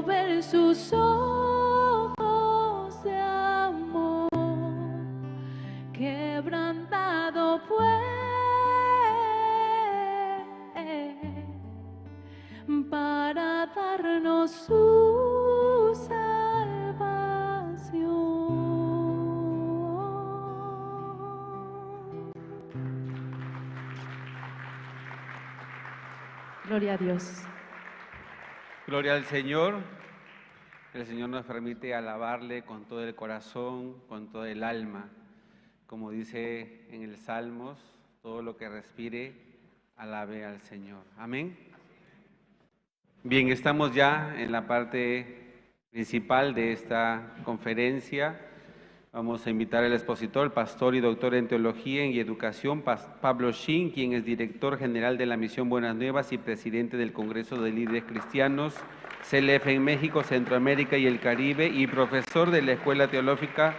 E: ver sus ojos de amor. Quebrantado fue para darnos su salvación. Gloria a Dios.
B: Gloria al Señor. El Señor nos permite alabarle con todo el corazón, con todo el alma. Como dice en el Salmos, todo lo que respire, alabe al Señor. Amén. Bien, estamos ya en la parte principal de esta conferencia. Vamos a invitar al expositor, pastor y doctor en Teología y Educación, Pablo Shin, quien es director general de la Misión Buenas Nuevas y presidente del Congreso de Líderes Cristianos, CLF en México, Centroamérica y el Caribe, y profesor de la Escuela Teológica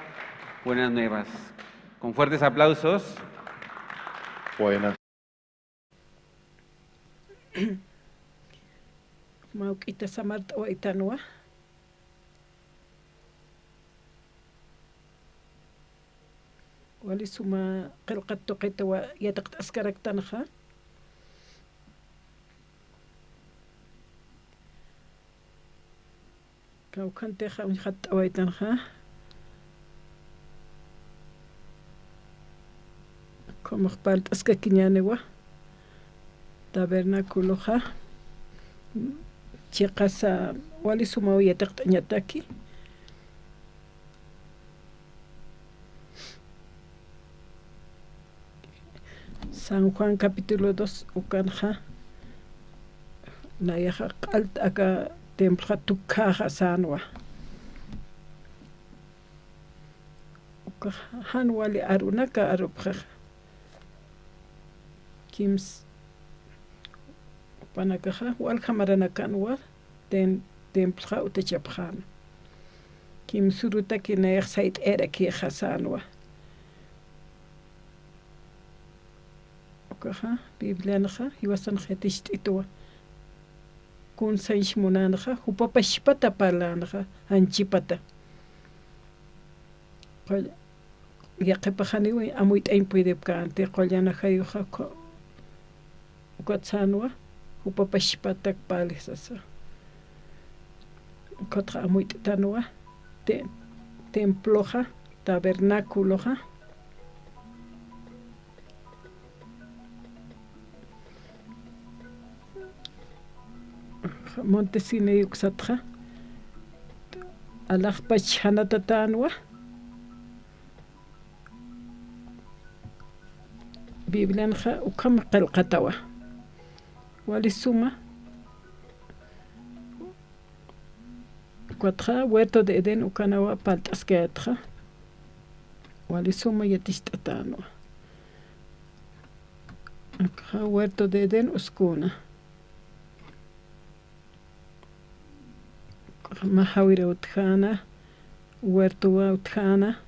B: Buenas Nuevas. Con fuertes aplausos.
F: Buenas.
G: Mauquita Samart o Itanua. Wali suma qilqat toqita wa yataqt askarak tanha. Kau kante kham khat awaitanha. Como palt aska kinyanewa. Tabernáculo ha. Chiqasa wali suma yataqt anyataki. San Juan capítulo 2 ukanja la yaja qalt aka templo tukhaja sanwa han wali arunaka arupja kims panakaja wal khamarana kanwa templo utachapjan kim suruta kinayah sait era ki khasanwa kaha Biblia naha iwasan khetist ituwa kun saish munanaha upapashpata palanaha anchipata qol yaqipahani wi amuit ain puede kante qollana hayuha ukatsanwa upapashpata palisasa kotra amuit tanwa temploja tabernáculoja Montesine yuksatra alaqpach hanatatanwa Biblia ukam qilqatawa walisuma cuatra huerto de Edén ukanawa paltasketra walisuma yatistatanwa huerto de Edén uskuna Mahawira utjana, huertua utjana,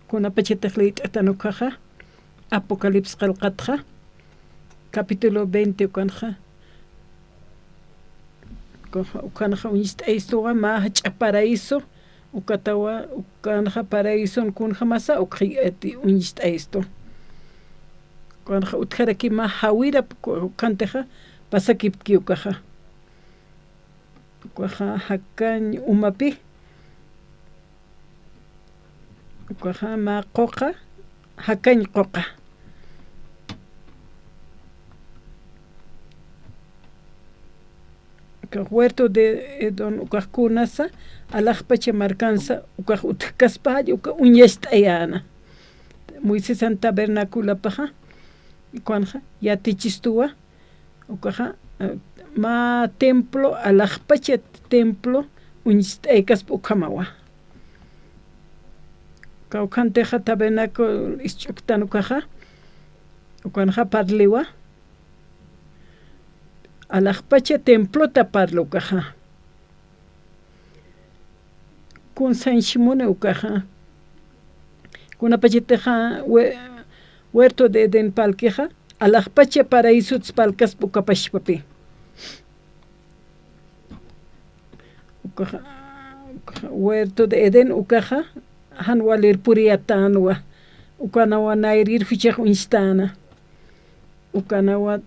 G: kuna pachitahlit atanukaja, Apocalipsis qalqatja, capítulo 20 ukanja, ukanja unist eistoga ma paraíso, ukatawa ukanja paraíso kunja masa ukhieti unist eisto. Ukanja utjaraki mahawira ukanteja, pasakipki ukaja. Ukwaha hakan umapi ukwaha ma qoqa hakan qoqa ka huerto de Edón ukahkunasa alaqpacha marcansa ukah utkaspa uka unyastayana Moisés an tabernáculo paja kwanja yatichistuwa ukaha ma templo alaqpacha templo unistaykas ukamawa kawkanteja tabernáculo ischuktanukaja ukanja parliwa alaqpacha templo taparlukaja kun sanshimune ukaja kunapachiteja huerto de Edén palkeja alaqpacha paraíso palkas ukapashpapi huerto de Edén ukaja hanwalir puriatanwa ukanawa nairir fichaj instana ukanawa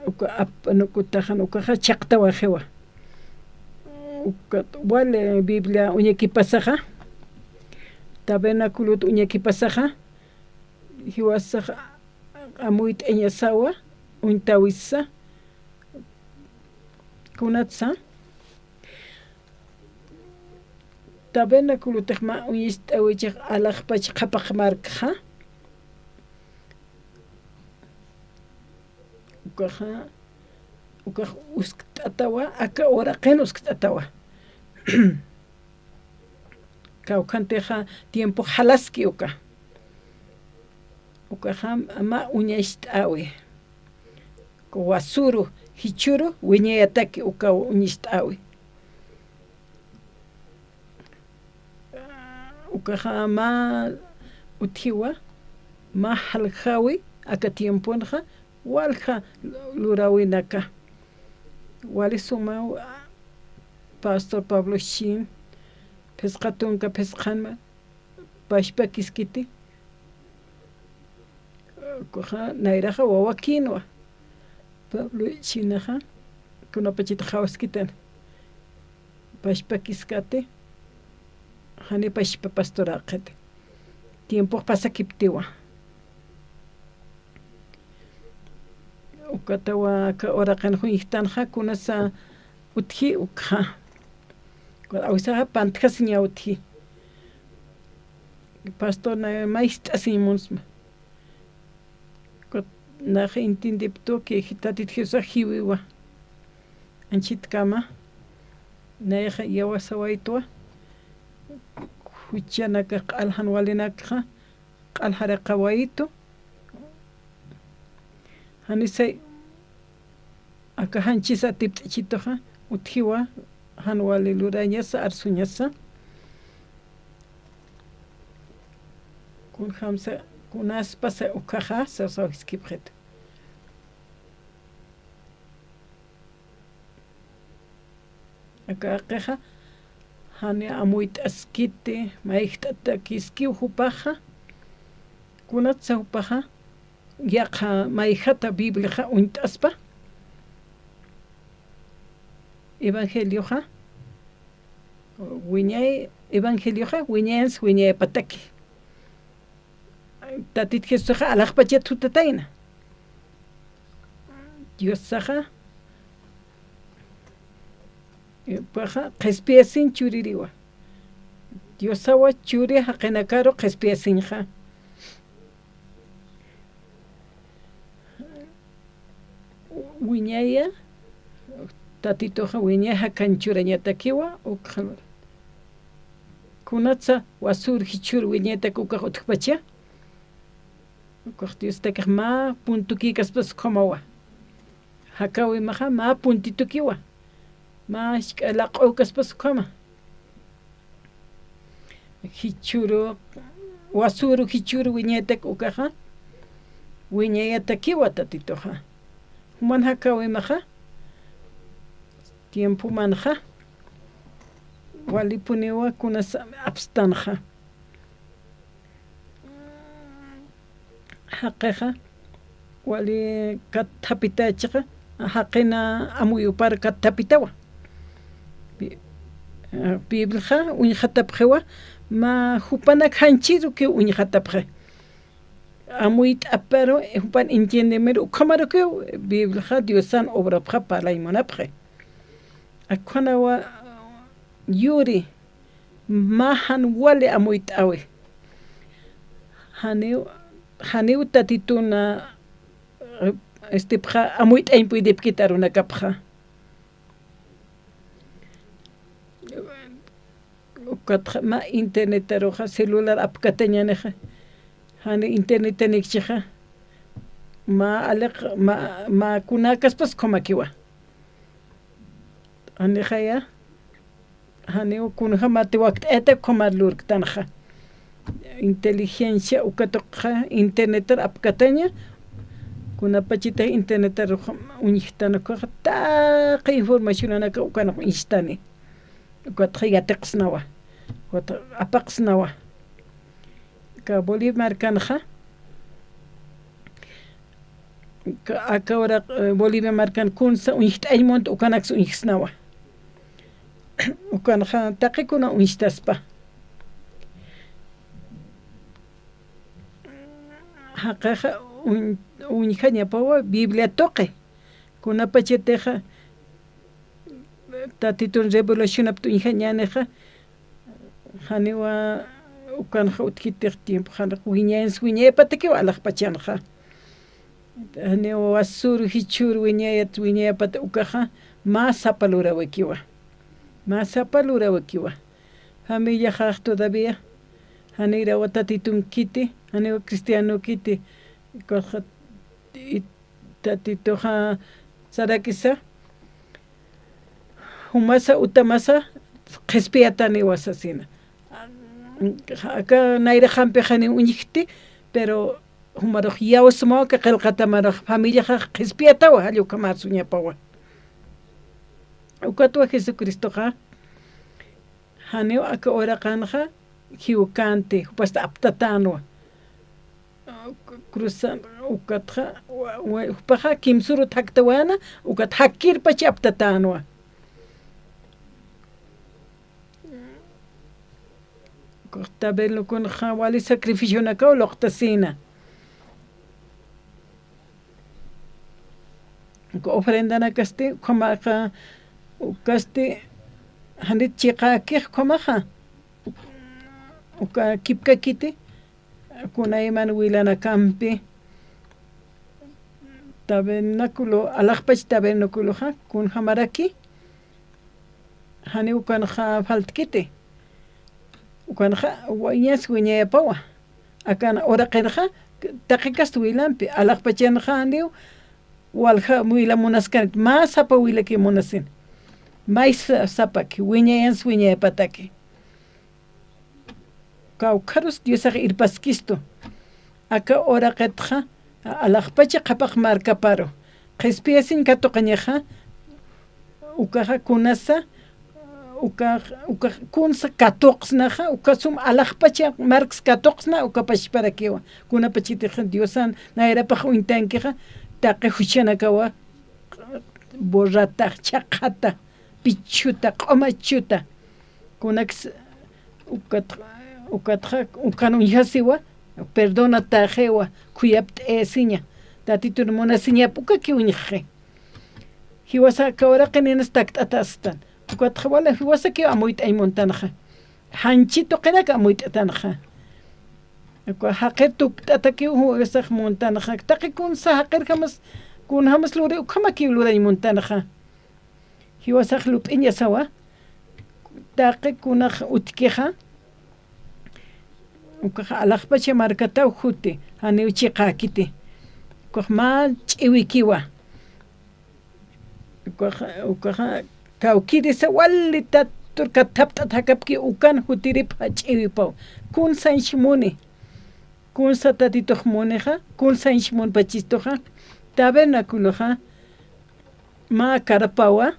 G: ukanukutajan ukaja chaqtawa jewa wale Biblia uñekipasaja tabernáculo uñekipasaja hiwasaja amuit eñasawa untawisa kunatsa tabernáculo tejma uñist'awichej alaqpach qhapaq marqa ukaj usk't'atawa aka oraqen usk't'atawa kawkanteja tiempo halaski ukajam ama uñayst'awi wasuru hichuru wiñayataki uka uñist'awi ukaja ma uthiwa ma haljawi aka tiemponja walja lurawinaka wali suma Pastor Pablo Shin pesqatunka pesqanma pashpa kiskiti ukaja nayraja wawakinwa Pablo Shinaja kunapachita hawaskitan pashpa kiskate hani pashpa pastoraqete tiempo pasakiptiwa ukatawa ka oraqan huñihtanja kunasa uthi ukha awisa pantjasiña uthi pastor na maistasimunsma naja intindipto que hitatit Jesús hiwiwa anchit kama naja yawa sawaitwa huchanaka qalhan walinaka qalhara qawaito hanisay aka hanchisa tipchitoja uthiwa hanwali lurañasa arsuñasa kun hamsa kunas pasa ukaja sa skipret aka qeja hani amuit askite maihtata kiski upaja kunat sa upaja yaqa maihata biblia untaspa evangelioja wiñay evangelioja wiñens wiñay pataki tatit Jesús alaqpacha tutataina Dios saja paja qespiasin chuririwa Dios sawa churi haqinakaro qespiasinja wiñaya tatitoja wiñaja kanchurañatakiwa ukhalor kunatsa wasur hichur wiñata kuka utkpacha Dios takaj ma puntuki kaspas komawa hakawi maja ma puntitukiwa ma shkalaqo kaspas koma hichuro wasuru hichuru wiñata kukaja wiñayatakiwa tatitoja man hakawi maja tiempo manja walipuniwa kunas abstanja haqqeja wali kathapitachiqa haqqina amuyupar kathapitawa biblja uñhatapjewa ma hupanak hanchiru que uñhatapje amuit aparo hupan entiendemero kamaro que biblja diosan obra para imonapje akwanawa yuri mahan wale amuit awe Haneu tatituna pja amuit puede quitar una capja ma internet roja celular apkatañaneja hani internet anexija ma alek ma kunakas pas komakiwa anejaya haneu kunja mate waqt eta komalur tanja inteligencia ukatoqa internet apkataña kunapachita internet uñihtana ta información anaka ukana instani ukatja teqsnawa wata apaqsnawa ka Bolivia markanja ka akawra Bolivia markan kunsa uñihtaymont ukanax uñisnawa ukanja taqikuna uñistaspa haqqeja uñijañapawa Biblia toqe kunapacheteja tatitun revolución aptu uñijañaneja haniwa ukan utkitih tiempo han wiñe pataki walaj pachanja haniwa asur hichur wiñe pat ukaja más sapalura wakiwa familia haj todavía hanira watatitum kiti haniwa cristiano kiti koja tatitoja sarakisa humasa utamasa qespiatani wasasina acá naira jampe jani uñikti pero humaroj yausmo que qelqatamaroj familia ja qespiata wa hallo kamar suñapawa ukatwa Jesucristo ja hani aka ora kanja hiukante pasta aptatano cruzan ukatja paja kimsuru taktawana ukat hakir pachi aptatano tabelo con jawali sacrificio na ka loqtasina ko ofrenda na kaste koma ka kaste hanit chiqa ke koma ha uka kipka kiti kuna iman wilana kampi tabernáculo alaqpach tabernáculo ha kun hamaraki hani ukan ha faltkiti ukan ha wanyas wiñe pawa akan ora qirja taqikas wilampi alaqpachan handiu walha wila munaskan más sapa wila ki munasin mais sapa ki wiñe pataki kaukarus diosaq irpaskisto aka ora qetja alaqpacha qapaq markaparo qispiasin katoqañaja ukaja kunasa uka kunsa katoqsnaja ukasum alaqpacha marks katoqsna ukapash para kiwa kuna pachiti diosan nairapaq uintankiqa taqi huchanakawa borrata chaqata pichuta q'umachuta kunax ukanun yasiwa perdona tajewa kuyapt esiña tatitur monasiña puka ki uñje hiwasa kawara qeninas taktatastan ukatjawala hiwasa ki amuit ay montanja hanchito qenaka amuit tanja ko haqetuk tataki huwasaq montanja taqi kun sa haqer kamas kun hamas lure ukama ki lure ay montanja hiwasaq lup'iña sawa taqi kunaj utkeja ukaja alaqpacha markataw huti hani chiqa kiti mal ch'iwikiwa ukaja kawkirisa walita turka tapta takapki ukan hutirip ch'iwipaw kun sanshimuni kun satatitoq muneja kun sanshimun pachistoja tabernaculoja ma karapawa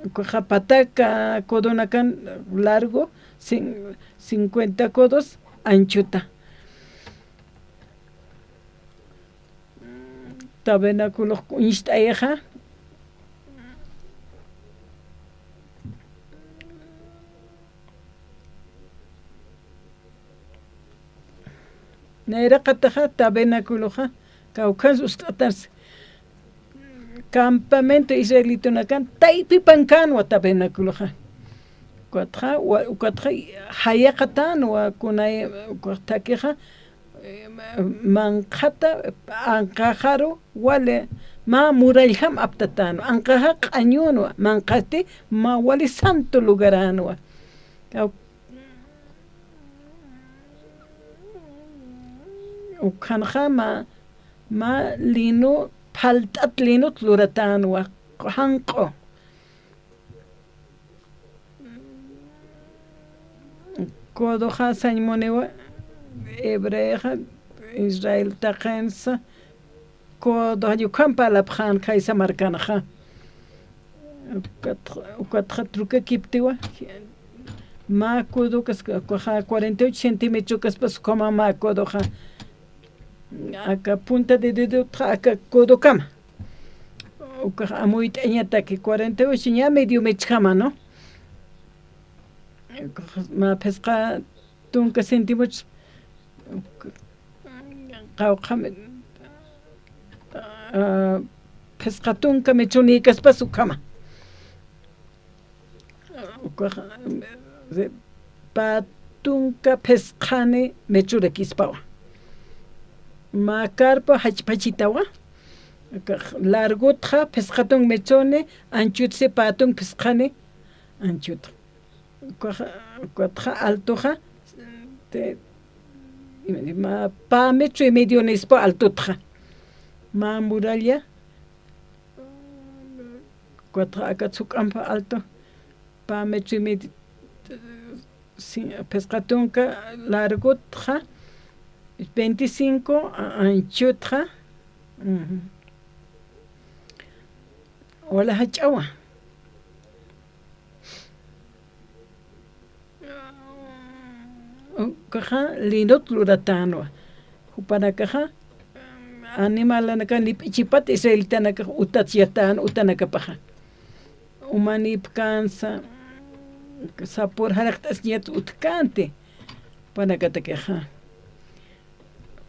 G: ukaja pataka kodonakan largo 50 codos anchuta tabernáculo inshtayeja naira qataja tabernáculoja kaukas ustatas campamento israelito nakan taypipankanwa tabernáculoja ukatja hayaqatan wa kunay ukatakeja manqata anqajaru wale ma muralham aptatano anqaja q'añunwa manqati ma wali santo lugaranwa ukanja ma lino phalt'at lino tluratanwa hanq'o kodoja sañmonewa hebreja Israel taqensa kodoja yukampa alapjan kaisa markanaja ukatja truque kiptiwa ma kodo kas koja 48 centímetros kas pas koma ma kodoja acá punta de dedo acá kodo kama ukaja amuit eñataki 48 ya medio mechama no ma pesca tunka centímetros qawqam pesca tunka mechunikas pasukama patunka pesqani mechurekispawa makarpa hachpachitawa largutja pesqatun mechone anchutse patun pesqani anchut cuatja altoja ma pa metro y medio nespo altutja ma muralla cuatja akatsuk ampa alto pa metro y medio pescatunca largutja 25 anchutja wala hachawa kaja linot luratano para kaja animal naka lipichipat israelita naka utachiatan utanaka paja umanip cansa sapor haraktas niet utkante para katakeja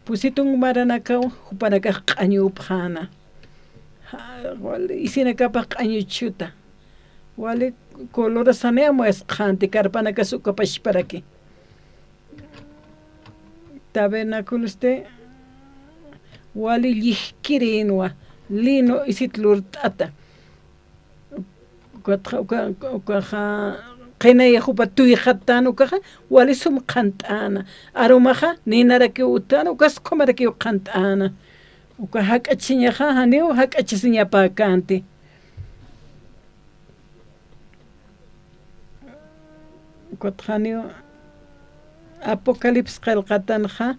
G: pusitong maranakaw para ka qanyu phana wala isinaka pa qanyu chuta wala color sanemo es khante karpana ka sukapash para que tabernáculo este wali lihkirinwa lino isitlurtata kaja qina yahupa tuy khatano kaja wali sum qantana arumaja ninara que utano kas komara que qantana uka hakachiñaja haneo hakachisiña pa kante kotjanio Apocalipsis qalqatanja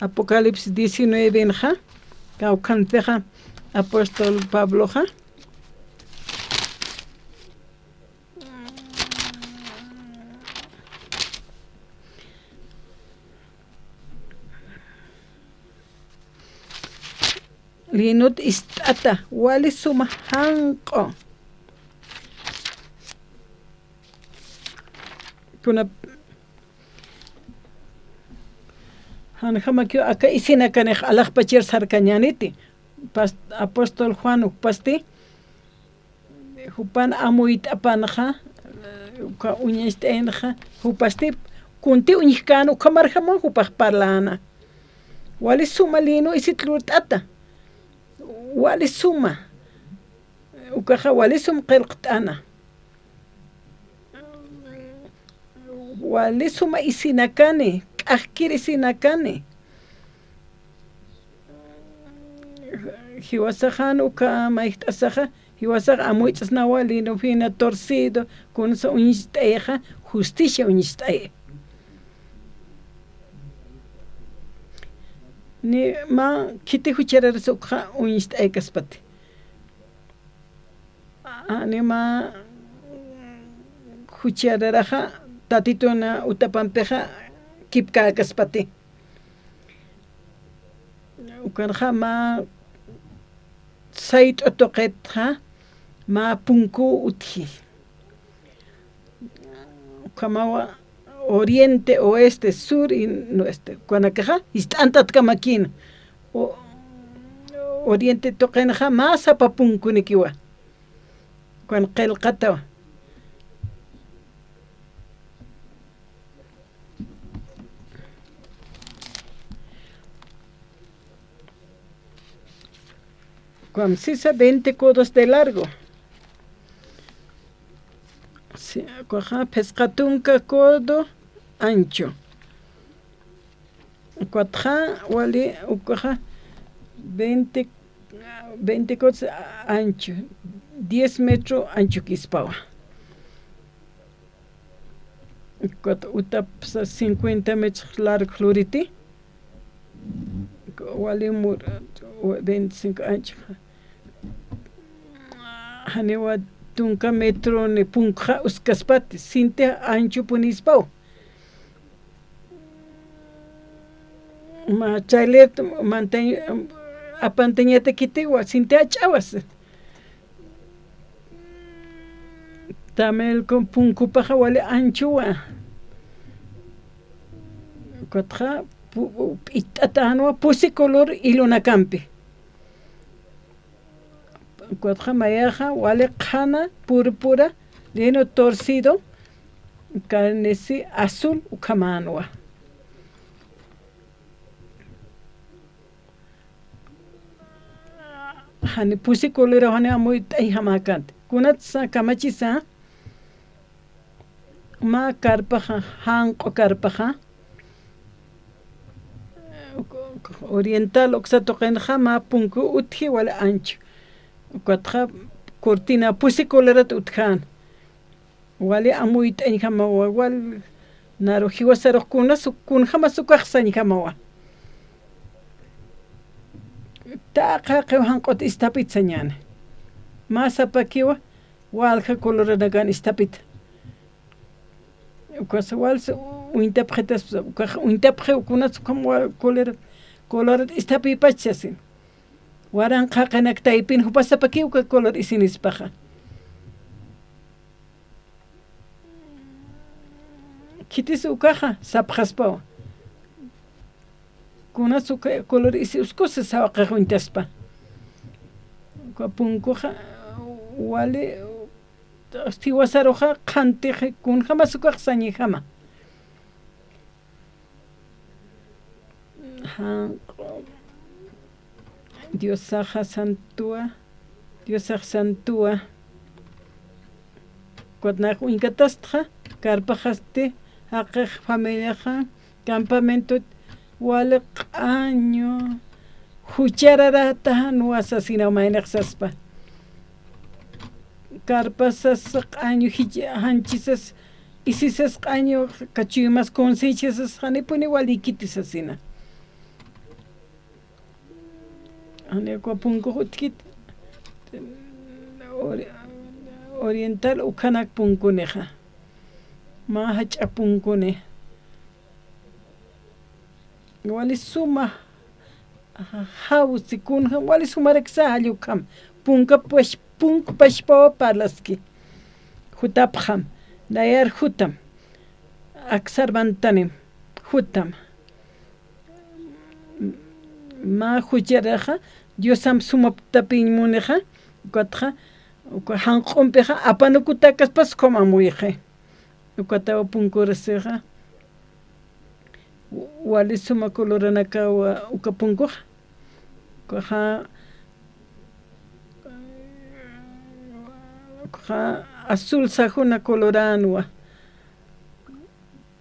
G: Apocalipsis 19 ja kaukanteja apóstol Pablo ja linut istata wali sumahanqo kuna hanjamakio acá isina kanej alajpachir sarkañaniti pas apóstol Juan upasti hupan amuit apanja ka uñestenja upasti kunti uñikano kamarjama upaj parlana wali suma lino isitlurtata wali suma ukaja wali sum qilqtana wali suma isinakane akiri sinakane hiwasajan uka maihtasaja hiwasaj amuitzas nawali no fina torcido con sa uñisteja justicia uñistee ni ma kiti hucherer sukha uñistee kaspati ani ma huchereraja tatituna utapampeja kipka kaspati ukarja ma sait otoqetja ma punku uthi kamawa oriente oeste sur y oeste cuanakaja istantat kamakin oriente toqenja ma sapapunku nikiwa cuan qelqatawa con 20 codos de largo. Coja pescatunca codo ancho. Cuatro wali coja 20 codos ancho. 10 metros ancho quispawa. Utap 50 metros largo floriti. Wali mur 25 ancho. Hanewa tunka metro ne punja uskaspati sinte ancho punispau. Ma chalet mantén apanteñete kitiwa sinte achawas. Tamel con punku paja wale anchua. Kotra itatanwa pusi color iluna campi. Cuatro mayaja wale khana purpura lleno torcido Carnesi azul ukamanwa. Hani pusi kolera hani amoy ay hamakant. Kunat sa kamachisa ma karpaja hanqo karpaja oriental oxatoqenja ma punku uthi wala ancho. Kwatja cortina pusi kolera utjan. Wali amoy ay hamawa wal naro hiwasaro kun hamasukahsan hamawa. Taqa qewhanqot istapit sañana. Masa pakiwa walja colora dagan istapit. Ukas wals uintapjetas uintapje kunats como color istapi pachasin. Waran qaqanak taipin hupasa pakiwa color isinispaja. Kitis ukaja sapjaspa. Kuna su color isi uskose sawaqa juntaspa. Punkuja wale stiwasaroja qanteje kun jama sukaq sañi jama. Diosaja santua, Diosaja santua. Cuatnaq unkatastja karpajaste haqej familiaja campamento wale año huchararata no asesina mainexaspa carpasas año hanchisas isisas año cachumas consechas hanipuni walikitis asina ane ko punko hutkit oriental ukanak punkuneja ma hacha punkune wali suma hausi kun wali suma reksa halukam punka pues punk pashpo parlaski hutapkham dayar hutam aksar bantanim hutam ma hujaraja diosam suma tapin muneja kotja ko hanqompeja apanukutakas pas koma muije ukata punkureseja wali suma coloranaka ukapunkuj kaja azul sajuna coloranua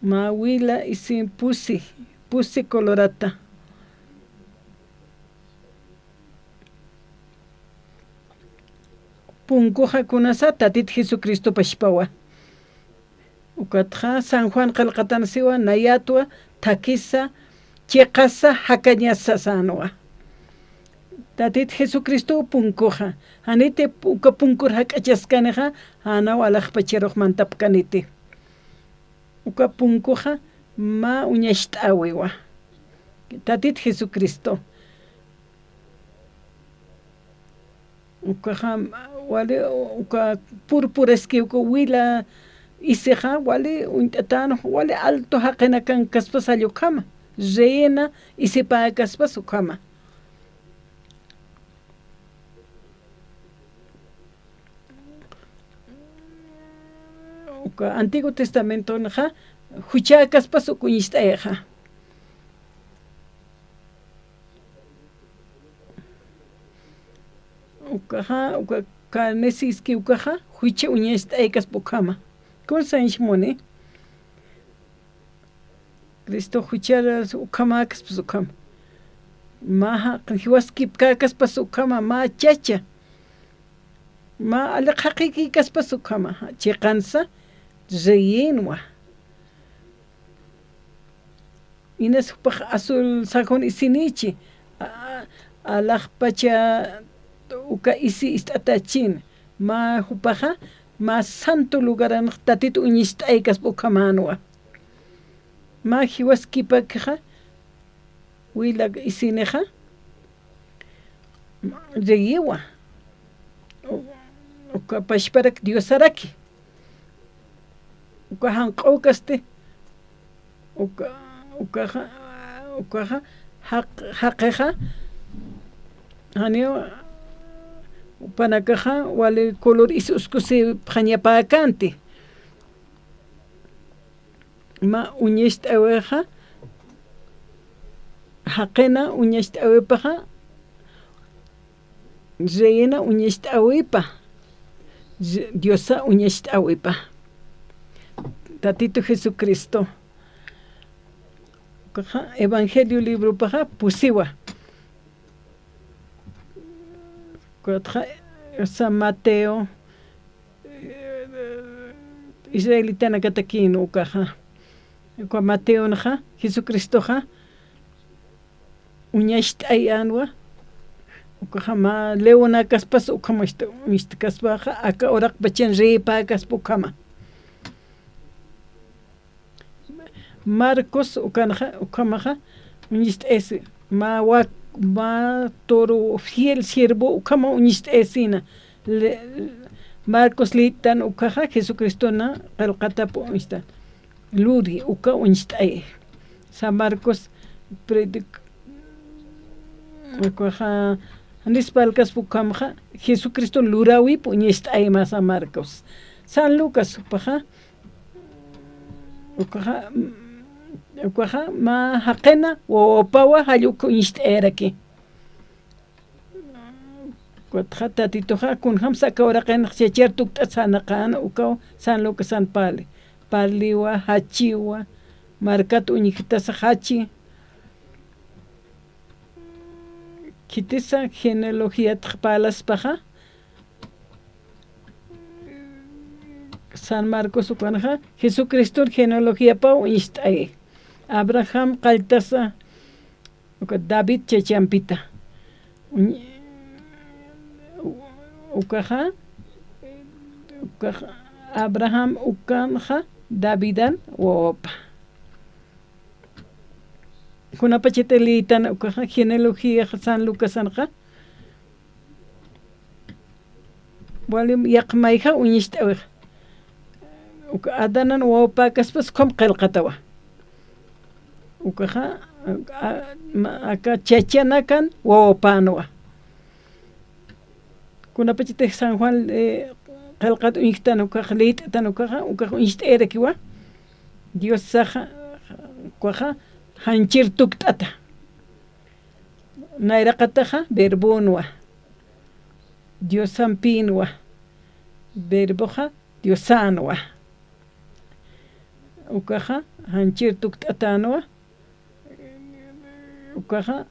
G: ma wila isin pusi colorata punkuja kunasa tatit Jesucristo pashpawa ukatja San Juan qalqatansiwa nayatwa takisa chiqasa hakañasa sanwa tatit Jesucristo punkuja hanite punkur hakachaskanija ana walaj pacheroq mantapkanite uka punkuja ma uñashtawiwa tatit Jesucristo uka wale uka purpureski uka wila iseja wale untatano wale alto haqena kan kaspas alukama reina isipa kaspas ukama uka Antiguo Testamento naja hucha kaspas ukuñistaeja uka kanesiski ukaja hucha uñistaekas pukama con Sanchmone Cristo huchara ukamakas pasukam maha hiwaskip kakas pasukama ma chacha ma alaqaqiki kas pasukama chiqansa reyinwa ines paj azul sakon isinichi alaqpacha uka isi istatachin ma hupaja ma santo lugaran tatit uñistaykas pukamanwa ma hiwaskipakja wila isineja reyiwa uka pashparak diosaraki uka hanqawkaste uka haqeja hanio panakaja wale color isuskusi phañapakanti ma uñest aweja haqena uñest awepaja reyena uñest awepa Diosa uñest awepa Tatito Jesucristo Evangelio libro paja pusiwa San Mateo Israelitana katakino ukaja kwa Mateo naja Jesucristo ja uñast ayanwa ukaja ma leona kaspas ukama kaspaja aka orak bachen repa kaspukama Marcos ukamaja uñist ese ma toro fiel siervo ukama uñist esina Marcos litan ukaja Jesucristo na qalqata puista luri uka uñist ay San Marcos predic ukaja Nispalkas pukamja Jesucristo lurawi puñist ay ma San Marcos San Lucas upaja ukaja ma haqena wa opawa hayuk uñist eraki Kotja tatitoja kun hamsa kauraqen xechertuk tsanaqan ukaw San Lucas San Paliwa hachiwa markat uñikitas hachi kitisa genealogía tpalas paja San Marcos ukanja Jesucristo genealogía pa uñistay Abraham qaltasa David chechampita ukaja Abraham ukanja Davidan wopa kuna pachetelitan ukaja genealogía San Lucas anja walim yaqmayja uñishtawe uka adanan wopa kaspas kom qelqatawa ukaja aka chachanakan wopanwa kuna pachete San Juan qalqat uñiktan ukaja leitatan ukaja uñishterakiwa Dios saja ukaja hanchir tuktata nairaqataja verbonwa Dios sampinwa verboja Diosanwa ukaja hanchir tuktatanwa ukaja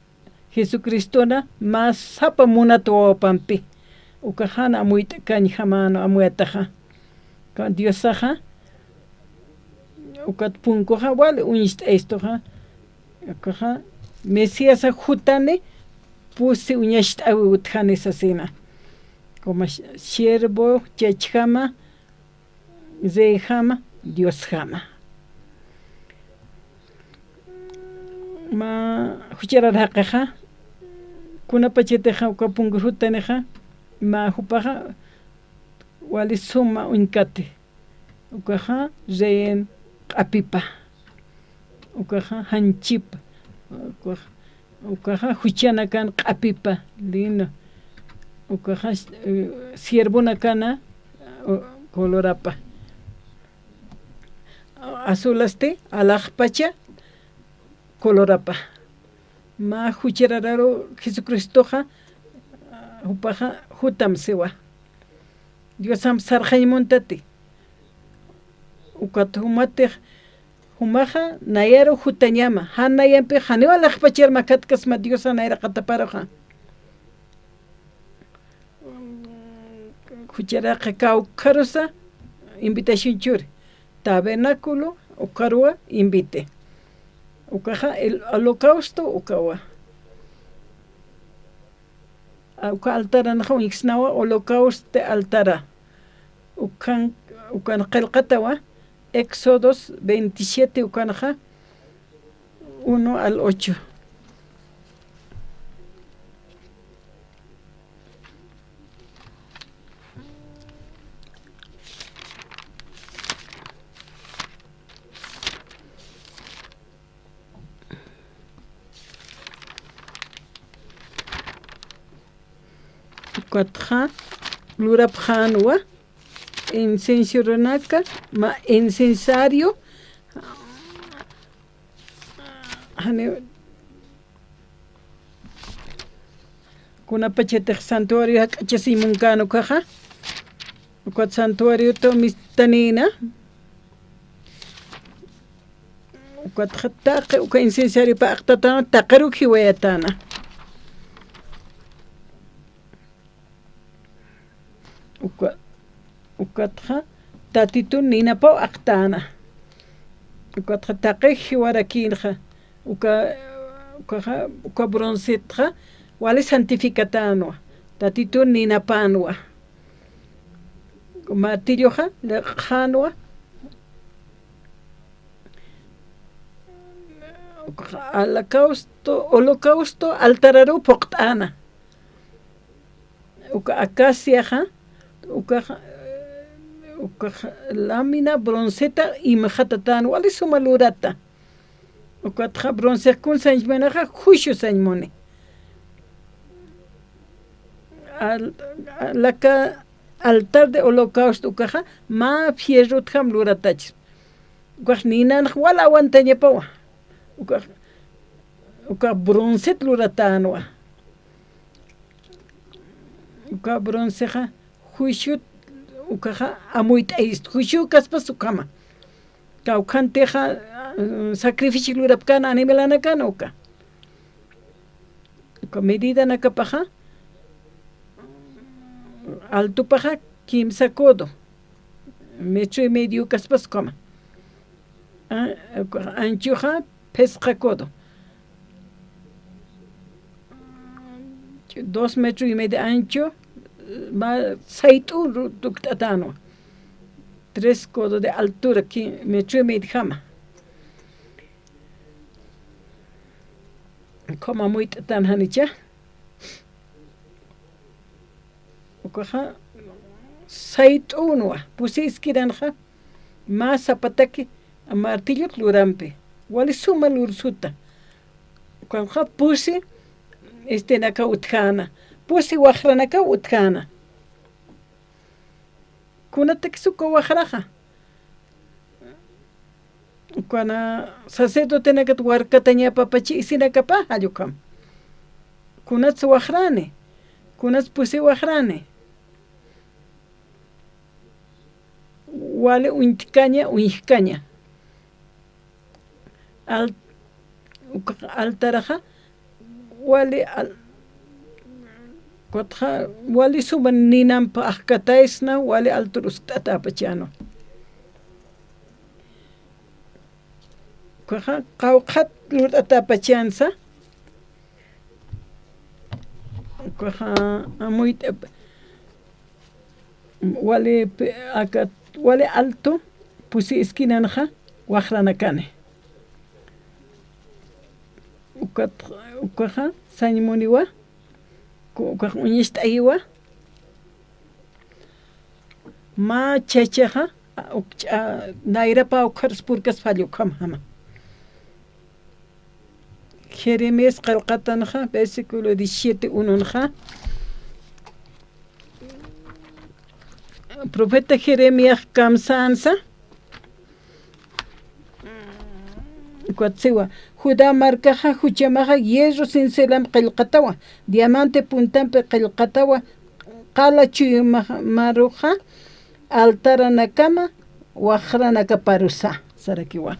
G: Jesucristona mas sapa munato pampi ukajana amuita kanjamano amuetaja kan Diosaja ukat punkoja wale uñist estoja ukaja Mesías jutane pusi uñast awi utjane sasina como siervo chechjama zejama Diosjama ma hucharar haqaja kuna pacheteja ukapungu jutaneja ma hupaja wali suma unkate ukaja reen apipa ukaja hanchipa ukaja huchana kan apipa lino ukaja siervo nakana colorapa azulaste alajpacha colorapa ma hucherararo Jesucristoja upaja hutam sewa Dios am sarjaymontati ukat humate humaja nayaro hutanyama hanayampe hanewa alajpachar makatkas ma Dios anayra qataparoja hucheraqa kaukarosa invitación chur tabernáculo ukarua invite ukaja el holocausto ukawa uka altara naja ixnawa holocausto altara ukan qelqatawa Éxodos 27 ukanaja 1 al 8 Cuatja Lurapjanua incensario renaka ma incensario kuna pachete santuario hakachasimunkano kaja ukat santuario to mistanina ukat khataq uka incensario pa aqtatana taqaru khiwayatana ukatha tatitun nina pa aqtana ukatha taqih warakinha uka broncetra wale santificatano tatitun nina panwa martirio ha le khanwa holocausto altararu poqtana uka acacia ha uka lámina bronceta y mahatatan wali sumalurata uka tra bronce kun sanjmenaha khushu sanjmone laka altar de holocausto uka ma fierro tham luratach uka ninan wala aguantaña pawa uka bronzet luratanwa uka bronceja khushu uka amuit eist khushu kaspas ukama kaukanteja sacrificio lurapkana animelana kana uka medida nakapaja alto paja kimsa kodo metro y medio kaspas kama anchuja pesca kodo 2 metros y medio ancho ma saitu tuktatano 3 codos de altura metro y medio jama como muy tan hanicha ukaha saitu noa pusis kiranja ma zapataki martillo lurampe wali suma lursuta kwanja pusi naka utkana pusi wajranaka utkana kuna teksuka wajraja kuna sacerdote naka warkataña papachi isinaka pa ayukam kuna wajrane kuna pusi wajrane wale uintikaña altaraja wali suban ninam pa akataisna wali alturus tatapachano qawqat lut atapachansa amuit wali alto pusi esquinanja wajranakane ukaja sañmuniwa ukaja uñishtaiwa ma chachaja nairapa ukharas purkas falyukam hama Jeremías qalqatanja versículo 17:1 profeta Jeremías kamsansa Cuatziwa, Judá marcaja, Juchamaja, hierro cincelam qilqatawa, diamante puntampe qilqatawa, qala chuymaruja, altaranakama, wajranakaparusa, sarakiwa.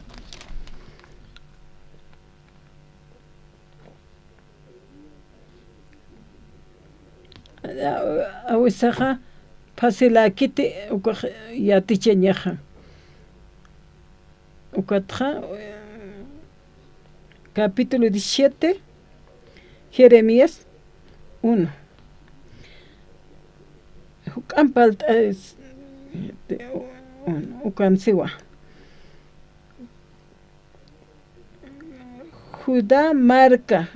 G: Awisaja, pasilakiti, yaticheñaja. Ukatja, capítulo 17, Jeremías 1. Judá marca,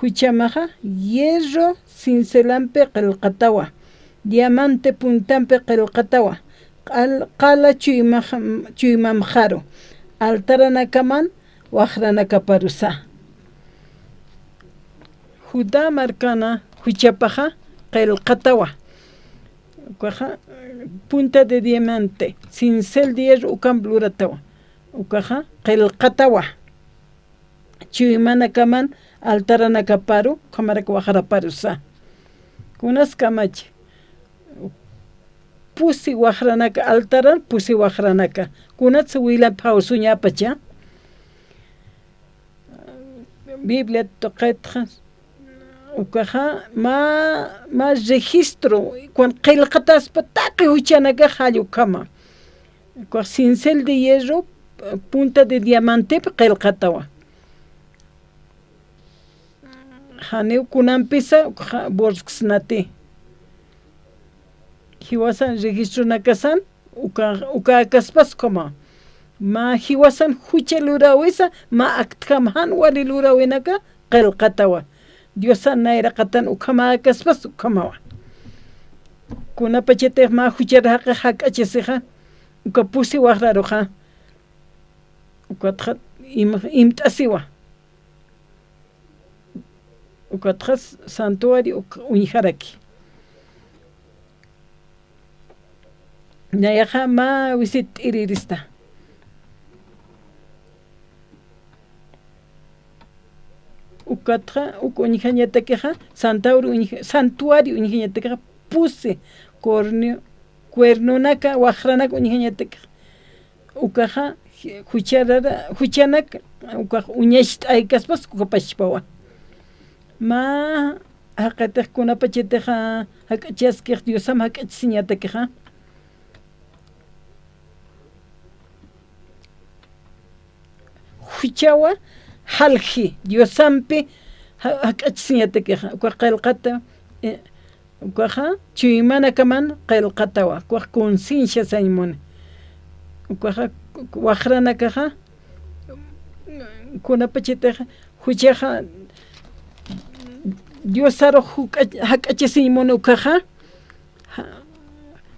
G: Juchamaja, hierro cincelampe qilqatawa, diamante puntampe qilqatawa, qala chuymamjaro, altaranakaman, wajranakaparusa. Judá marcana, Juchapaja, qilqatawa, punta de diamante, cincel de hierro, ucambluratawa, ucaja, qilqatawa. Chuyimana kaman altarana kaparu kamaraka wajara parusa. Kunas kamachi. Pusi wajranaka altaran pusi wajranaka. Kunats wila pausuña pacha. Biblia toqetja ukaja ma registro cuando qilqatas pataqi huchanaka hallu kama. Con cincel de hierro, punta de diamante qilqatawa. Haneu kunan pisa borgsnati. Hiwasan registro nakasan uka kaspas kama. Ma hiwasan huche lurawisa ma aktkamhan wali lurawinaka qilqatawa. Diosan naira qatan ukama kaspas ukamawa. Kuna pachete ma hucheraqa haq'achisiqa uka pusi waqraruqa. Ukatqa imt'asiwa. Ukatqa santuario uñijaraki. Nayaqa ma wisit irirista. Ukatqa uñijañatakeja santuario uñijañatakeja pusi cuernunaka waqranaka uñijañatakeja. Ukaja huchanaka uka uñash aykaspas ukapashpawa. Ma haqatiq kunapachiteja haq'achiasquiq Diosam haq'achisiñatakeja. Huchawa halji Diosampi haq'achisiñatakeja uka qillqata ukaja chuymana kaman qillqatawa uka conciencia saymuna. Ukaja waqranakaja kunapachiteja huchaja Diosaro haq'achisiymuna ukaja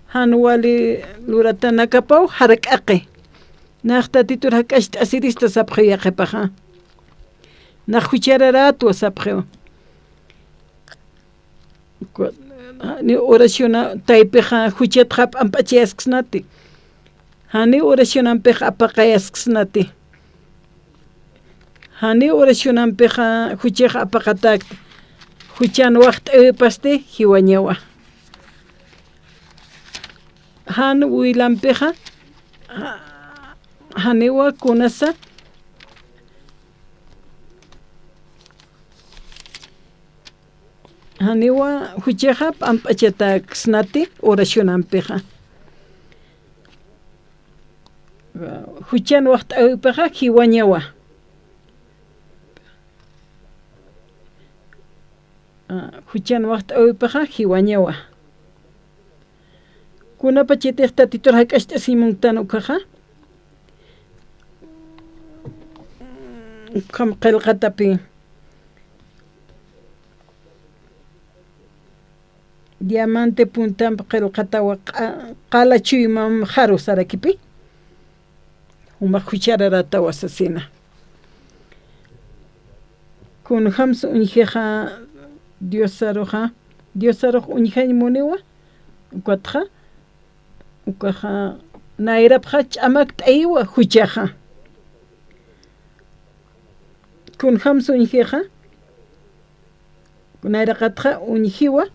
G: hanwali luratanakapaw hark'aqi. Naqtatitur haq'achta asirista sapqiyaqepaja. Najuchararatu sapqewa. Ni oraciona taypeja huchatqa amp'achiyasqnati. Hani oracionanpeja apaqayasqnati. Hani oracionanpeja huchaqa apaqatakti. Huchan waqt'aypasti hiwañawa. Han wilampeja haniwa kunasa haniwa huchaqa amp'achataksnati oracionanpeja. Huchan waqt'aypeja hiwañawa. Huchan waqt'aypeja hiwañawa. Kunapachitiqta titur haq'ach'asimuntan ukaja. Kam qillqatapi diamante puntan qillqatawa qala chuyman haru sarakipi. Uma huchararatawa sasina. Kun hams uñijeja Diosaroja uñijañmuniwa ukatja ukaja nairapja ch'amak t'aywa huchaja. Kun hams uñijeja nairaqatja uñijiwa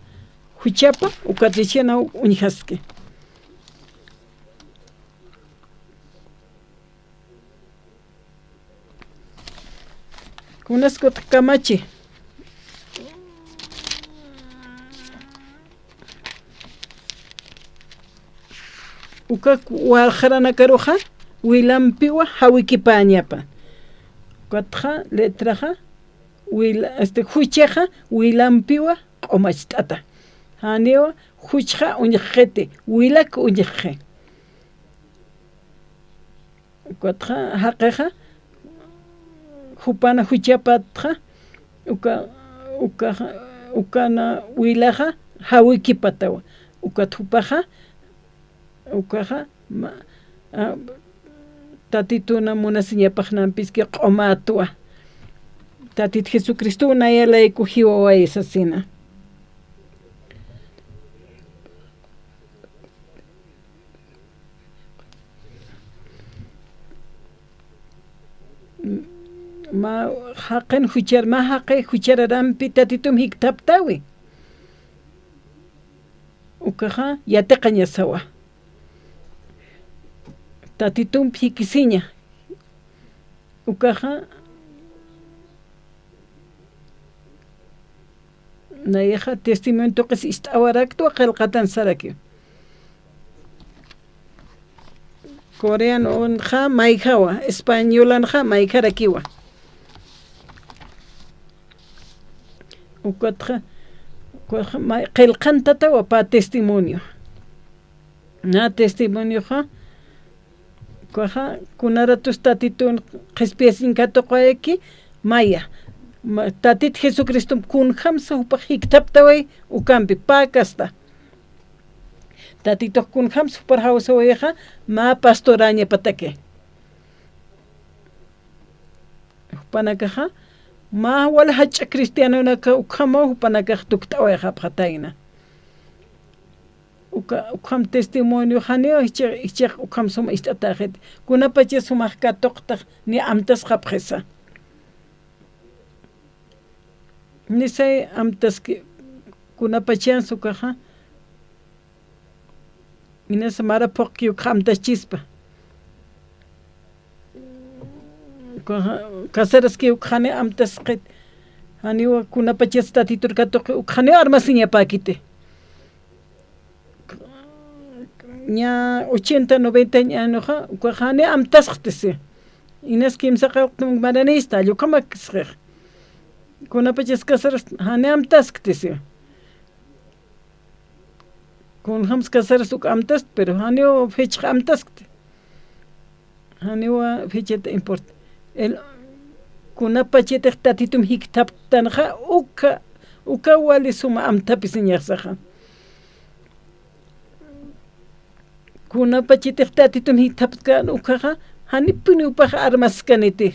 G: huchapa ukatichena uñijaske. Kunaskut kamachi. Uka waqranakaruja wilampiwa hawikipañapa. Ukatja letraja huchaja wilampiwa q'umacht'ata. Haniwa huchja uñiqete wilak uñiqje. Ukatja haqeja hupana huchapatja ukana wilaja hawikipatawa. Ukathupaja ukaja tatituna munasiñapaqnanpiski q'umatua. Tatit Jesucristo unayalayku hiwaway sasina. ma haqen huchar ma haqe huchararampi tatitum hiktaptawi ukaja yateqaña sawa tatitum hikisiña ukaja nayaja testimonio toqis istawaraktu qelqatan saraki coreano ja maijawa españolan ja maijarakiwa ukatja qelqanta wa pa testimonio na testimonio ja kunaratus tatitun qespiesinkato qoyaki maya tatit Jesucristo kun hamsa upaq hiktaptaway ukampi pakasta tatito kun hamsa upar hawsawayaja ma pastoraña patake upanakaja ma wala hacha cristiano naka ukama upanakaja tuktawayaja pataina ukam testimonio haneo ichaq ukam suma istatajet kunapache sumaq katoqtaq ni amtas qapqesa nisay amtas kunapachan sukaja ina samara poqki amtas chispa caseras que ukhane amtas qit haniwa kunapachas tatitur katoq ukhane armasiña pakite ña 80 90 años ukahane amtas qtese inas kimsa qawqtum maranista llukama qisq kunapachas caseras hane amtas qtese kun hams caseras uk amtas pero haneo fech amtas hanewa fecheta import el kunapachete tatitum hiktaptanja uka wali suma amtapis ñaqsaja kunapachete tatitum hiktaptkan ukaja hanipuni upaj armas kanete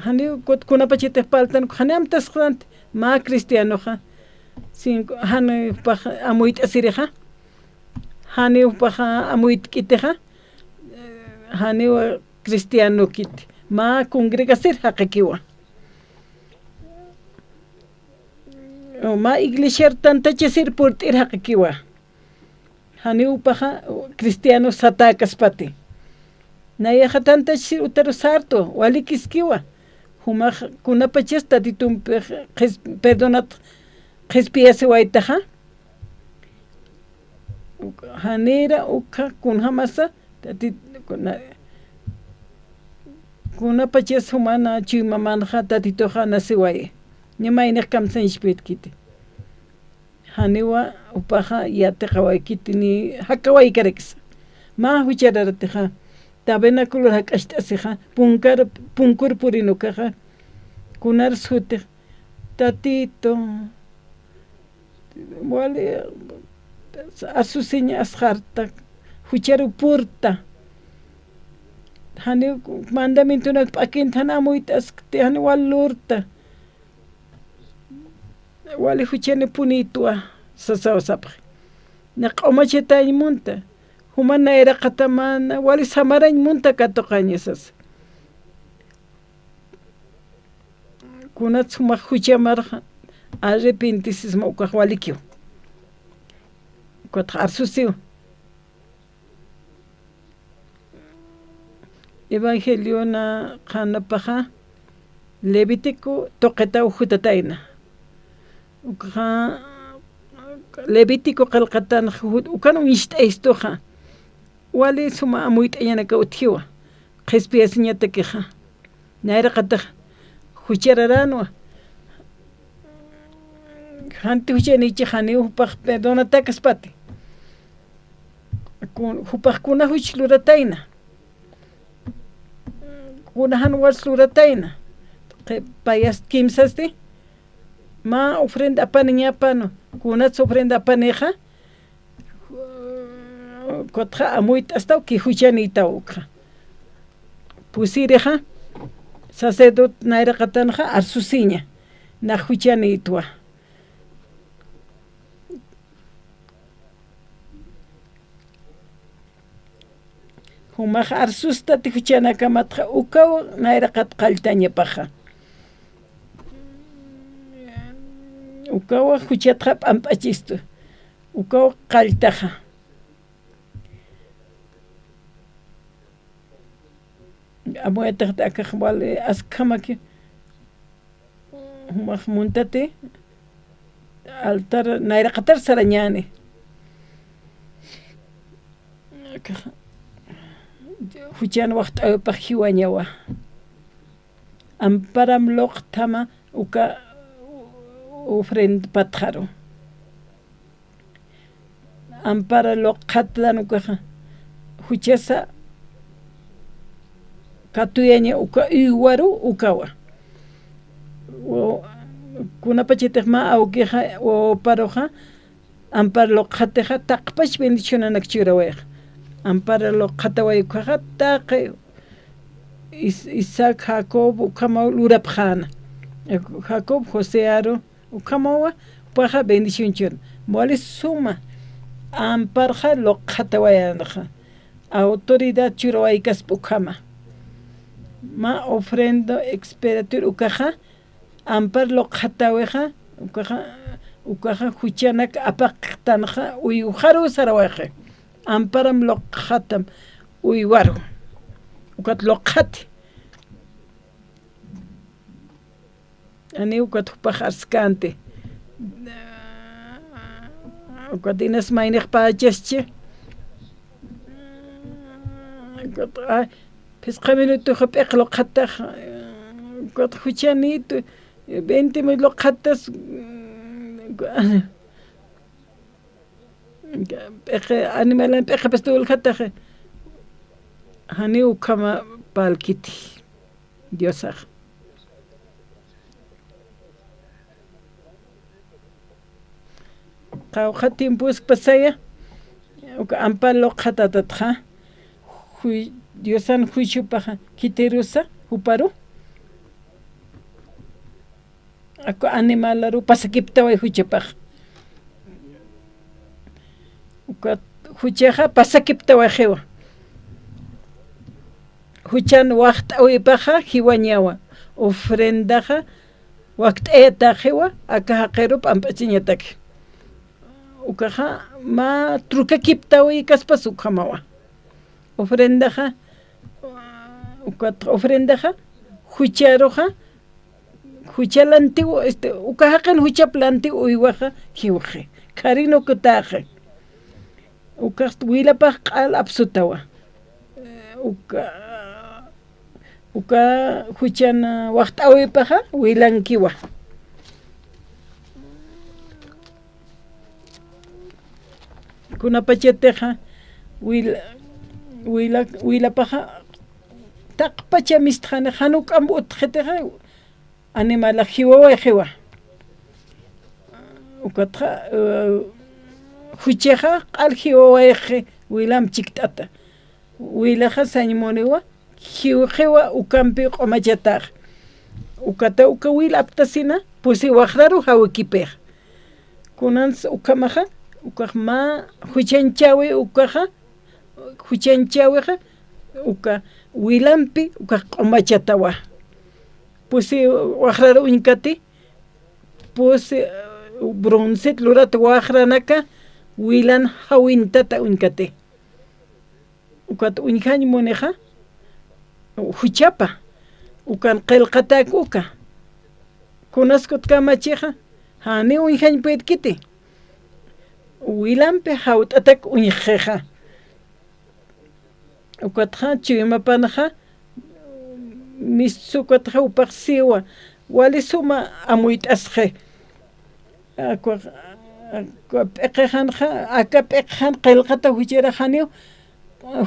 G: hani kunapachete paltan hani amtas qant ma cristianoja sin hani upaj amuit asireja hani upaj amuit kiteja hani cristiano kit ma congregación haqikiwa o ma iglesia tanta chesir por tir haqikiwa hani upaja cristiano satakas pati naya tanta chesir utaro sarto walikiskiwa huma kunapachas tatitum perdonat qespiase waitaja hanera uka kunhamasa tatit kunapachas humana chimamanja tatitoja nasiwaye ñamaynaq kamsan ishpetkiti haniwa upaja yateqawaykiti ni hakawaykarex ma huchararateja tabernáculo hak'asht'asija punkur purinukaja kunar sutiq tatito wale asusiña asjarta hucharu purta hani mandamiento nak pakin thana muitas te hani walurta wali huchene punitua sasawsap naqomacheta imunta humana era qatamana wali samarañ munta katoqañesas kunat sumaq huchamarqa arrepenticismo ukaq walikyu kutaq arsusiu Evangelio na qanapaja Levítico toqeta ujutataina ukaja Levítico qalqatan ukanu ishtaistoja wali suma amuit ayanaka uthiwa qespiasiñata keja naira qataja huchararano hanti huchanichi hani upaq perdonatakas pati hupaqkuna huchlurataina kunahan waslurataina payas kimsasti ma ofrenda apaniñapano kunat ofrenda apaneja kotja amuit hasta ki huchanita ukja pusireja sacerdot naira qatanja arsusiña na huchanitwa humaq arsusta tihuchanakamata ukawa nayraqat qaltañapaqa ukawa huchatqa p'amp'achistu ukawa qaltaqa amuetaqta akaq wale askamaki humaq muntate altar nayraqatar sarañani huchan waqt'aypaq hiwañawa amparam loqtama uka ofrenda patqaru ampara loqatlan ukaqa huchasa katuyaña uka uywaru ukawa kunapachitiq ma awqiqa paruqa ampara loqatiqa taqpash bendicionanak churawayqa ampara loqatawaykuqa taqi Isaac Jacob ukama lurapqana Jacob José Aro ukamawa paqa bendición chun mole suma amparqa loqatawayanaqa autoridad churawaykas ukama ma ofrenda experatur ukaqa ampar loqataweqa ukaqa huchanak apaqtanaqa uyujaru sarawayqa amparam loqatam uywaru ukat loqati ani ukat hupaq askante ukat inas mayniq pachaschi Pesca minutos p'ek loqataq ukat huchanito 20 mil loqatas animalan p'ek pastul khataq hani ukama palkiti Diosaq qawqa tiempus pasaya uka ampal loqatatatqa Diosan huichupaqa kitirusa huparu ako animalaru pasakiptaway huchapaq uka huchaqa pasakiptaway hiwa huchan waqt'awiypaqa hiwañawa ofrendaqa waqt'ayta hiwa aka haqeru p'amp'achiñataki ukaqa ma trukakiptawi kaspas ukamawa ofrendaqa ofrendaqa hucharuqa huchalantiw ukahaqan huchaplantiw uywaqa hiwaqi karino kutaqa ukaq wilapaq q'al apsutawa uka huchana waqt'awiypaqa wilankiwa kunapachatiqa wilapaqa taqpacha mistqani hanuk ambutqitiqa animala hiwawa hiwa ukatqa huchaqa q'al hiwawa wilam chikt'ata wilaqa sañmuniwa hiwa ukampi q'umachataq ukata uka wilaptasina pusi waqraru hawikipiq kunans ukamaqa ukaq ma huchanchawi ukaqa huchanchawiqa uka wilampi uka q'umachatawa pusi waqraru uñkati pusi bronce lurata waqranaka wilan hawintata uñkati ukata uñqaña muniqa huchapa ukan qillqatak uka kunaskut kamachiqa hani uñqaña paytkiti wilampi hawt'atak uñqiqa ukatqa chiwimapanaqa misukatqa upaq siwa wali suma amuyt'asqi p'eqejanqa aka p'eqejan qillqata huchiraqaniw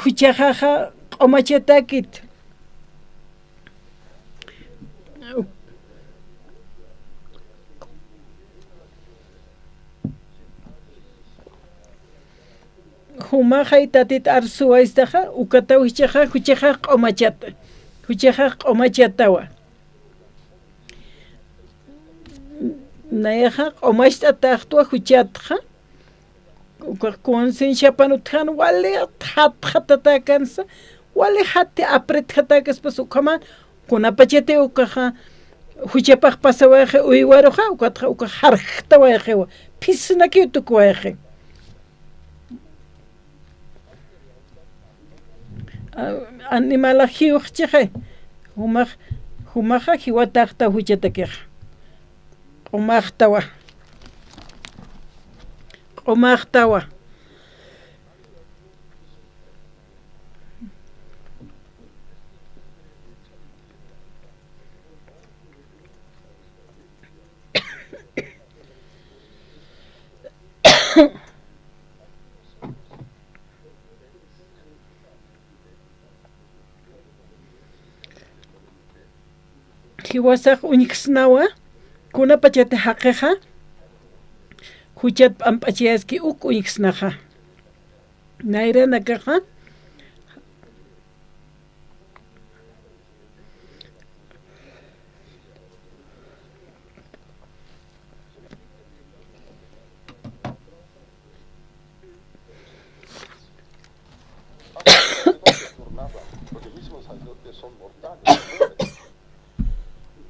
G: huchaqaqa q'umachatakit humaqay tatit arsuwaystaqa ukata huchaqa q'umachatawa nayaqa q'umachtataqtwa huchatqa uka consensyapanutqan wali hatqatatakansa wale hatte apret hatakas pas ukama kunapachete ukaha huchepaj pasawaje uiwaroja ukatja uka harjtawaje pisna ki utukwaje animala hiuchche humaja hiwatajta huchetekej umajtawa hiwasaj uñiksnawa kuna pachete hakeja huchat ampachiaski uk uñiksnaja naira nakaja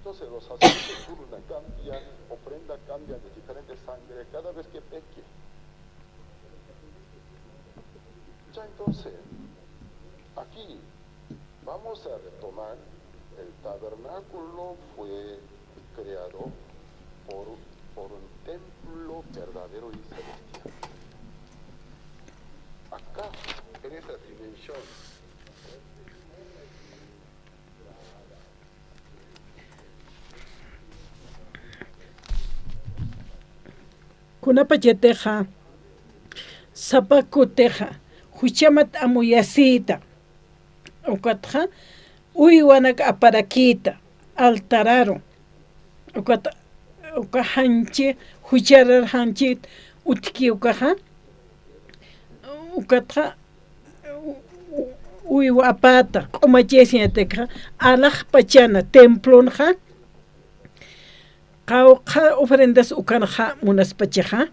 F: Entonces los sacerdotes turna cambian, ofrenda cambian de diferente sangre cada vez que peque. Ya entonces, aquí vamos a retomar, el tabernáculo fue creado por un templo verdadero y celestial. Acá, en esa dimensión,
G: kuna pacheteja sapakuteja huchamat amuyasita ukatja uywanak aparakita altararo uka hanchi hucharar hanchit utki ukaja ukatja uywa apata q'umachesiñatekja alaj pachana templonja Kauka ofrendas ukanja munaspacheja.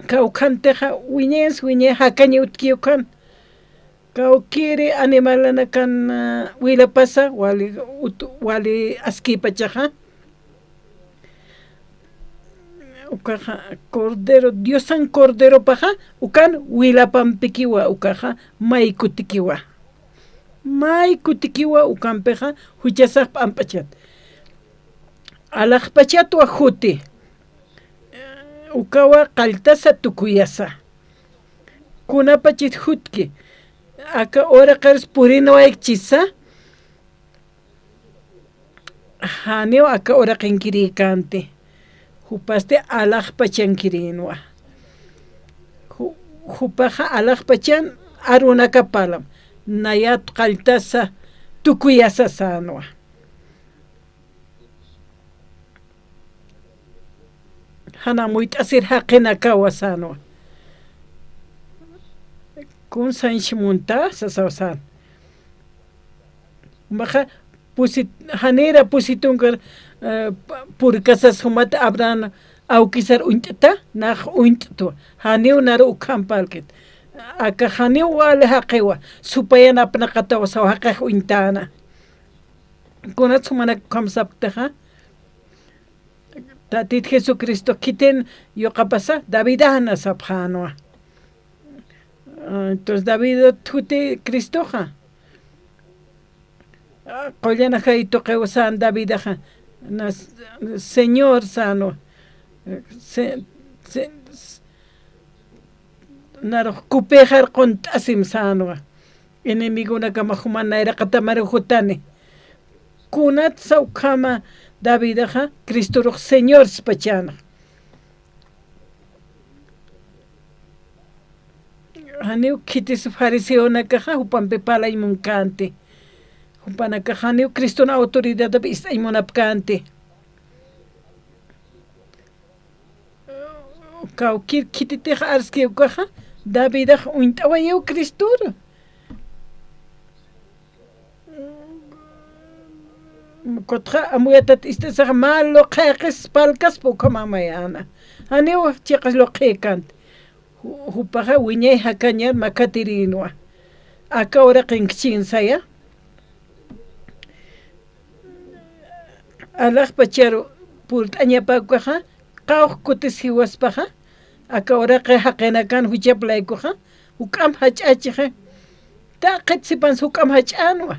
G: Kaukanteja wiñe hakani utkiukan. Kaukiri animalana kan wila pasa wali askipacheja. Ukaja cordero diosan cordero paja ukan wila pampikiwa ukaja maikutikiwa. Maikutikiwa ukampeja huchasaj pampachat. Alajpachat wajuti ukawa qaltasa tukuyasa kunapachit jutki aka ora qaris purina waikchisa haneo aka ora qinkirikante hupaste alajpachankirinwa hupaja alajpachan arunakapalam nayat qaltasa tukuyasa sanwa hana muito asir haqina kawasano kun sanchimunta sasawasan maja pusit hanera pusitungar purkasas humata abran aukisar untata nach untu haneu nar ukampalket aka haneu wale haqiwa supayana apnaqata wasaw haqih untana kunat sumana kamsaptaha Tatit Jesucristo quiten yo capasa David ana sabjanoa. Entonces David tuti Cristoja. Collana jaito que usan David aja. Señor sano. Naro kupejar con tasim sano. Enemigo na kamahumana era katamaro jutane. Kunat saukama David aja, Cristo roh Señor spachana. Haneu kitis fariseo na caja, upampe pala y muncante. Upana caja, haneu Cristo na autoridad de vista y monapcante. Kaukir kitite arski caja, David aja, uintawayeu Cristo. Kotra amuyatat istes malo qeqes palkas poco mamayana. Aneu chicas lo qeqant. Hupaja wiñe hakañar makatirinwa. acá ora qinkchinsaya alaq pacharo purt'añapakuqa qawq kutis hiwaspaqa acá ora haqenakan huchaplaykuqa huk'am hach'achiqa taqet sipan huk'am hach'anwa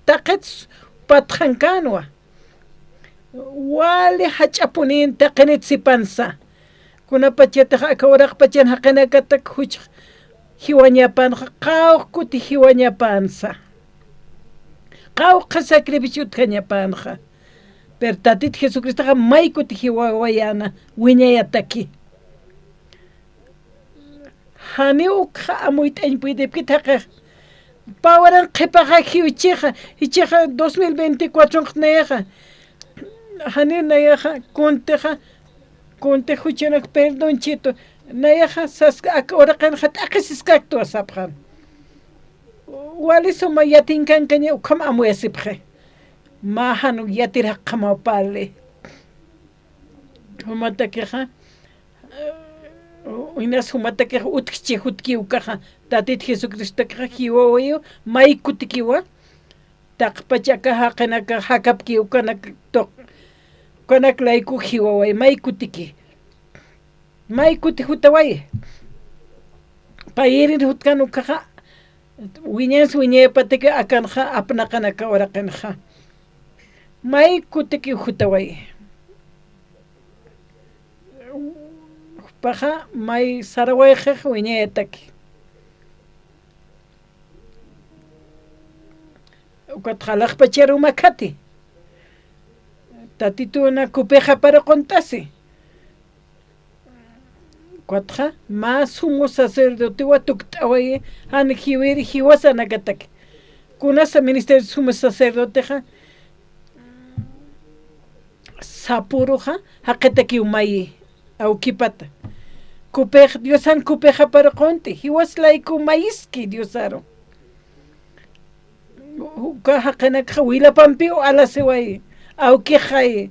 G: taqet patqankanwa wali hach'apunin taqenit sipansa kunapachataqa acá ora pachan haqenakatak huch hiwañapanqa qawq kuti hiwañapansa qawqa sacrificio thañapanqa pero tatit Jesucristoqa may kuti hiwawayana wiñayataki hani ukqa amuyt'añpuydipkitaqa pawaran qhipaqa hiwichiqa hichiqa 2024 neqa hani nayaqa kunte huchanak perdonchito nayaqa saska ora qanqa t'aqisiskaktu asapqan wali suma yatinkankaña ukham amuyasipqe mahanu yatiraq qamawpali humatakiqa uinas humatakiqa utkchi hutkiwkaqa tatit Jesucristoqa hiwawayu may kutikiwa taqpachaka haqinaka hakapkiwkanak kanak layku hiwaway may kutiki may kuti hutaway payirin hutkanukaqa wiñas wiñaypatika akanqa apnaqanaka oraqanqa may kutiki hutaway paqa may sarawayqa wiñayataki ukatqalaqpa charumakati tatituna kupeqa para contasi cuatja más sumo sacerdote wa tuktaway han hiwiri hiwasa nagatak kunasa ministerio sumo sacerdote ha sapuruja haqetaki umay au kipata kupej diosan kupeja para conte hiwas laiku maiski diosaro ka haqenak wila pampi o ala seway au queja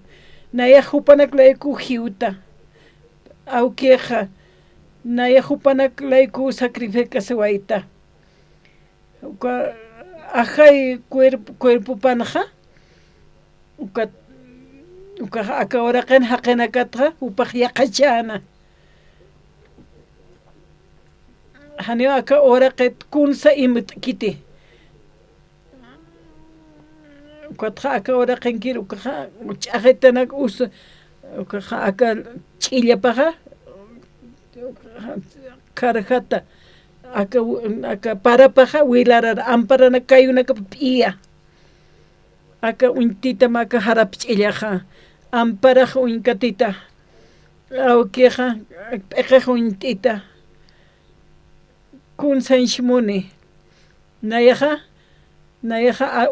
G: naya hupanak laiku hiuta au queja naya hupanak laiku sacrifica sewaita uka ajay cuerpo panja uka aka ora qen haqenakatra upaq yaqachana hani aka ora qet kunsa imit kiti ukatra aka ora qenkir uka ch'aqetanak us uka aka ch'illapaqa karjata aka parapaqa wilarar amparana kayunaka p'iya aka untita maka harap ch'illaqa amparaqa unkatita awkiqa p'iqiqa untita kunsanshimuni nayaqa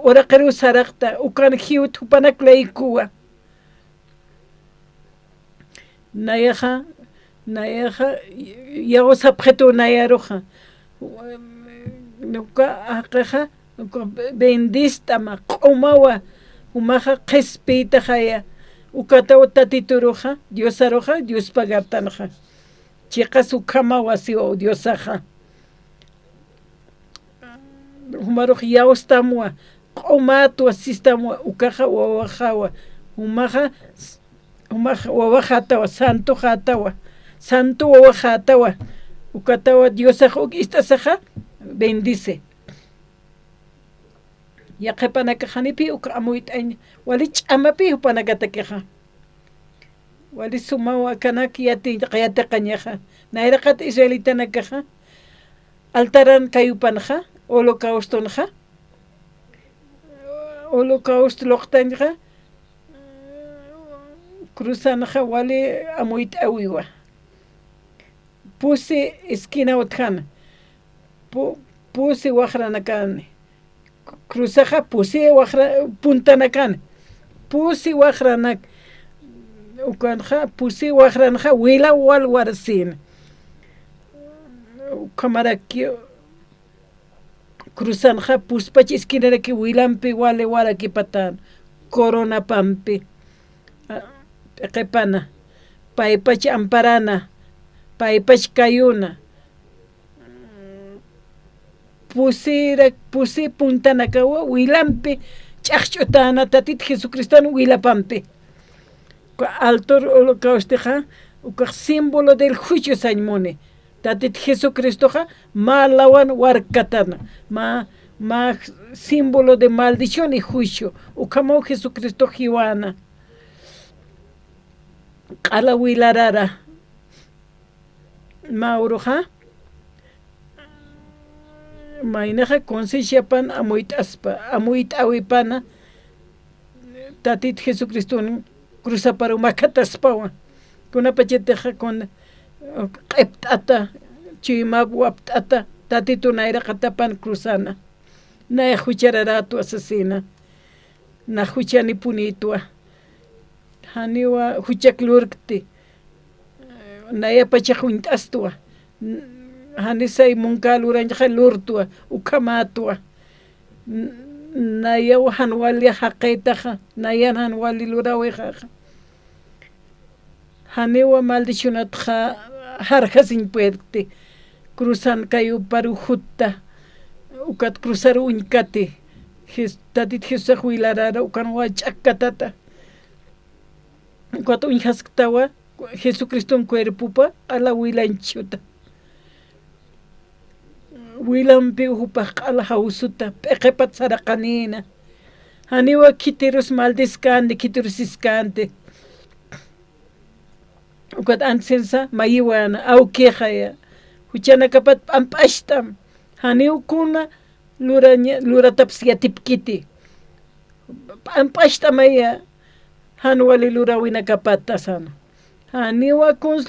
G: ora qiru saraqta ukan hiut hupanak laykuwa nayaqa yago sapqetu nayaruqa nuka aqiqa bendistama q'umawa umaqa qhispiyta haya ukatawa tatituruqa diosaruqa Dios pagartanaqa chiqas ukama wasi o diosaqa humaruq yawstamuwa q'umatuwa sistamuwa ukaqa wawaqa umaqa wawaqa hatawa santu hatawa santu wawaqa hatawa ukatawa diosaqa istasaqa bendice yaqepanaka hanipi uka amuyt'añ wali ch'amapi hupanakatakiqa wali sumawa kanaki yatiqañaqa nayraqata israelitanakaqa altaran kayupanqa holocaustonqa holocausto loqtanqa cruzanqa wali amuyt'awiwa pusi esquina utqana pusi waqranakani cruzaja pusi waqra puntanakan pusi waqranak ukanja pusi waqranqa wila walwarsin kamarakio cruzanja puspachi esquinaraki wilampi wale waraki patan corona pampi qepana paypachi amparana paypachi kayuna pusi puntanakawa wilampi ch'aqch'utana tatit Jesucristano wilapampi altor holocausteja ukaq símbolo del juicio sañmuni tatit Jesucristoja malawan warkatana ma símbolo de maldición y juicio ukamo Jesucristo jiwana qala wilarara mauruja maynaja concienciapan amuyt awipana tatit Jesucristo cruzaparu makataspawan kunapacheteja con q'ept'ata chiymap wapt'ata tatitunayra qatapan cruzana naya huchararatu asesina na huchani punitwa haniwa huchaklurkti naya pachajuntastua hanisay munkaluranjaja lurtua ukamatwa naya hanwali haqaytaja naya hanwali lurawejaja haniwa maldicionatja harjasin puerti cruzan kayu paru jutta ukat cruzar uñkati tatit Jesús huilarara ukan wach'akatata ukat uñhasktawa Jesucristo cuerpupa ala wilanchuta wilampi upaq ala hausuta peqepat saraqanina haniwa kitirus maldiscante kitirusiscante ukat ansensa mayiwana auquejaya huchanakapat p'amp'ashtam haniwkuna luratapas yatipkiti p'amp'ashtamaya hanwali lurawinakapata sana haniwakuns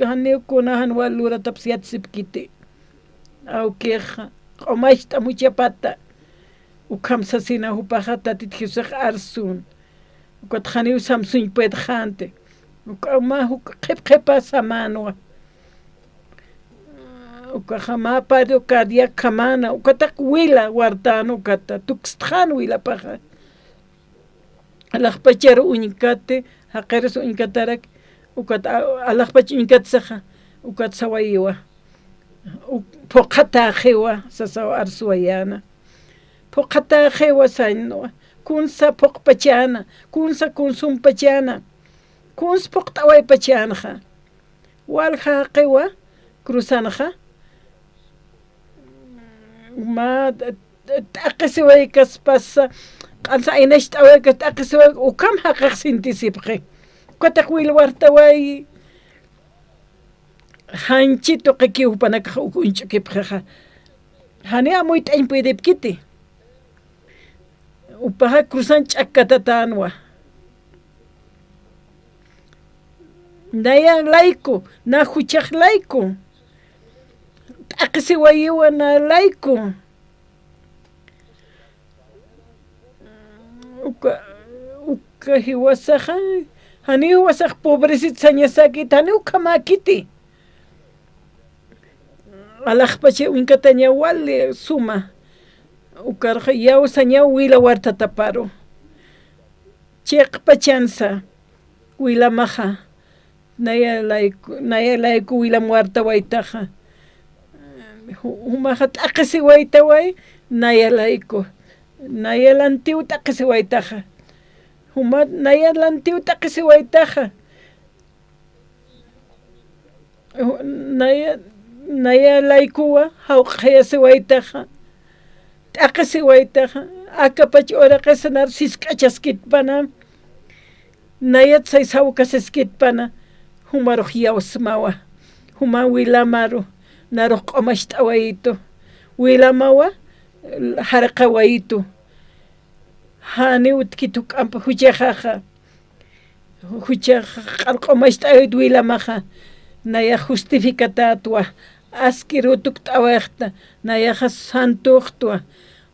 G: haniwkuna hanwali luratapas yatsipkiti auqueja q'umashta muchapata ukhamsasina hupaja tatit Jesús arsun ukat haniw samsuñpet jante ukama qhepqhepa samanwa ukajama pario cardiac kamana ukatak wila wartano ukata tuxtjan wila paja alaqpachero uñkate haqeres uñkatarak ukat alaqpach uñkatsaja ukat sawayiwa poqata jewa sasawa arsuayana poqata jewa sañwa kunsa poqpachana kunsa kunsumpachana kuns poqtaway pachanja walja qewa cruzanja ma taqisiway kaspasa qansa inashtaway taqisiway ukam haqaq sintisipqi kotak wil wartaway hanchito qekiw panaka ukunchukipqa hani amoy t'aynpidipkiti upaja cruzan ch'akatatanwa naya laico na huchaq laico t'aqisiwayiwa na laico uka hiwasaja hani hiwasaq pobrecit sañasakit hani ukamakiti alaqpache unkataña wali suma ukarqa yawsaña wila wartataparo cheqpachansa wilamaja naya laico wila muerta waitaja humaja t'aqisi waitaway naya laico naya lantiu t'aqisi waitaja huma naya lantiu t'aqisi waitaja naya laikuwa hawqayasi waitaja t'aqisi waitaja akapach oraqesanar sisk'achaskitpana naya tsaysawkasiskitpana humaruq yawsmawa huma wilamaru naruq q'umasht'awayito wilamawa harqawayito hani utkitu k'ampa huchajaja q'umasht'awayit wilamaja naya justificatatwa askirutuk t'awaqta nayaja santuqtwa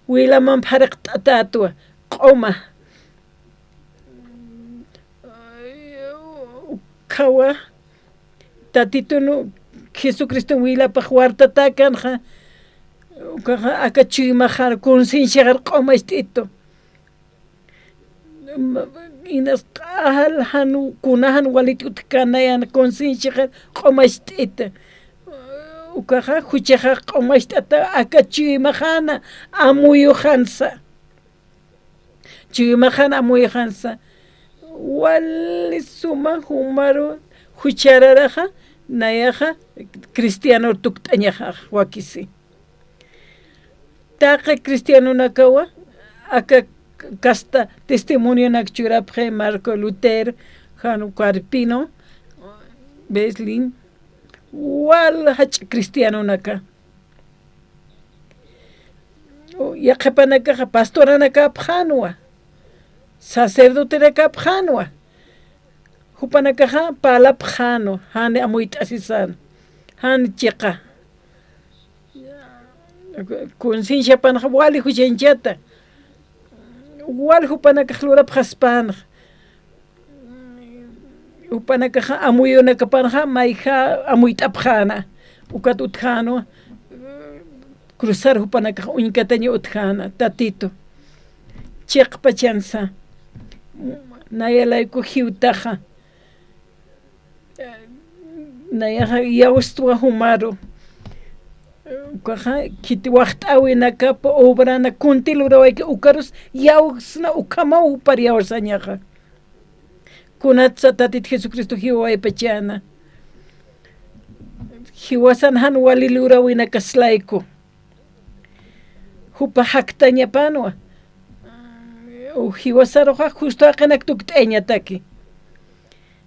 G: wilaman pharaqt'atatwa q'uma kawa tatitunu Jesucristo wilapaq wartataqanja ukaja akachuymajar concienciajar q'umasht'ito inas q'ajal hanu kunajan walit'uta kanayan concienciajar q'umasht'ita ukaja huchaja q'umasht'ata akachuyimajana amuyujansa chuyimajana amuyujansa wali suma humaru huchararaja nayaja cristiano tukt'añaja wakisi taqa cristiano nakawa aka casta testimonio nakchurapje Marco Lutero Jano Carpino Beslin wal hach cristiano naka yaqapanaka pastora naka pjanwa sacerdote naka pjanwa hupanaka pala pjano hane amuit asisan han chiqa conciencia panja wali huchenchata wal hupanaka hlura pjaspan upanaka amuyo nakapanja maija amuitapjana ukat utjano cruzar upanaka uñkataño utjana tatito chiqpa chansa nayalayku hiutaja nayaja yaustua humaro ukaja kitiwaqt'awi nakapa obrana kuntilurawayka ukarus yausna ukama upar yawsañaja kunatsa tatit Jesucristo hiwaypachana hiwasan han walilurawina kaslayku hupa haktañapanwa hiwasaroja justo aqanak tukt'añataki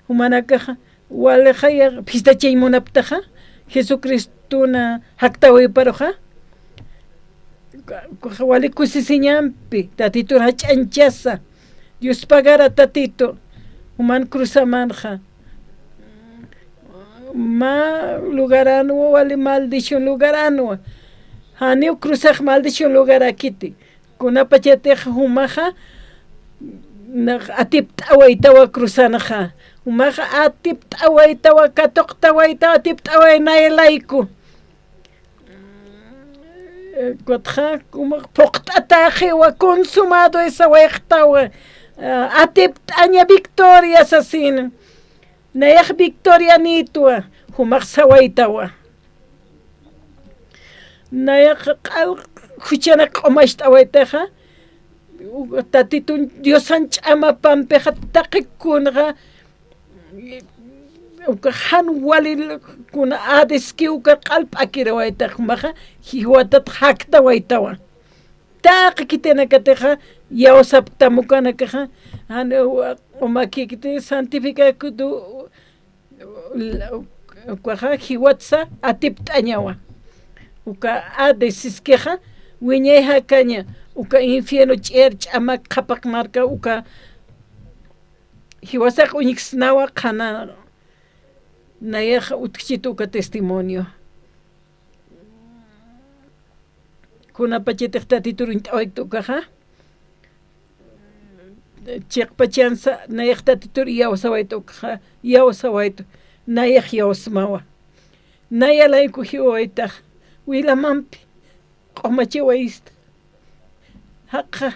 G: humanakaja walejaya pistachaymunaptaja Jesucristuna haktawiparoja wali kusisiñampi tatitur hach'anchasa Dios pagara tatito human cruzamanja ma lugaranwa wali maldición lugaranwa hani cruzaj maldición lugarakiti kunapachateja humaja atipt'awaytawa cruzanaja humaja atipt'awaytawa katoqtawaytawa atipt'away nayalayku kotja poqt'atajiwa consumado esa wayqtawa atipt'aña Victoria sasin nayaj Victoria nitwa humaj sawaytawa nayaj huchana q'umasht'awaytaja tatitun Diosan ch'amapampiqa taqikunqa han walikuna adeskiwka q'alp'akirawaytaqa humaja hiwatat haktawaytawa taqi kitenakateja yawsaptamukanakaja umakikiti santificakutu ukaja hiwatsa atipt'añawa uka adesiskeja wiñayja kaña uka infierno ch'er ch'amak qhapaq marka uka hiwasaq uñiksnawa qhana nayaja utkchita uka testimonio kunapachitiq tatitur t'awayta ukaja chiqpa chansa nayaj tatitur yawsawayta ukaja yawsawayta nayaj yawsmawa nayalayku hiwaytaj wilamanpi q'umachiwaysta haqa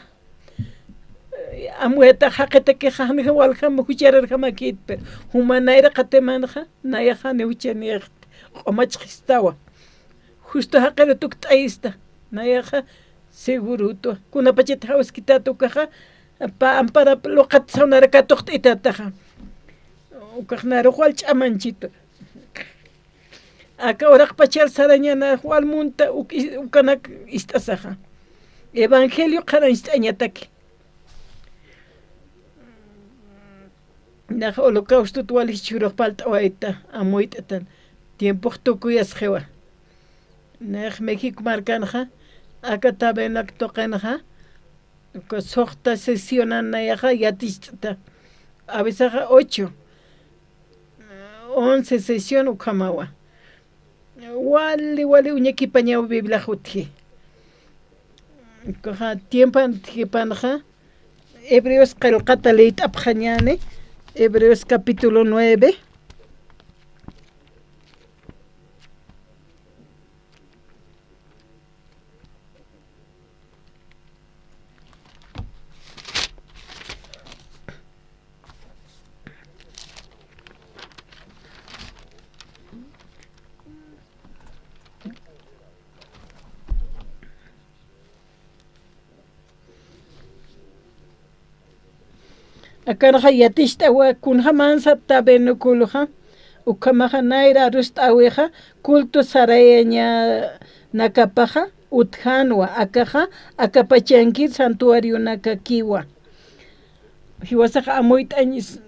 G: amueta haqitakiqa haniqa walkama huchararqama kitpe humanayra qatemanja nayajani huchaniqta q'umachiqistawa justo haqira tukt'aysta nayaja seguruto kunapachita hawskitata ukaja pa ampara luqata katuqt'itataja ukaj naruq wal ch'amanchito aka uraqpachal sarañana walmunta ukanak ist'asaja evangelio qaran ist'añataki naja holocausto walichuraq palt'awayta amuyt'atan tiempo tukuyasqewa naj México markanja aka tabenak toqenja soqta sesionanayaja yatishta a veces 8 11 sesión ukamawa wali uñakipañaw biblia jutji kaja tiempo antipanja Hebreos qalqata leit apjañane Hebreos capítulo 9 Akanaja yatishta wa kunja mansa tabenukuluja. Ukamaja naira rustaweja. Kulto sarayeña nakapaja. Utjanwa akaja. Akapachanki santuario nakakiwa. Hiwasaja amoit años.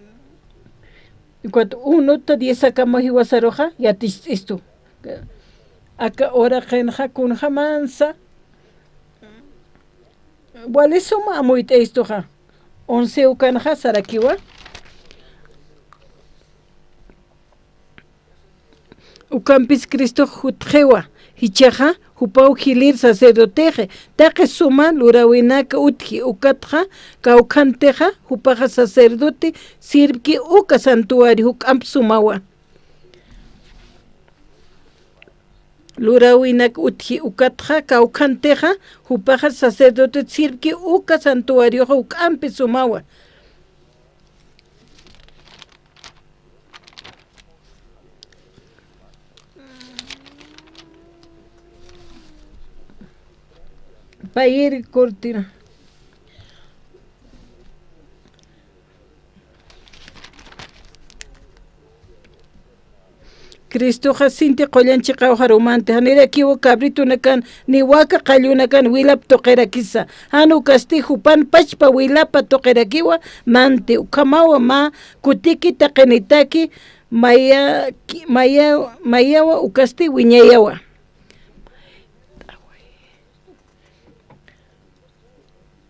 G: Cuando 1-10 acá hiwasaroja yatish esto. Acá ora genja kunja mansa. Wale suma amoit esto ja. 11 ukanja sarakiwa. Ucampis Cristo jutjewa. Hichaja hupau hilir sacerdoteje. Taque suma lurawinaka utji ukatja. Kaukanteja hupaja sacerdote. Sirki uka santuario hukamp sumawa. Lurawinak utji ukatja kaukanteja hupaja sacerdote sirki uka santuario hukamp sumawa. Pair cortina. Cristo jacinti qoyanchi qawharumante hanira kiwo cabrito nakan ni waka qallunakan wilap toqerakisa hanu castijo pan pachpa wilapa toqerakiwa mante ukamawa ma kutiki taqenitaki mayawa ukasti wiñayawa.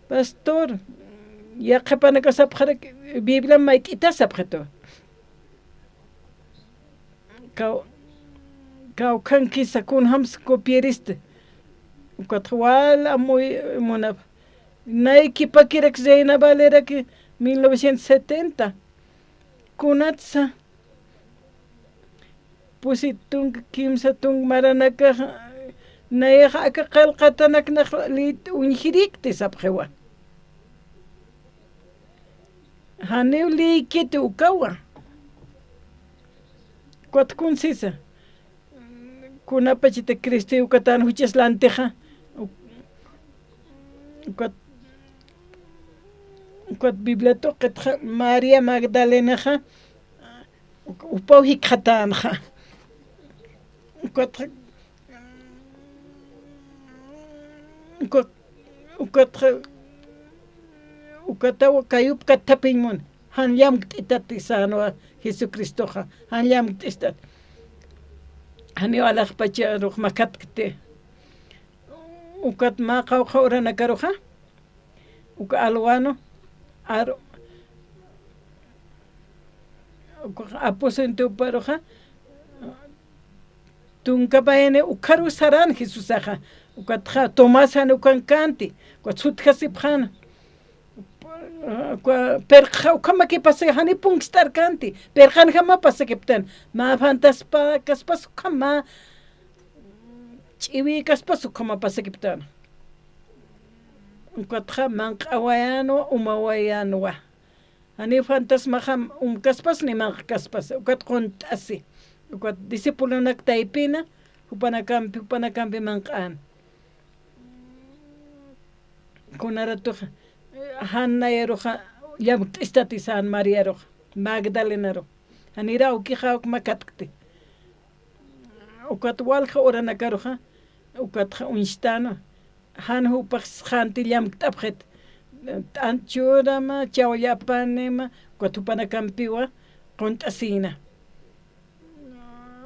G: Pastor, ya qepanaka sapqara Biblia maitita sapqato. Kau kanki sakun hams copieriste. Cuatro muy monap. Naiki pakirex zeina valera que 1970. Kunatsa. Pusitung kimsa tung maranaka. Naiha aka qalqatanak nakhlit unhirikte sapqewa. Haneu li kete ukawa. Cuat kun sisa. Kuna pachite Cristo ukatan huchas lanteja. Cuat Biblia toqet María Magdalena ja. Upau hikatan ja. Ukatawa kayup katapinmun han yam titatisano Jesucristo ja han yam tistat hani wala pacha ruh makatkte ukat ma qaw khawra nakaruha uka alwano ar aposento paroja tunka paene ukaru saran Jesus ja ukatja Tomás han ukankanti kutsutja siphan perja ukama que pase hani punkstar kanti perjan jama pase kepten ma fantas pa kaspas kama chiwi kaspas kama pase kepten ukatja man qawayano umawayano wa hani fantas maham kaspas ni man kaspas ukat kont asi ukat discipulo nak taipina upanakampi manqan kunarato Hanna eroja yam istatisan María roja Magdalena ro anira ukija makatkte ukat walja ora nakaroja ukat unstano han hu pax khanti yam tapjet anchurama chawyapanema kwatupana kampiwa kontasina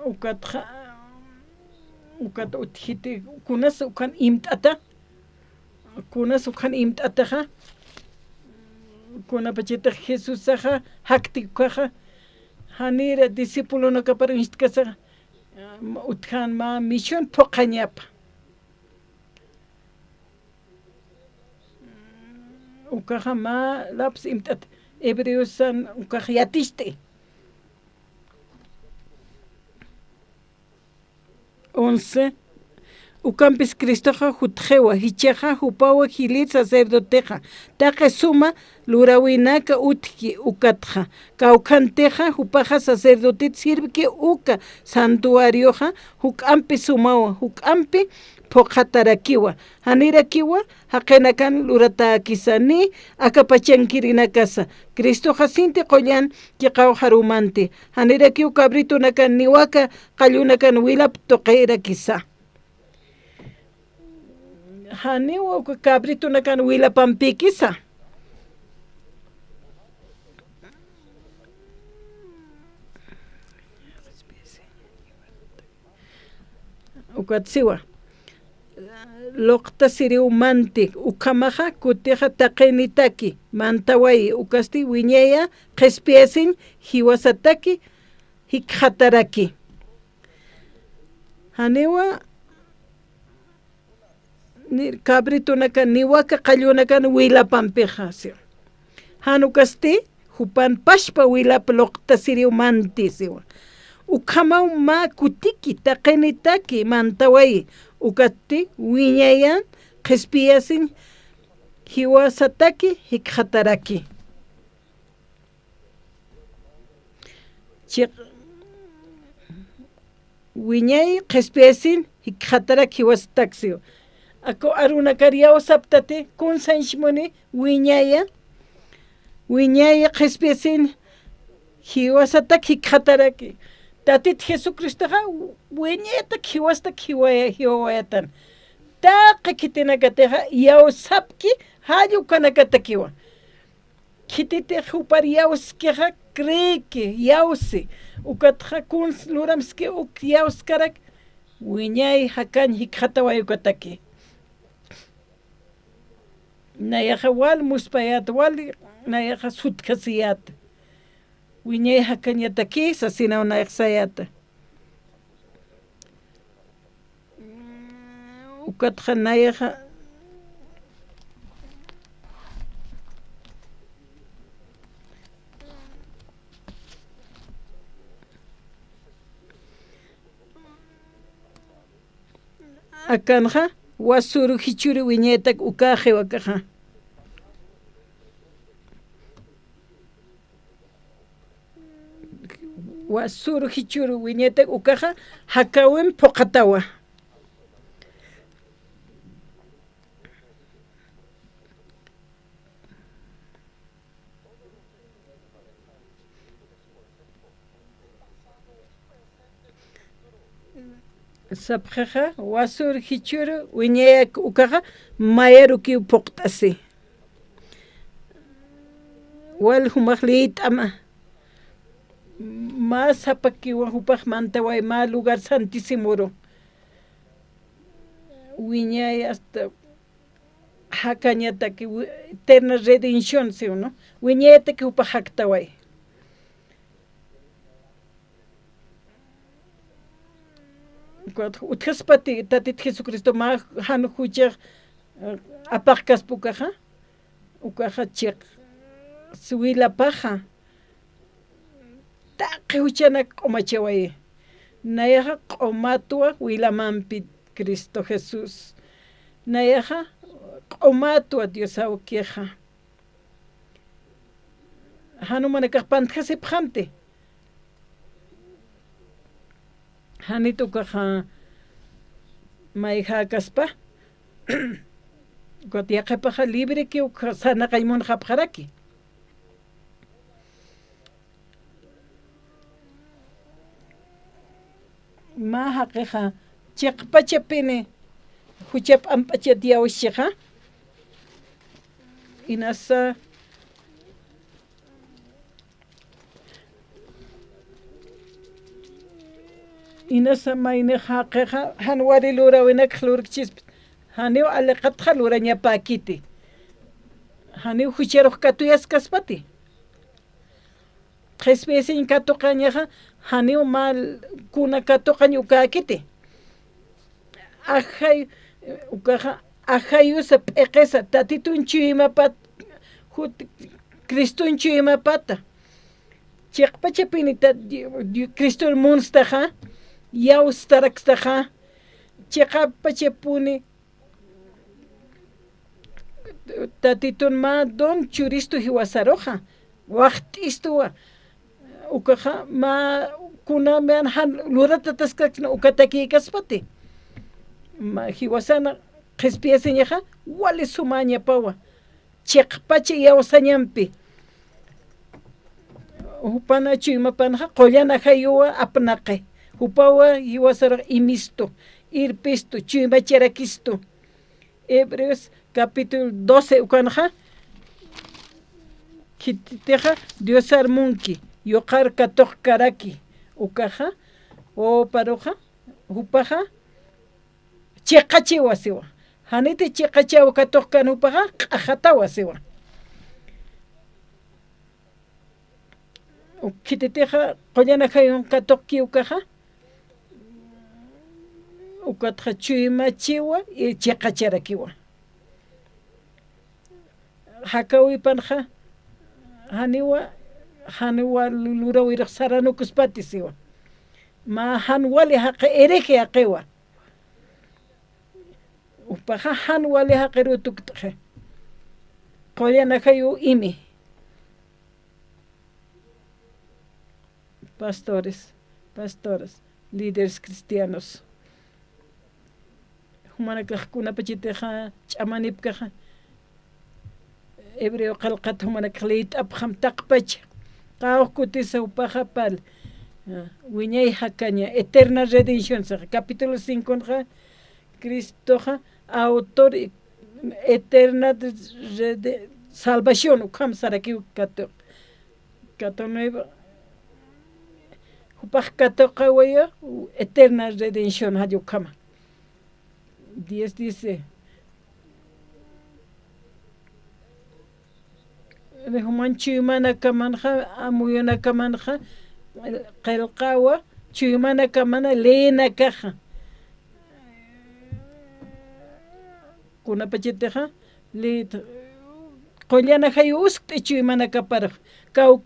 G: ukat uthiti kunas ukan imtata ja kuna pachita Jesús saja hakti kaja hanira discípulo no kaparinst kasa uthan ma mission pokañapa ukaja ma laps imtat hebreos san ukaja yatiste 11 ucampis Cristoja jutjewa, hicheja jupawa hilit sacerdoteja, taque suma lurawinaka utki ukatja, caucanteja jupaja sacerdotit sirviki uka santuarioja, jucampi sumawa, jucampi pokatarakiwa, hanirakiwa, hakenakan luratakisani, akapachankirinakasa, Cristo jacinti qoyan kiqaw harumante, hanirakiw cabrito nakan niwaka, qayunakan wilap toqeira kisa. Haniwa cabrito nakan wilapampi kisa. Ukatsiwa. Lokta siriu manti ukamaja kuteja taqenitaki mantawai ukasti wiñeya qespiesin hiwasataki hikhataraki haniwa ni cabrito nakan niwaka qallunakan wilapampeja hanukasti hupan pashpa wilap lokta siriu manti siwa ukamaw ma kutiki taqenitaki mantawai ukatti wiñayan qespiyasin hiwasataki hikhataraki wiñay qespiyasin hikhataraki hiwasataksi ako arunakariyaw saptate kunsanshmuni wiñaya qespiyasin hiwasataki hikhataraki tatit Jesucristo ha wiñeta kiwasta kiwayatan taqa kitinakateja yaw sapki hayu kanakatakiwa kitite hupar yawskeja kreki yawsi ukatja kun luramski uk yawskarak wiñay hakan hikhatawayukataki nayaja wal muspayat wal nayaja sutkasiyat wiñay hakanyataki sasina unayaksayata ukatja nayaja akanja wasuru hichuri wiñetak ukaje wakaja wasuru hichuru wiñetak ukaja hakawin pokatawa sapjeja wasur hichuru wiñeyak ukaja mayeruki poktasi wal humajlit ama más hapakiwa hupaj mantaway ma lugar santísimo wiñay hasta hakañataki eterna redención si uno wiñayataki hupaj haktaway utjaspati tatit Jesucristo ma hanu huchaj apajkas pukaja ukaja chik suila paja taqi huchana q'umachaway nayaja q'umatua wilamanpi Cristo Jesús nayaja q'umatua Dios awqueja hanumanakaj pantjasipjante hanitukaja mayjakaspa gotiaqepaja libre que sanaqaymun hapjaraki ma haqiqa chiqpachapini huchap ampachatiawshiqa inasa mayne haqiqa hanwari lurawinaq lurqchis haniw aliqatqa lurañapakiti haniw hucharuq katuyasqaspati qespesin katuqañaqa haniw mal kuna katuqañ ukakiti ajay ukaja ajayusa p'eqesa tatitunchu imapat Cristunchu imapata chiqpachapini Cristo munstaja yawstarakstaja Chiqapa chepuni tatitun ma don churistu hiwasaroja waqtistuwa ukaja ma kuna mean han lurata taskakna ukataki kaspati ma hiwasana qespiaseñaja wali sumaña pawa chiqpachi yawsañampi upana chuymapanaja qollana hayuwa apnaqe upawa hiwasara imisto irpisto chuymacharakisto Hebreos capítulo 12 ukanaja kititeja Dios armunki yoqar katoq karaki ukaja o paroja upaja chiqachi wasiwa hanite chiqachaw katoq kanupaja q'ajata wasiwa kititeja qollana hayun katoqki ukaja ukatja chuymachiwa y chiqacharakiwa hakawipanja haniwa lurawiraq saranukuspatisiwa ma hanwali haqa ereje haqiwa upaja hanwali haqirutuktaje qollana hayu imi pastores, pastoras, líderes cristianos humanakaqkuna pachiteja ch'amanipkaja hebreo qalqat humanakaqliyt apjam taqpach qawq kutisa upaja pal wiñay hakaña eterna redención saqa capítulo 5 ja Cristoja autor eterna de salvación ukam saraki kato nueva upaj katoqa waya eterna redención hayukama 10 dice human chuymana kamanja amuyana kamanja qelqawa chuymana kamana leena kaja kuna pachiteja li qollana hayu uskti chuymana kapara kaw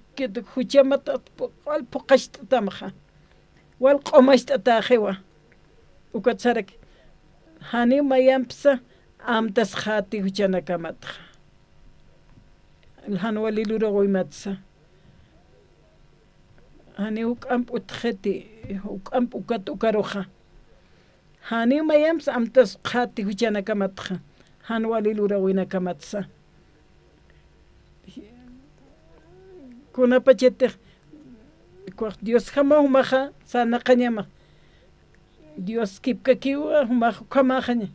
G: huchamata wal puqashtamja wal qomashta jewa ukatsarak hani mayampsa amtas khati huchana kamatja الهنوالي لورغوي ماتسا هاني وكامب وتختي وكامب وكات وكاروخا هاني ما يمس أم تسقاتي وجانا كماتخا هنوالي لورغوينا كماتسا كنا بجتة Dios jamás humaja sana kanyama Dios kipka kiwa humaja kamaja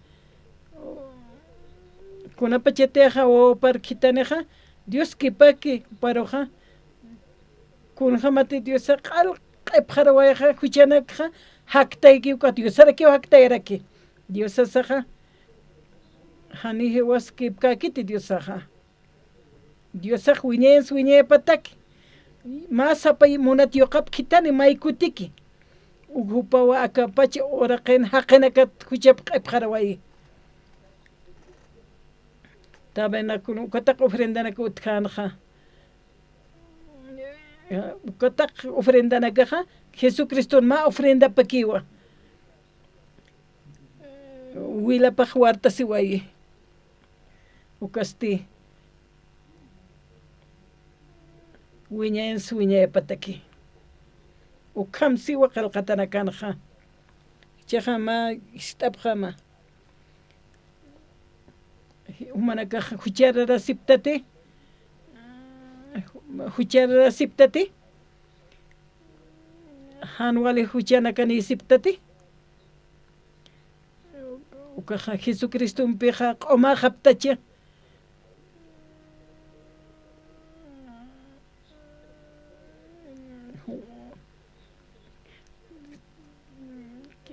G: kuna pacheteja o parkitaneja Dios kipaki paroja kun jamati Dios qal qepjarawaya huchanakja haktayki ka Dios araki haktayraki Dios saja hani hewas kipkaki Dios saja Dios saj wiñe pataki más apay munatio qap kitani maykutiki ugupawa akapachi oraqen haqenakat huchap qepjarawaya tabena kun katak ofrenda na kutkanja katak ofrenda na kaja Jesucristo ma ofrenda pakiwa wila pa huarta siwaye ukasti wiñe pataki ukam siwa qalqatana kanja chama istabjama humanaka hucharara siptati hanwali huchanakani siptati ukaja Jesucristo mpeja qoma haptacha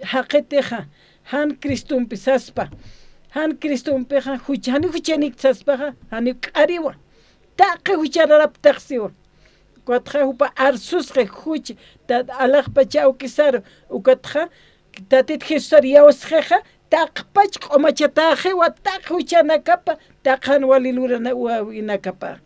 G: haqeteja han Cristo empezaspa han Cristo umpeja huchanik saspaja hani qariwa taqe huchararap taqsiwa kwatja hupa arsusqe huch ta alaq pachau kisar ukatja tatit Jesús yausjeja taqpach qomachataje wa taq huchanakapa taqan walilurana wa inakapa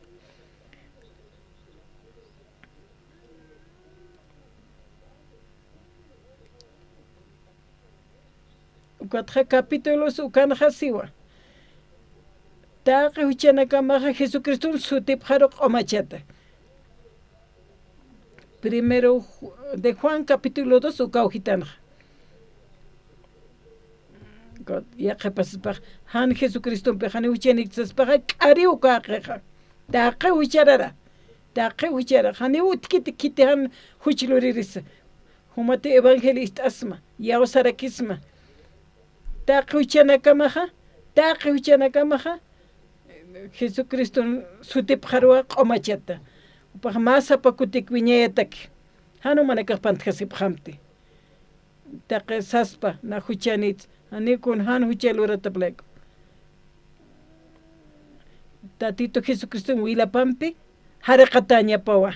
G: ukatja capítulos ukanja siwa taqi huchanakamaja Jesucristo sutipjaro q'omachata. Primero de Juan capítulo 2 ukawjitanja. Ya qepasispaqa han Jesucristo pejani huchaniktaspaqa k'ari ukaqeqa. Taqi hucharara. Taqi huchara. Hani utkiti kiti han huchluririsa. Humate evangelista asma. Yawsarakisma. Taqi huchanakamaja. Taqi huchanakamaja. Jesucristo sutipjarwa q'omachata. Upaq masapa kutik wiñayataki. Hanu manakaq pantkasipqamti. Taqi saspa na huchanitz. Anikun han huchalurata pleco. Tatito Jesucristo wilapampi haraqataña pawa.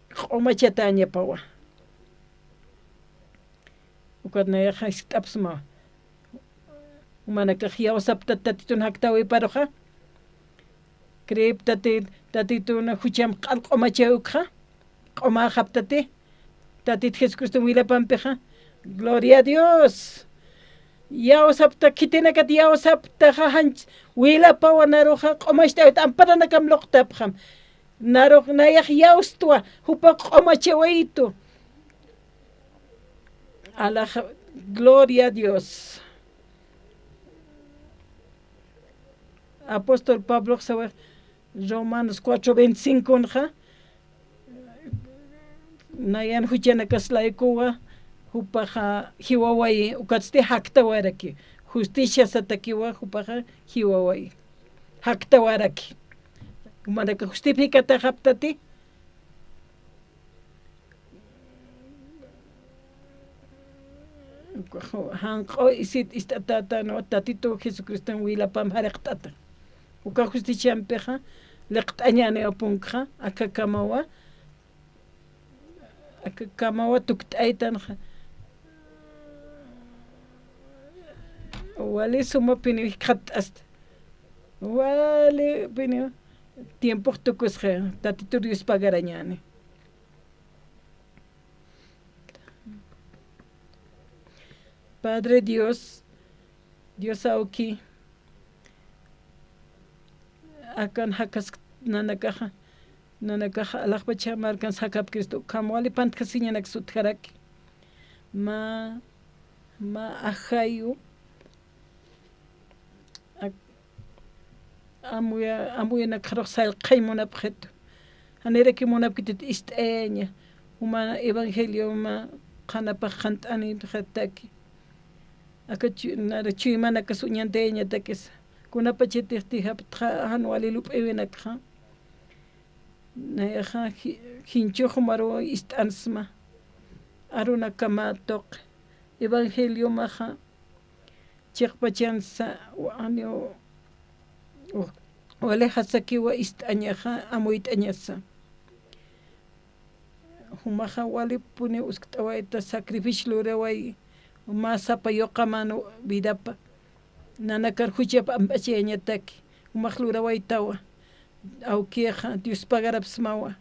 G: Q'omachataña pawa. Ukatnayaqa istapsma. Manakaq yawsapta tatitun haktawi paroqa. Creep tatito na hucham q'omachayuqa. Q'oma haptate. Tatit Jesucristo wilapampiqa. Gloria a Dios. Yawsapta kitinakat yawsapta hanch wilapawa naruqa q'omashta amparanakam loqtapqam. Naruq nayaq yawstwa hupa q'omachawaytu. Gloria a Dios. Apóstol Pablo sabe Romanos 4:25 nja. Nayan huchanaklaikuwa hupaja hiwawai ukatste haktawaraki. Justicia satakiwa hupaja hiwawai. Haktawaraki. Manaka justificata haptati. Hanqo isit istatata no tatito Jesucristo wilapam haraqtata. Uka justicia ampeja leqtañane apunqa akakamawa tuktaytanja. Wale suma pini khatast. Wale pini tiempo tukusje tatito Dios pagarañane. Padre Dios, Dios auki akan hakas nanakaja alakpacha markan sakap Cristo kamwali pantkasiñanak sutjaraki ma ajayu amuya nakharok sal qaymunapjetu hanereki munapkitit isteña uma evangelio ma qanapaj qant'ani qataki akachu nara chuymana kasuñanteña takis kunapachitihti hanwali lup'ewenakja nayaja hinchuj maro istansma aruna kama toq evangelio maja chiqpachansa anio wale hasakiwa istañaja amuitañasa humaja wali pune usktawaita sacrificio rewai masapa yoqamano vidapa nanakar huchapa ampacheñataki umaqlura waitawa awkieja Dios pagarapsmawa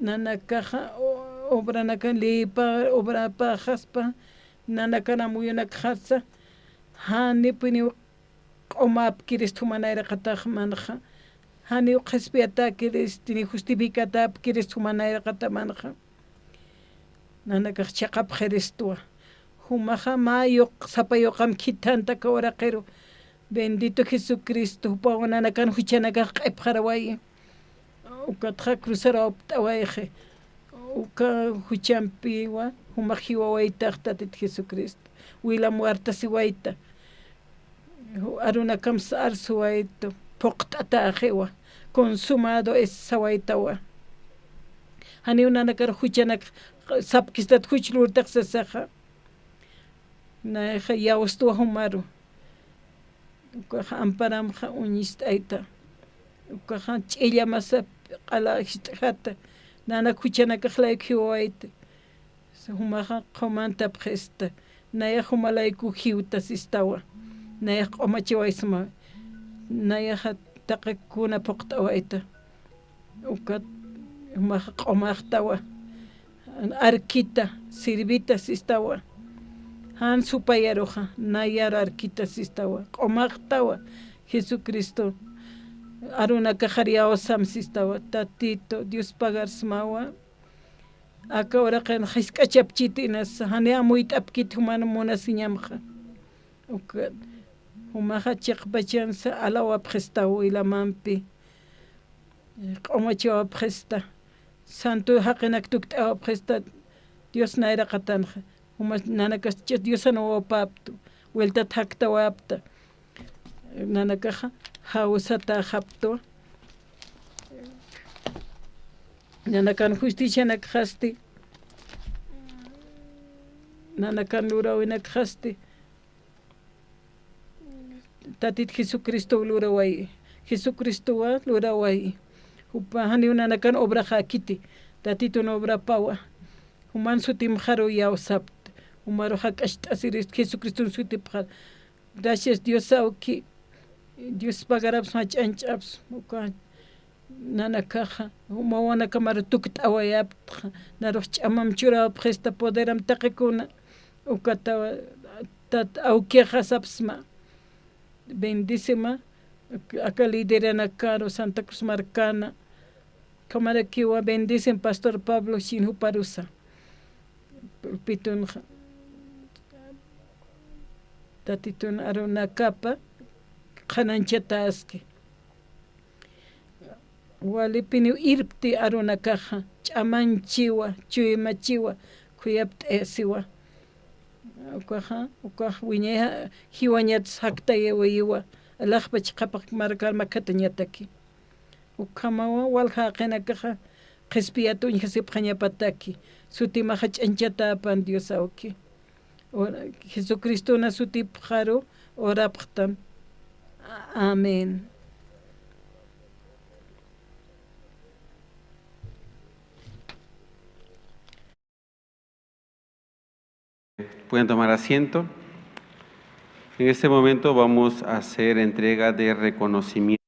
G: nanakaja obra nakan lipa obra pajaspa nanakana muyunakjasa hani puni q'omap kiris tumanayra qataj manja hani qhispiata kiris tini justificata kiris tumanayra qata manja nanakaj chaqap qhiristwa humaja mayo sapayoqam kitanta kawaraqero bendito Jesucristo pawana kan huchanaka q'ipqaraway ukatja cruzara optawayje uka huchampiwa humajiwa waytaqtatit Jesucristo wila muerta siwaita aruna kam sar suwaito poqtata ajewa consumado es sawaitawa hani unanakar huchanak sapkistat huchlurtaq sasaja na yawstuwa humaru ukaja amparamja uñistayta ukaja ch'illa masa qala hist'ajata nana kuchanakaqlayku hiwawayta humaja q'omanta pjesta naya humalayku hiwta sistawa naya q'omachiwaysma naya taqakuna puqt'awayta ukat humaja q'omaqtawa arkita sirvita sistawa han supayaroja nayar arquita sistawa omaqtawa Jesucristo aruna kajaria sam sistawa tatito Dios pagar smawa acá ahora kan hiskachapchitinas hanea muy tapkit humano monasiñamja humaja chiqpachansa alawa prestawo ilamampi q'umachiwa presta santo haqenak tuktawa presta Dios naira qatanja huma nanakas Dios anawapaptu vuelta taktawapta nanakaja hawsata hapto nanakan justicia nakjasti nanakan lurawin nakjasti tatit Jesucristo luraway Jesucristo wa luraway upahani nanakan obra hakiti tatito no obra pawa human sutim jaro yaw sabt humaro hakasht asiris Jesucristo sutim jaro gracias Dios auki Dios pagarabs machanchaps ukan nanakaja humawana kamar tukt awayap naroch chamam chura presta poderam taqikuna ukata tat aukeja sapsma bendícima acá liderana caro Santa Cruz Marcana kamara kiwa bendicen Pastor Pablo Shinhu Parusa pitun tatitun aruna capa kananchataski walipini irpti aruna caja chamanchiwa chuymachiwa kuyapt'esiwa ukaj wiñeja hiwañats haktayewa iwa alajpach qapaq markar makatañataki ukamawa walhaqena caja qespiyatuñ hasipqañapataki sutimaja ch'anchata apan Dios auki Jesucristo na sutipqaro orapqtan amén.
B: Pueden tomar asiento. En este momento vamos a hacer entrega de reconocimiento.